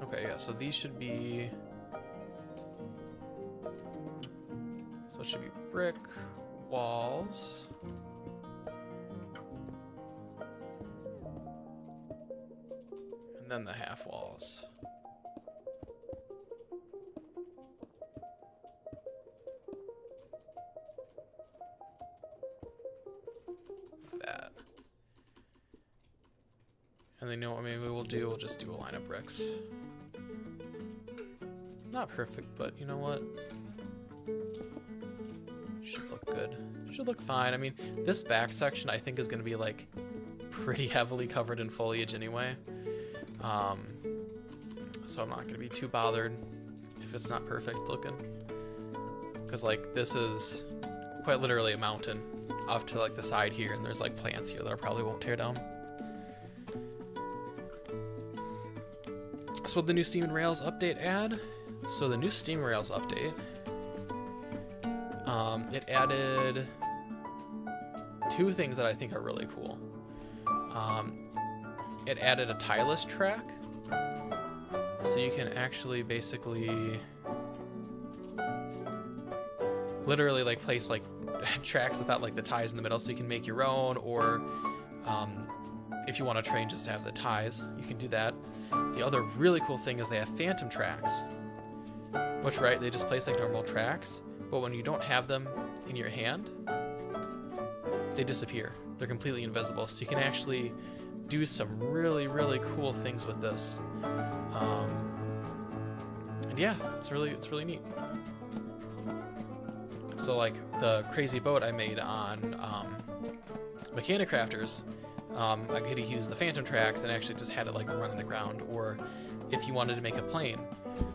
Okay, yeah, so these should be... So it should be brick walls. And then the half walls. That. And then you know what maybe we'll do? We'll just do a line of bricks. Not perfect, but you know what? Should look good. Should look fine. I mean, this back section I think is going to be like pretty heavily covered in foliage anyway. So I'm not going to be too bothered if it's not perfect looking. Because like this is quite literally a mountain off to like the side here, and there's like plants here that I probably won't tear down. So what the new Steam and Rails update add? So the new Steam Rails update, it added two things that I think are really cool. It added a tileless track, so you can actually basically literally like place like tracks without like the ties in the middle, so you can make your own, or if you want a train just to have the ties, you can do that. The other really cool thing is they have phantom tracks, which, right, they just place like normal tracks, but when you don't have them in your hand, they disappear. They're completely invisible, so you can actually do some really, really cool things with this. And yeah, it's really neat. So like the crazy boat I made on Mechanic Crafters, I could use the phantom tracks and actually just had it like run on the ground. Or if you wanted to make a plane,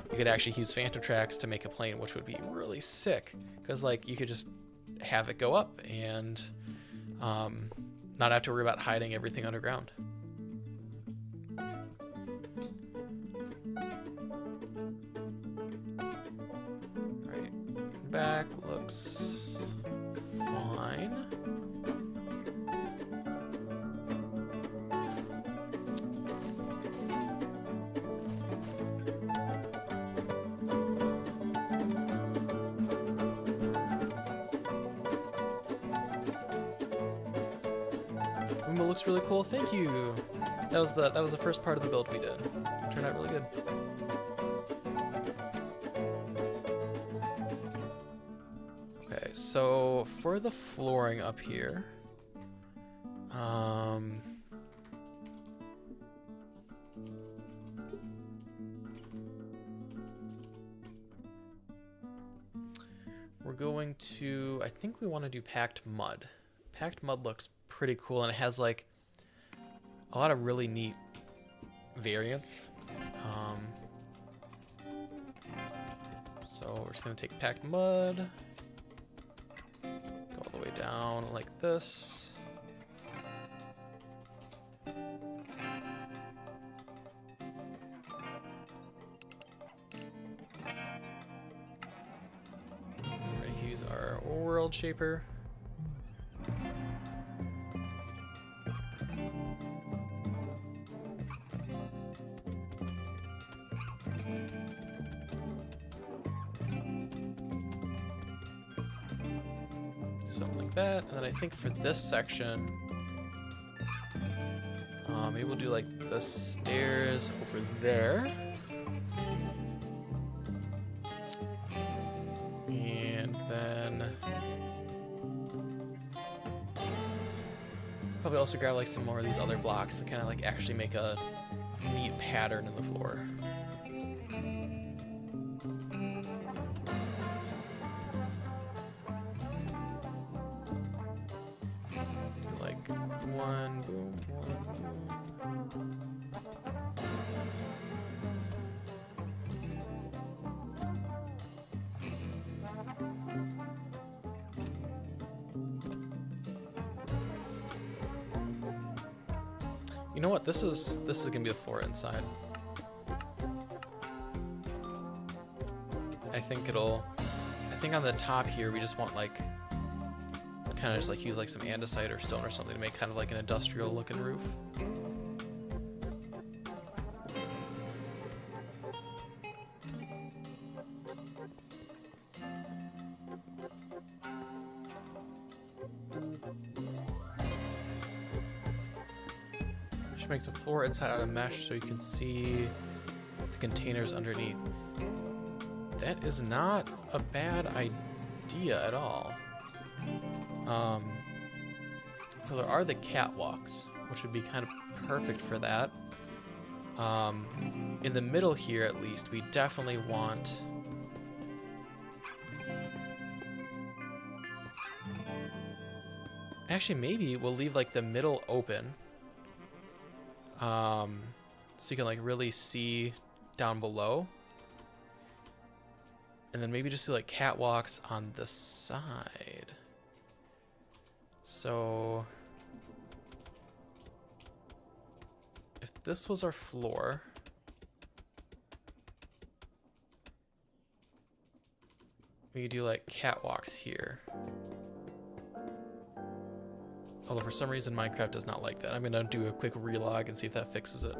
you could actually use phantom tracks to make a plane, which would be really sick, because like you could just have it go up and not have to worry about hiding everything underground. Right, back looks fine. Windmill looks really cool. Thank you. That was the first part of the build we did. It turned out really good. Okay, so for the flooring up here, we're going to, I think we want to do packed mud. Packed mud looks pretty cool, and it has like a lot of really neat variants. So we're just gonna take packed mud, go all the way down like this. We're gonna use our world shaper. Something like that, and then I think for this section, maybe we'll do like the stairs over there, and then probably also grab like some more of these other blocks to kind of like actually make a neat pattern in the floor. One, boom, one, boom. You know what? This is gonna be the floor inside. I think on the top here we just want like kind of just like use like some andesite or stone or something to make kind of like an industrial looking roof. Should make the floor inside out of mesh so you can see the containers underneath. That is not a bad idea at all. So there are the catwalks, which would be kind of perfect for that. In the middle here, at least, we definitely want actually maybe we'll leave like the middle open, so you can like really see down below, and then maybe just do like catwalks on the side. So if this was our floor, we could do like catwalks here. Although for some reason Minecraft does not like that. I'm gonna do a quick relog and see if that fixes it.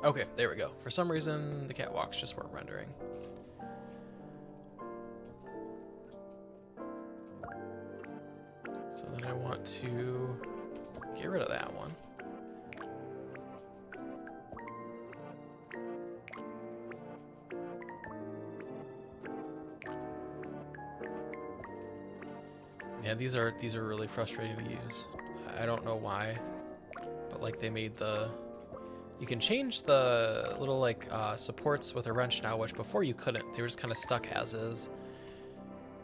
Okay, there we go. For some reason, the catwalks just weren't rendering. So then I want to get rid of that one. Yeah, these are really frustrating to use. I don't know why, but like they made the... You can change the little like supports with a wrench now, which before you couldn't. They were just kind of stuck as is.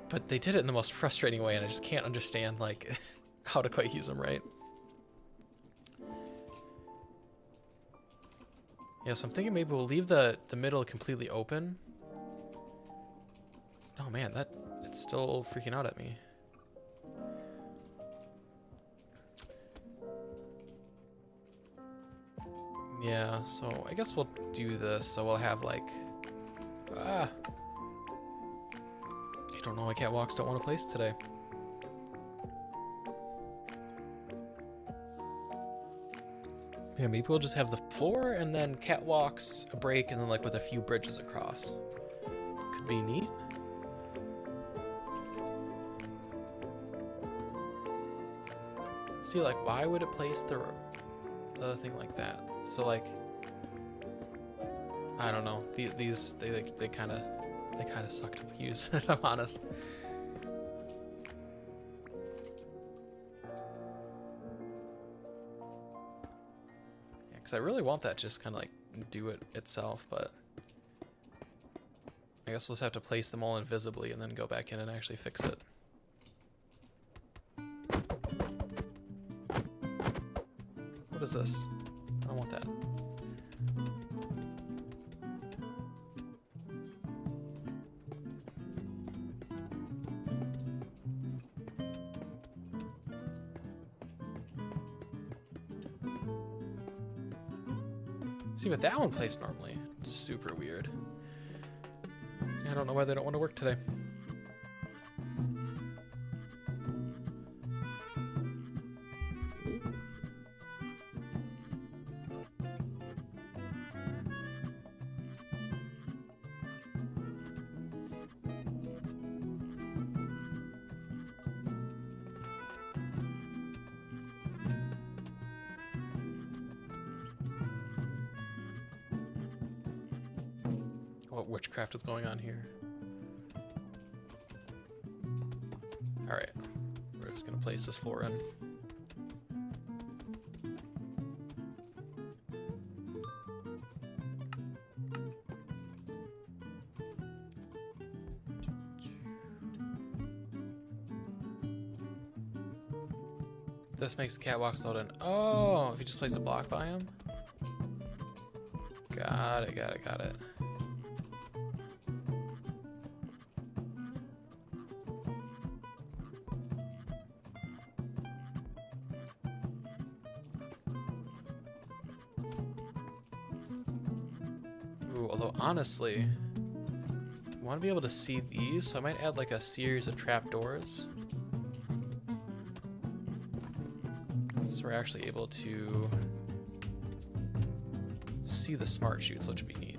But they did it in the most frustrating way, and I just can't understand like how to quite use them right. Yeah, so I'm thinking maybe we'll leave the middle completely open. Oh man, it's still freaking out at me. Yeah, so I guess we'll do this. So we'll have like, I don't know why catwalks don't want to place today. Yeah, maybe we'll just have the floor and then catwalks, a break, and then like with a few bridges across. Could be neat. See, like, why would it place the other thing like that? So like, I don't know. These they kind of suck to use if I'm honest. Yeah, because I really want that just kind of like do it itself, but I guess we'll just have to place them all invisibly and then go back in and actually fix it. What is this? I don't want that. See, but that one placed normally. It's super weird. I don't know why they don't want to work today. What witchcraft is going on here? Alright, we're just gonna place this floor in. This makes the catwalks load in. Oh, if you just place a block by him? Got it, got it, got it. Ooh, although honestly, I want to be able to see these, so I might add like a series of trapdoors. So we're actually able to see the smart chutes, which we need.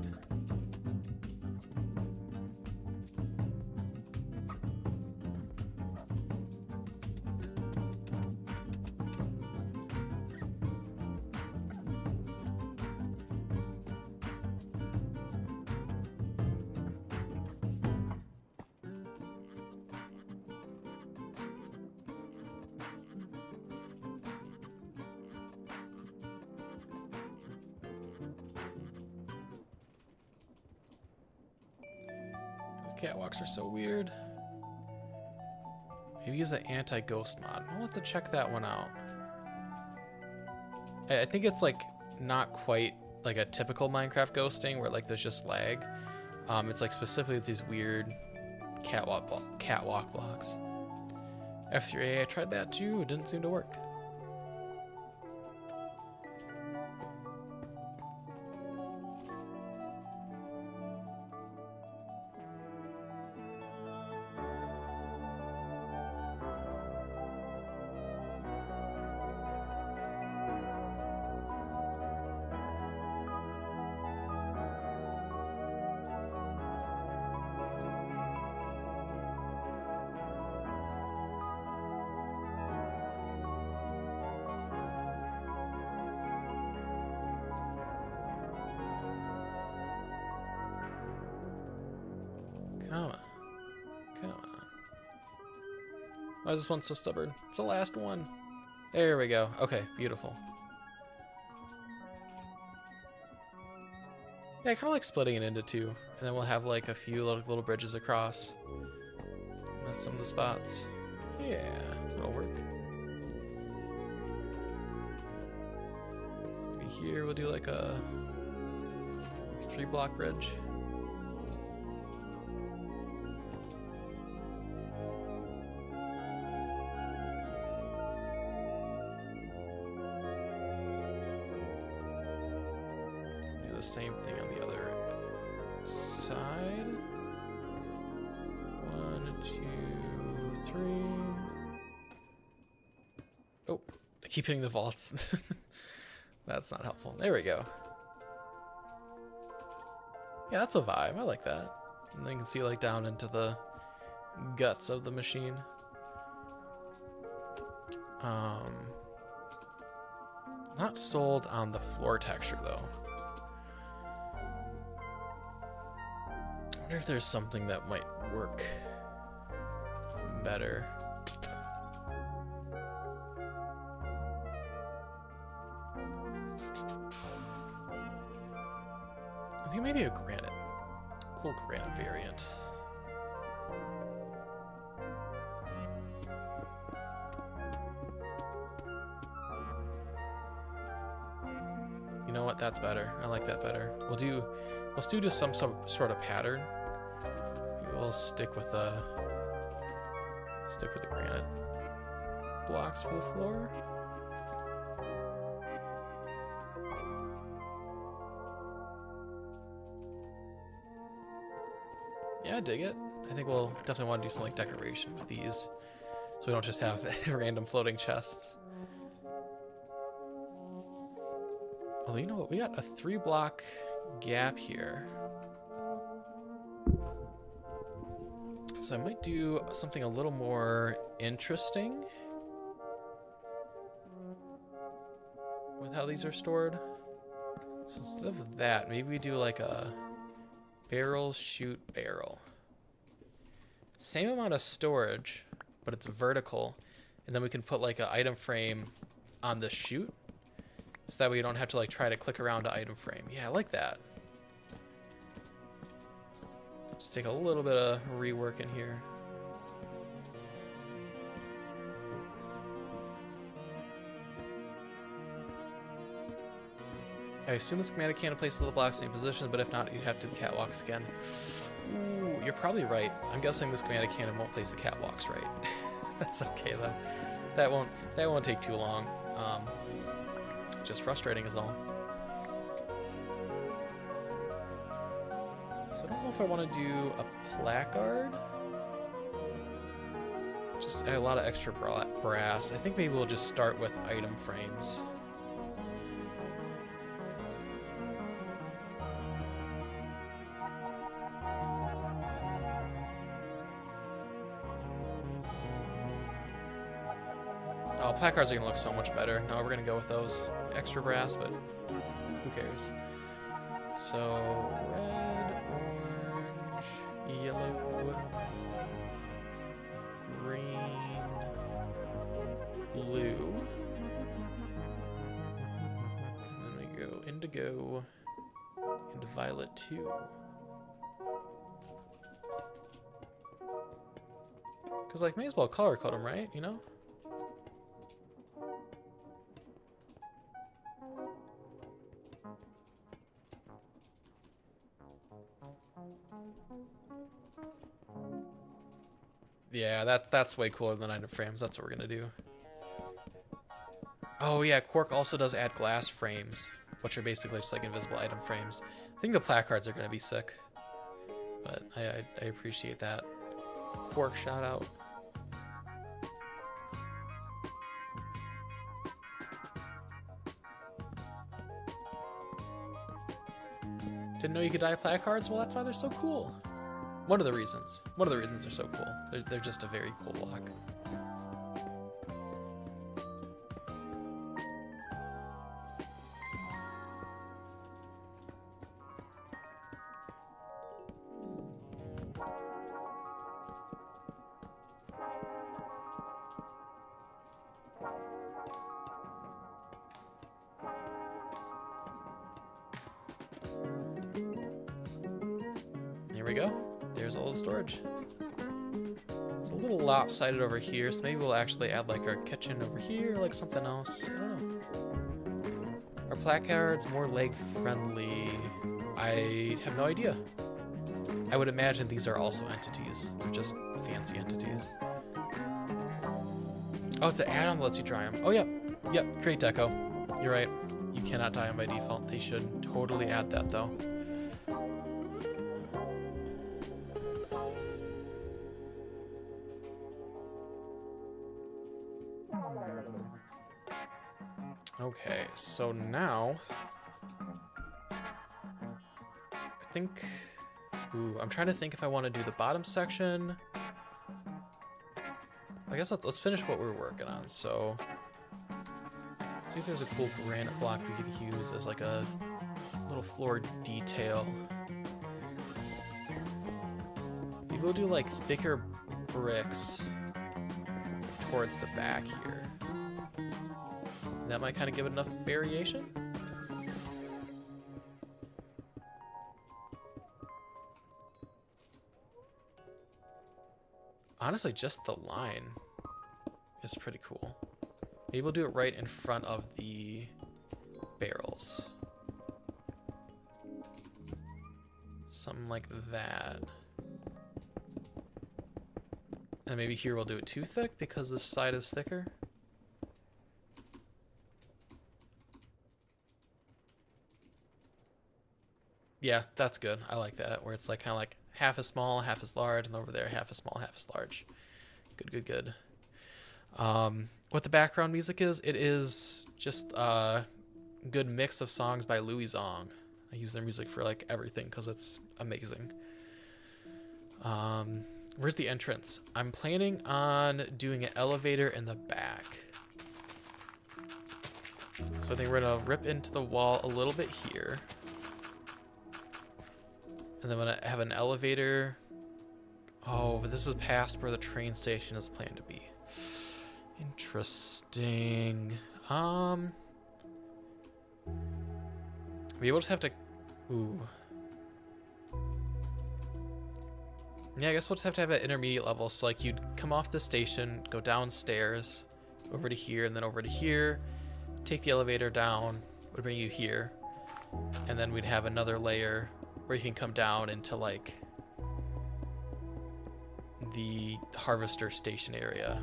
Catwalks are so weird. Maybe use the anti-ghost mod. I'll have to check that one out. I think it's like not quite like a typical Minecraft ghosting where like there's just lag. It's like specifically these weird catwalk blocks. F3A, I tried that too. It didn't seem to work. Come on. Come on. Why is this one so stubborn? It's the last one. There we go. Okay, beautiful. Yeah, I kind of like splitting it into two. And then we'll have like a few little bridges across. That's some of the spots. Yeah, that'll work. So maybe here we'll do like a 3-block bridge. The same thing on the other side. 1, 2, 3. Oh, I keep hitting the vaults. That's not helpful. There we go. Yeah, that's a vibe. I like that. And then you can see like down into the guts of the machine. Not sold on the floor texture though. I wonder if there's something that might work better. I think maybe a granite. Cool granite variant. You know what? That's better. I like that better. We'll do just some sort of pattern. We'll stick with the granite blocks for the floor. Yeah, I dig it. I think we'll definitely want to do some like decoration with these, so we don't just have random floating chests. Although, you know what? We got a 3-block gap here. So I might do something a little more interesting with how these are stored. So instead of that, maybe we do like a barrel, chute, barrel. Same amount of storage, but it's vertical. And then we can put like an item frame on the chute. So that way you don't have to like try to click around to item frame. Yeah, I like that. Let's take a little bit of rework in here. I assume the schematic can place the blocks in position, but if not, you'd have to do the catwalks again. Ooh, you're probably right. I'm guessing the schematic cannon won't place the catwalks right. That's okay though. That won't take too long. Just frustrating is all. So I don't know if I want to do a placard. Just add a lot of extra brass. I think maybe we'll just start with item frames. Oh, placards are gonna look so much better. No, we're gonna go with those. Extra brass, but who cares? So, red, orange, yellow, green, blue. And then we go indigo into violet too. Because, like, may as well color code them, right? You know? Yeah, that's way cooler than item frames. That's what we're gonna do. Oh yeah, Quark also does add glass frames, which are basically just like invisible item frames. I think the placards are gonna be sick, but I appreciate that. Quark shout out. Didn't know you could dye placards? Well, that's why they're so cool. One of the reasons. One of the reasons they're so cool. They're just a very cool block. There we go. There's all the storage. It's a little lopsided over here, so maybe we'll actually add like our kitchen over here, like something else. I don't know. Are placards more leg friendly? I have no idea. I would imagine these are also entities. They're just fancy entities. Oh, it's an add-on that lets you dry them. Oh, yeah. Yep, create deco. You're right. You cannot dye them by default. They should totally add that, though. Okay, so now I think, I'm trying to think if I want to do the bottom section. I guess let's finish what we're working on. So let's see if there's a cool granite block we could use as like a little floor detail. Maybe we'll do like thicker bricks towards the back here. That might kind of give it enough variation. Honestly, just the line is pretty cool. Maybe we'll do it right in front of the barrels. Something like that. And maybe here we'll do it too thick because this side is thicker. Yeah, that's good. I like that, where it's like kind of like half as small, half as large, and over there half as small, half as large. Good, good, good. What the background music is, it is just a good mix of songs by Louis Zong. I use their music for like everything because it's amazing. Where's the entrance? I'm planning on doing an elevator in the back. So I think we're gonna rip into the wall a little bit here. And then I'm gonna have an elevator. Oh, but this is past where the train station is planned to be. Interesting. Maybe we'll just have to, ooh. Yeah, I guess we'll just have to have an intermediate level. So like you'd come off the station, go downstairs, over to here, and then over to here, take the elevator down, would bring you here. And then we'd have another layer where you can come down into like the harvester station area.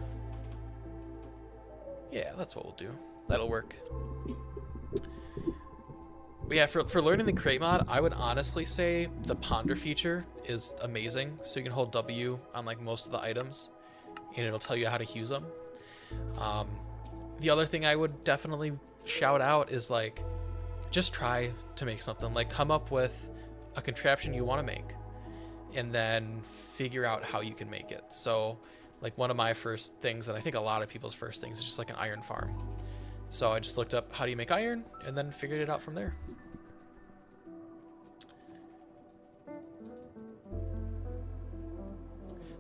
Yeah, that's what we'll do. That'll work. But yeah, for learning the crate mod, I would honestly say the ponder feature is amazing. So you can hold W on like most of the items and it'll tell you how to use them. The other thing I would definitely shout out is like, just try to make something. Like come up with a contraption you want to make and then figure out how you can make it. So like one of my first things, and I think a lot of people's first things, is just like an iron farm. So I just looked up how do you make iron and then figured it out from there.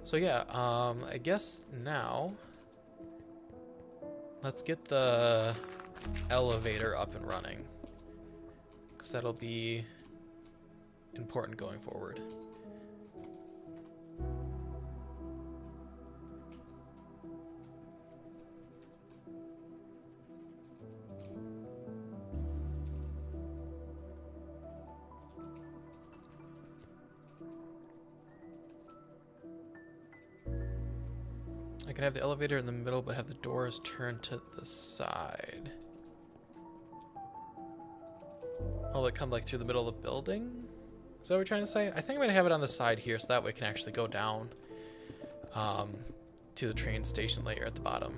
So yeah, I guess now let's get the elevator up and running, because that'll be important going forward. I can have the elevator in the middle, but have the doors turned to the side. Oh, they come like through the middle of the building? Is that what we're trying to say? I think I'm gonna have it on the side here, so that way it can actually go down to the train station layer at the bottom.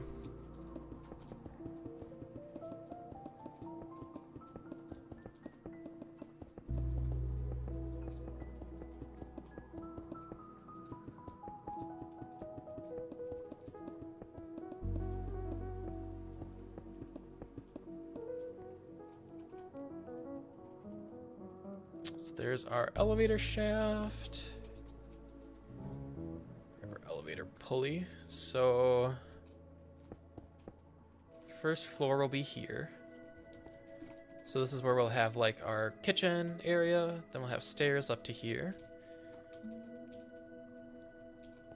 There's our elevator shaft. Our elevator pulley. So first floor will be here. So this is where we'll have like our kitchen area. Then we'll have stairs up to here.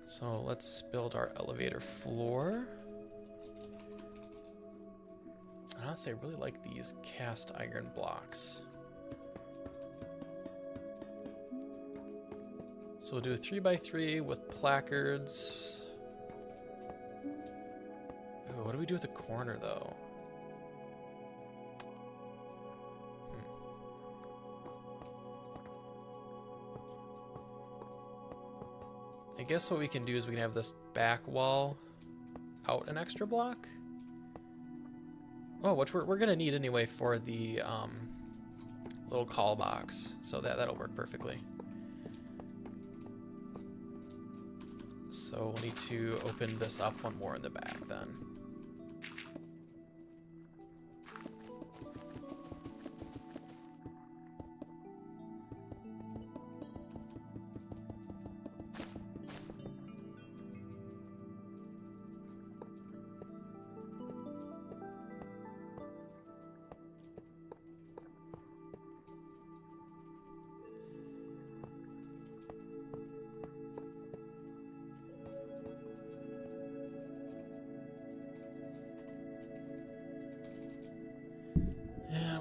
So let's build our elevator floor. Honestly, I really like these cast iron blocks. So we'll do a 3x3 with placards. Ooh, what do we do with the corner though? I guess what we can do is we can have this back wall out an extra block. Oh, which we're gonna need anyway for the little call box. So that'll work perfectly. So we'll need to open this up one more in the back then.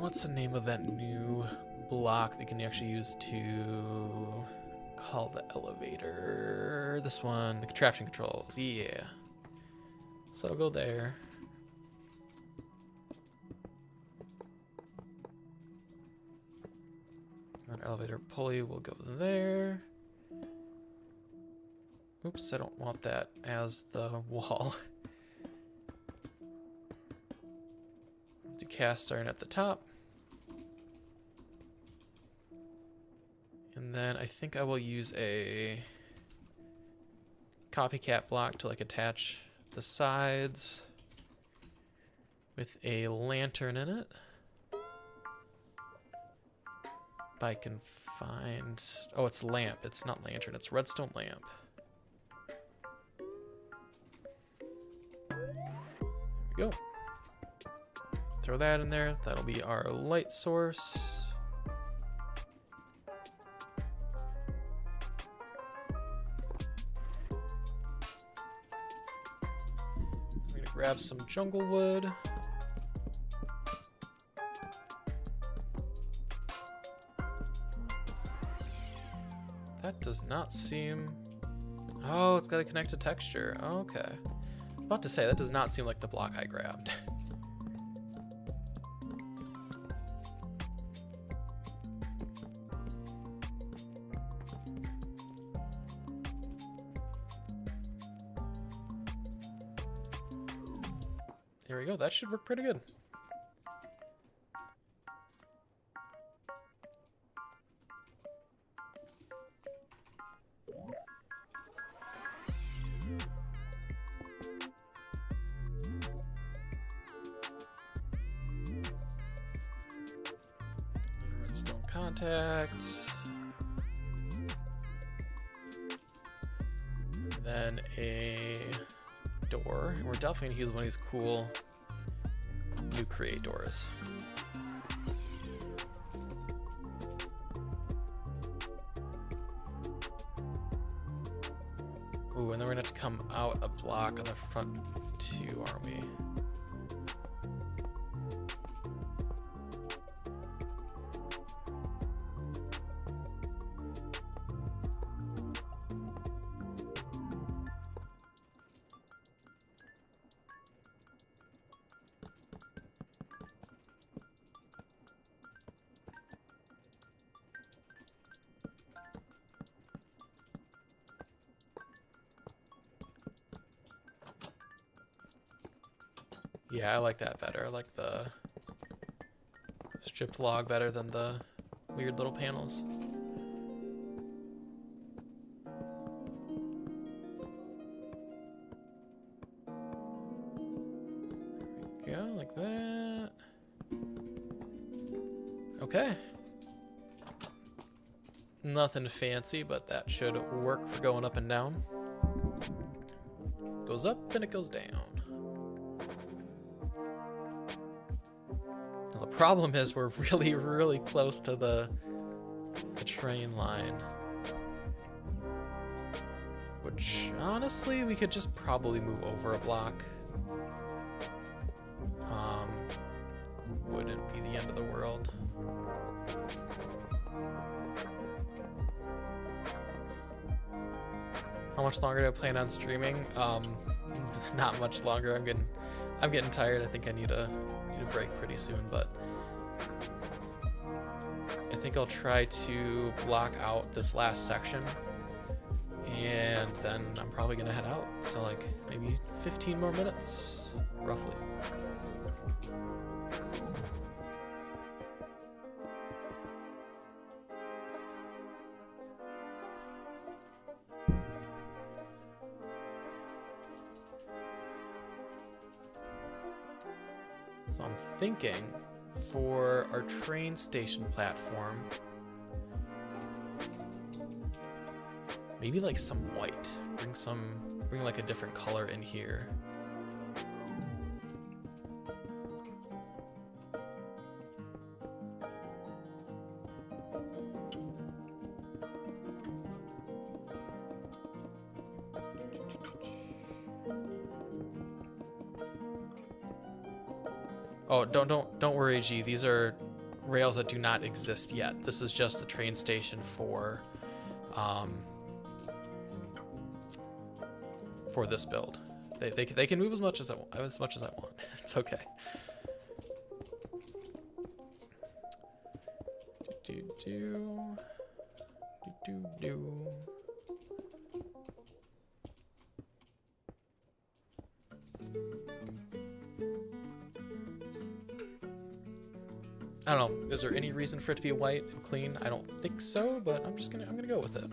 What's the name of that new block that you can actually use to call the elevator? This one, the contraption controls. Yeah. So it'll go there. An elevator pulley will go there. Oops, I don't want that as the wall. Do cast iron at the top. And then I think I will use a copycat block to like attach the sides with a lantern in it. If I can find, oh, it's lamp. It's not lantern, it's redstone lamp. There we go. Throw that in there. That'll be our light source. Grab some jungle wood. That does not seem... Oh, it's got a connected texture. Okay. I was about to say, that does not seem like the block I grabbed. There we go, that should work pretty good. Redstone contacts. And then a door. We're definitely gonna use one of these cool new create doors. Ooh, and then we're gonna have to come out a block on the front too, aren't we? Yeah, I like that better. I like the stripped log better than the weird little panels. There we go, like that. Okay. Nothing fancy, but that should work for going up and down. Goes up and it goes down. Now the problem is we're really, really close to the train line. Which, honestly, we could just probably move over a block. Wouldn't be the end of the world. How much longer do I plan on streaming? Not much longer. I'm getting tired. I think I need a break pretty soon, but I think I'll try to block out this last section, and then I'm probably gonna head out. So like maybe 15 more minutes, roughly. So I'm thinking for our train station platform, maybe like some white. Bring like a different color in here. Oh, don't worry, G. These are rails that do not exist yet. This is just the train station for this build. They can move as much as I want. It's okay. I don't know. Is there any reason for it to be white and clean? I don't think so, but I'm gonna go with it.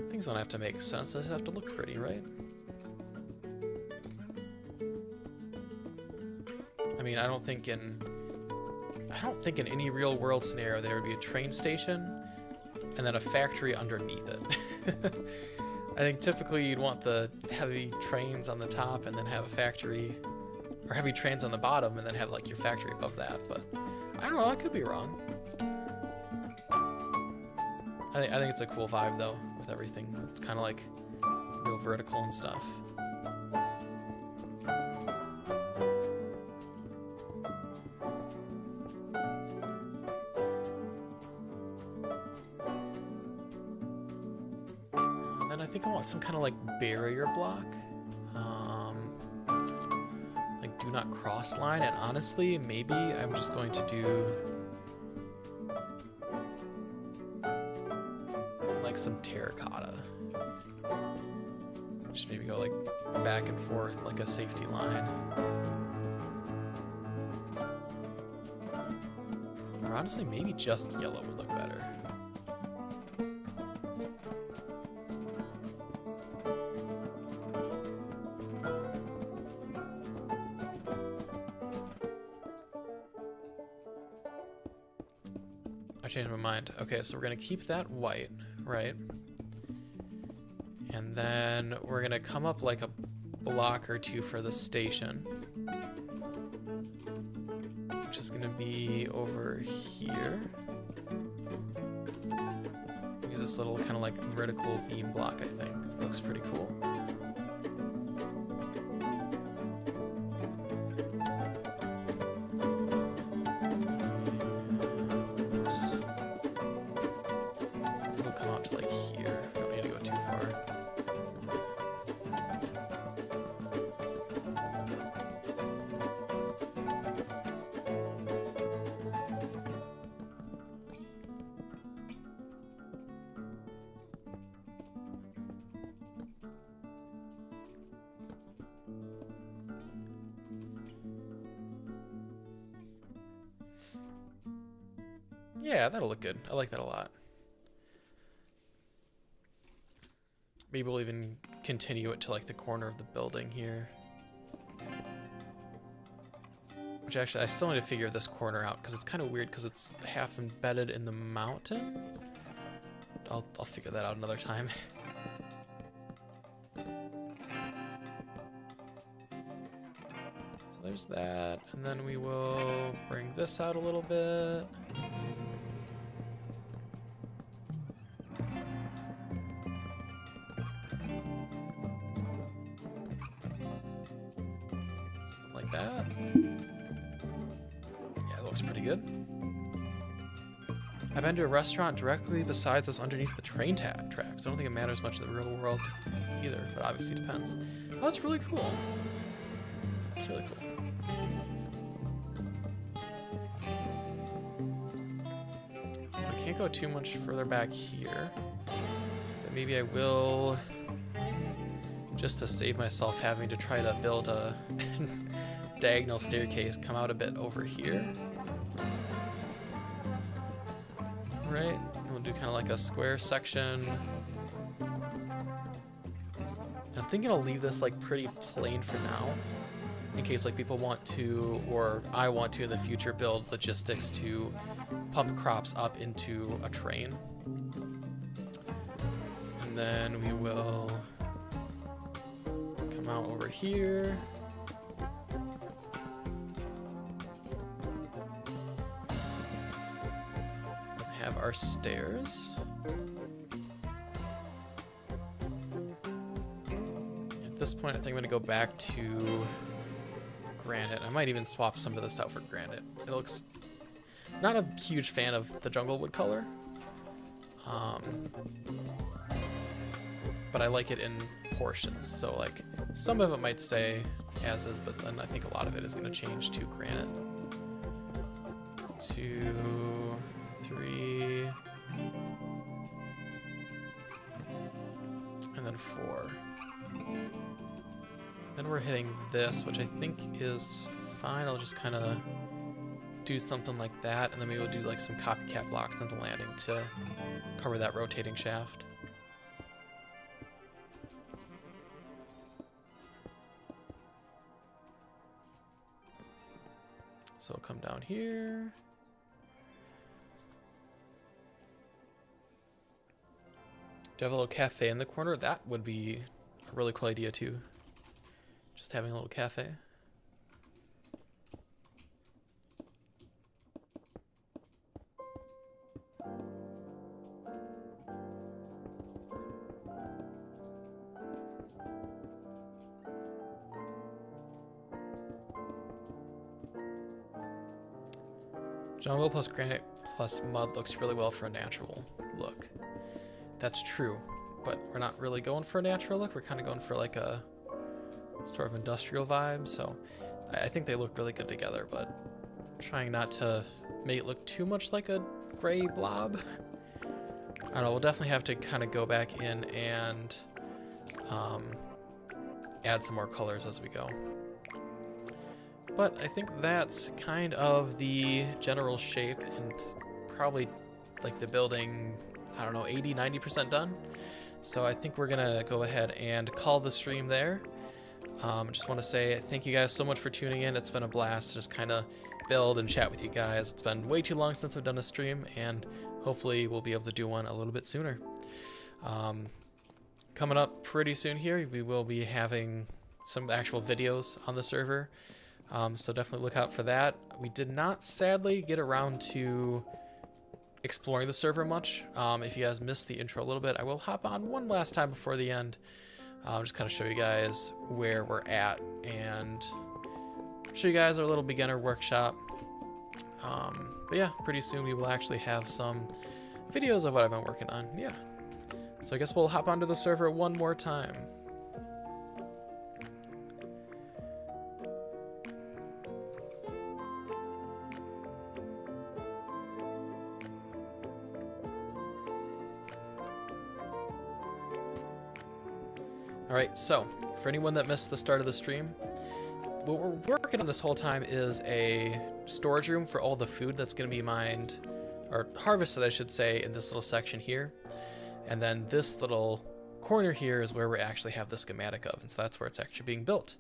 Things don't have to make sense. They just have to look pretty, right? I mean, I don't think in any real world scenario there would be a train station and then a factory underneath it. I think typically you'd want the heavy trains on the top and then have a factory, or heavy trains on the bottom and then have like your factory above that, but I don't know, I could be wrong. I think it's a cool vibe though, with everything. It's kind of like real vertical and stuff. And then I think I want some kind of like barrier block. Like do not cross line, and honestly, maybe I'm just going to do like some terracotta. Just maybe go like back and forth like a safety line. Or honestly, maybe just yellow would look better. I changed my mind. Okay, so we're gonna keep that white, right? And then we're gonna come up like a block or two for the station, which is gonna be over here. Use this little kind of like vertical beam block, I think. Looks pretty cool. Yeah, that'll look good. I like that a lot. Maybe we'll even continue it to like the corner of the building here. Which actually, I still need to figure this corner out because it's kind of weird because it's half embedded in the mountain. I'll figure that out another time. So there's that, and then we will bring this out a little bit. Like that. Yeah, it looks pretty good. I've been to a restaurant directly besides us underneath the train tracks. I don't think it matters much in the real world either, but obviously depends. Oh, that's really cool. That's really cool. So I can't go too much further back here. But maybe I will, just to save myself having to try to build a diagonal staircase, come out a bit over here. Right, we'll do kind of like a square section. I'm thinking I'll leave this like pretty plain for now, in case like people want to, or I want to in the future, build logistics to pump crops up into a train. And then we will come out over here. Have our stairs. At this point, I think I'm going to go back to granite. I might even swap some of this out for granite. It looks... Not a huge fan of the jungle wood color. But I like it in portions. So like some of it might stay as is, but then I think a lot of it is going to change to granite. 2, 3, and then 4. Then we're hitting this, which I think is fine. I'll just kind of do something like that, and then we will do like some copycat blocks on the landing to cover that rotating shaft. So I'll come down here. Do you have a little cafe in the corner? That would be a really cool idea too. Just having a little cafe. Jungle plus granite plus mud looks really well for a natural look. That's true, but we're not really going for a natural look. We're kind of going for like a sort of industrial vibe. So I think they look really good together, but trying not to make it look too much like a gray blob. I don't know, we'll definitely have to kind of go back in and add some more colors as we go. But I think that's kind of the general shape, and probably like the building, I don't know, 80-90% done. So I think we're gonna go ahead and call the stream there. Just want to say thank you guys so much for tuning in. It's been a blast to just kind of build and chat with you guys. It's been way too long since I've done a stream, and hopefully we'll be able to do one a little bit sooner. Coming up pretty soon here, we will be having some actual videos on the server. So definitely look out for that. We did not sadly get around to exploring the server much. If you guys missed the intro a little bit, I will hop on one last time before the end. Just kind of show you guys where we're at and show you guys our little beginner workshop. But yeah, pretty soon we will actually have some videos of what I've been working on. Yeah. So I guess we'll hop onto the server one more time. Alright, so, for anyone that missed the start of the stream, what we're working on this whole time is a storage room for all the food that's going to be mined or harvested, I should say, in this little section here. And then this little corner here is where we actually have the schematic of, and so that's where it's actually being built.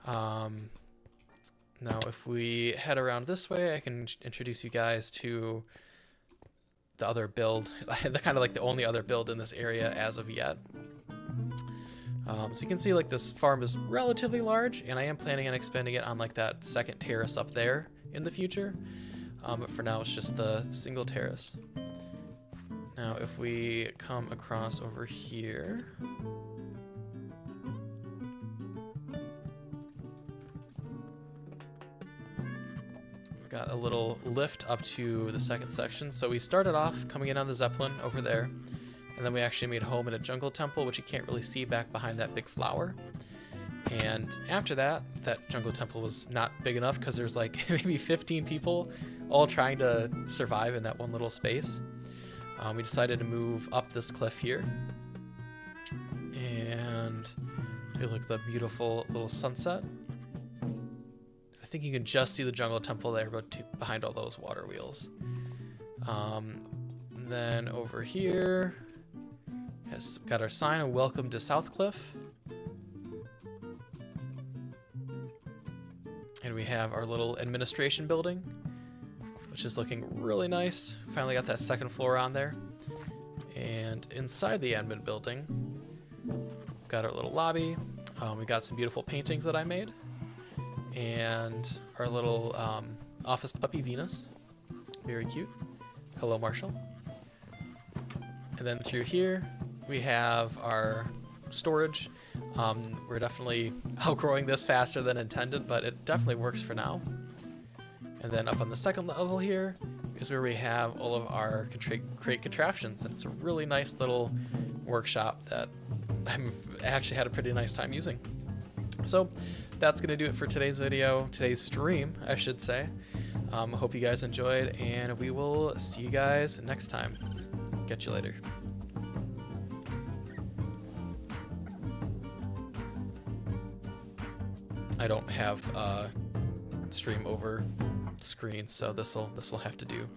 Now, if we head around this way, I can introduce you guys to the other build, the kind of like the only other build in this area as of yet. So you can see like this farm is relatively large, and I am planning on expanding it on like that second terrace up there in the future. But for now, it's just the single terrace. Now, if we come across over here, we've got a little lift up to the second section. So we started off coming in on the Zeppelin over there, and then we actually made home in a jungle temple, which you can't really see back behind that big flower. And after that, that jungle temple was not big enough because there's like maybe 15 people all trying to survive in that one little space. We decided to move up this cliff here and take a look at the beautiful little sunset. I think you can just see the jungle temple there, but behind all those water wheels. And then over here, has got our sign of welcome to South Cliff. And we have our little administration building, which is looking really nice. Finally got that second floor on there. And inside the admin building, we've got our little lobby. We got some beautiful paintings that I made. And our little office puppy, Venus. Very cute. Hello, Marshall. And then through here, we have our storage. We're definitely outgrowing this faster than intended, but it definitely works for now. And then up on the second level here is where we have all of our crate contraptions, and it's a really nice little workshop that I've actually had a pretty nice time using. So that's going to do it for today's video, today's stream, I should say. Hope you guys enjoyed, and we will see you guys next time. Catch you later. I don't have stream over screen, so this'll have to do.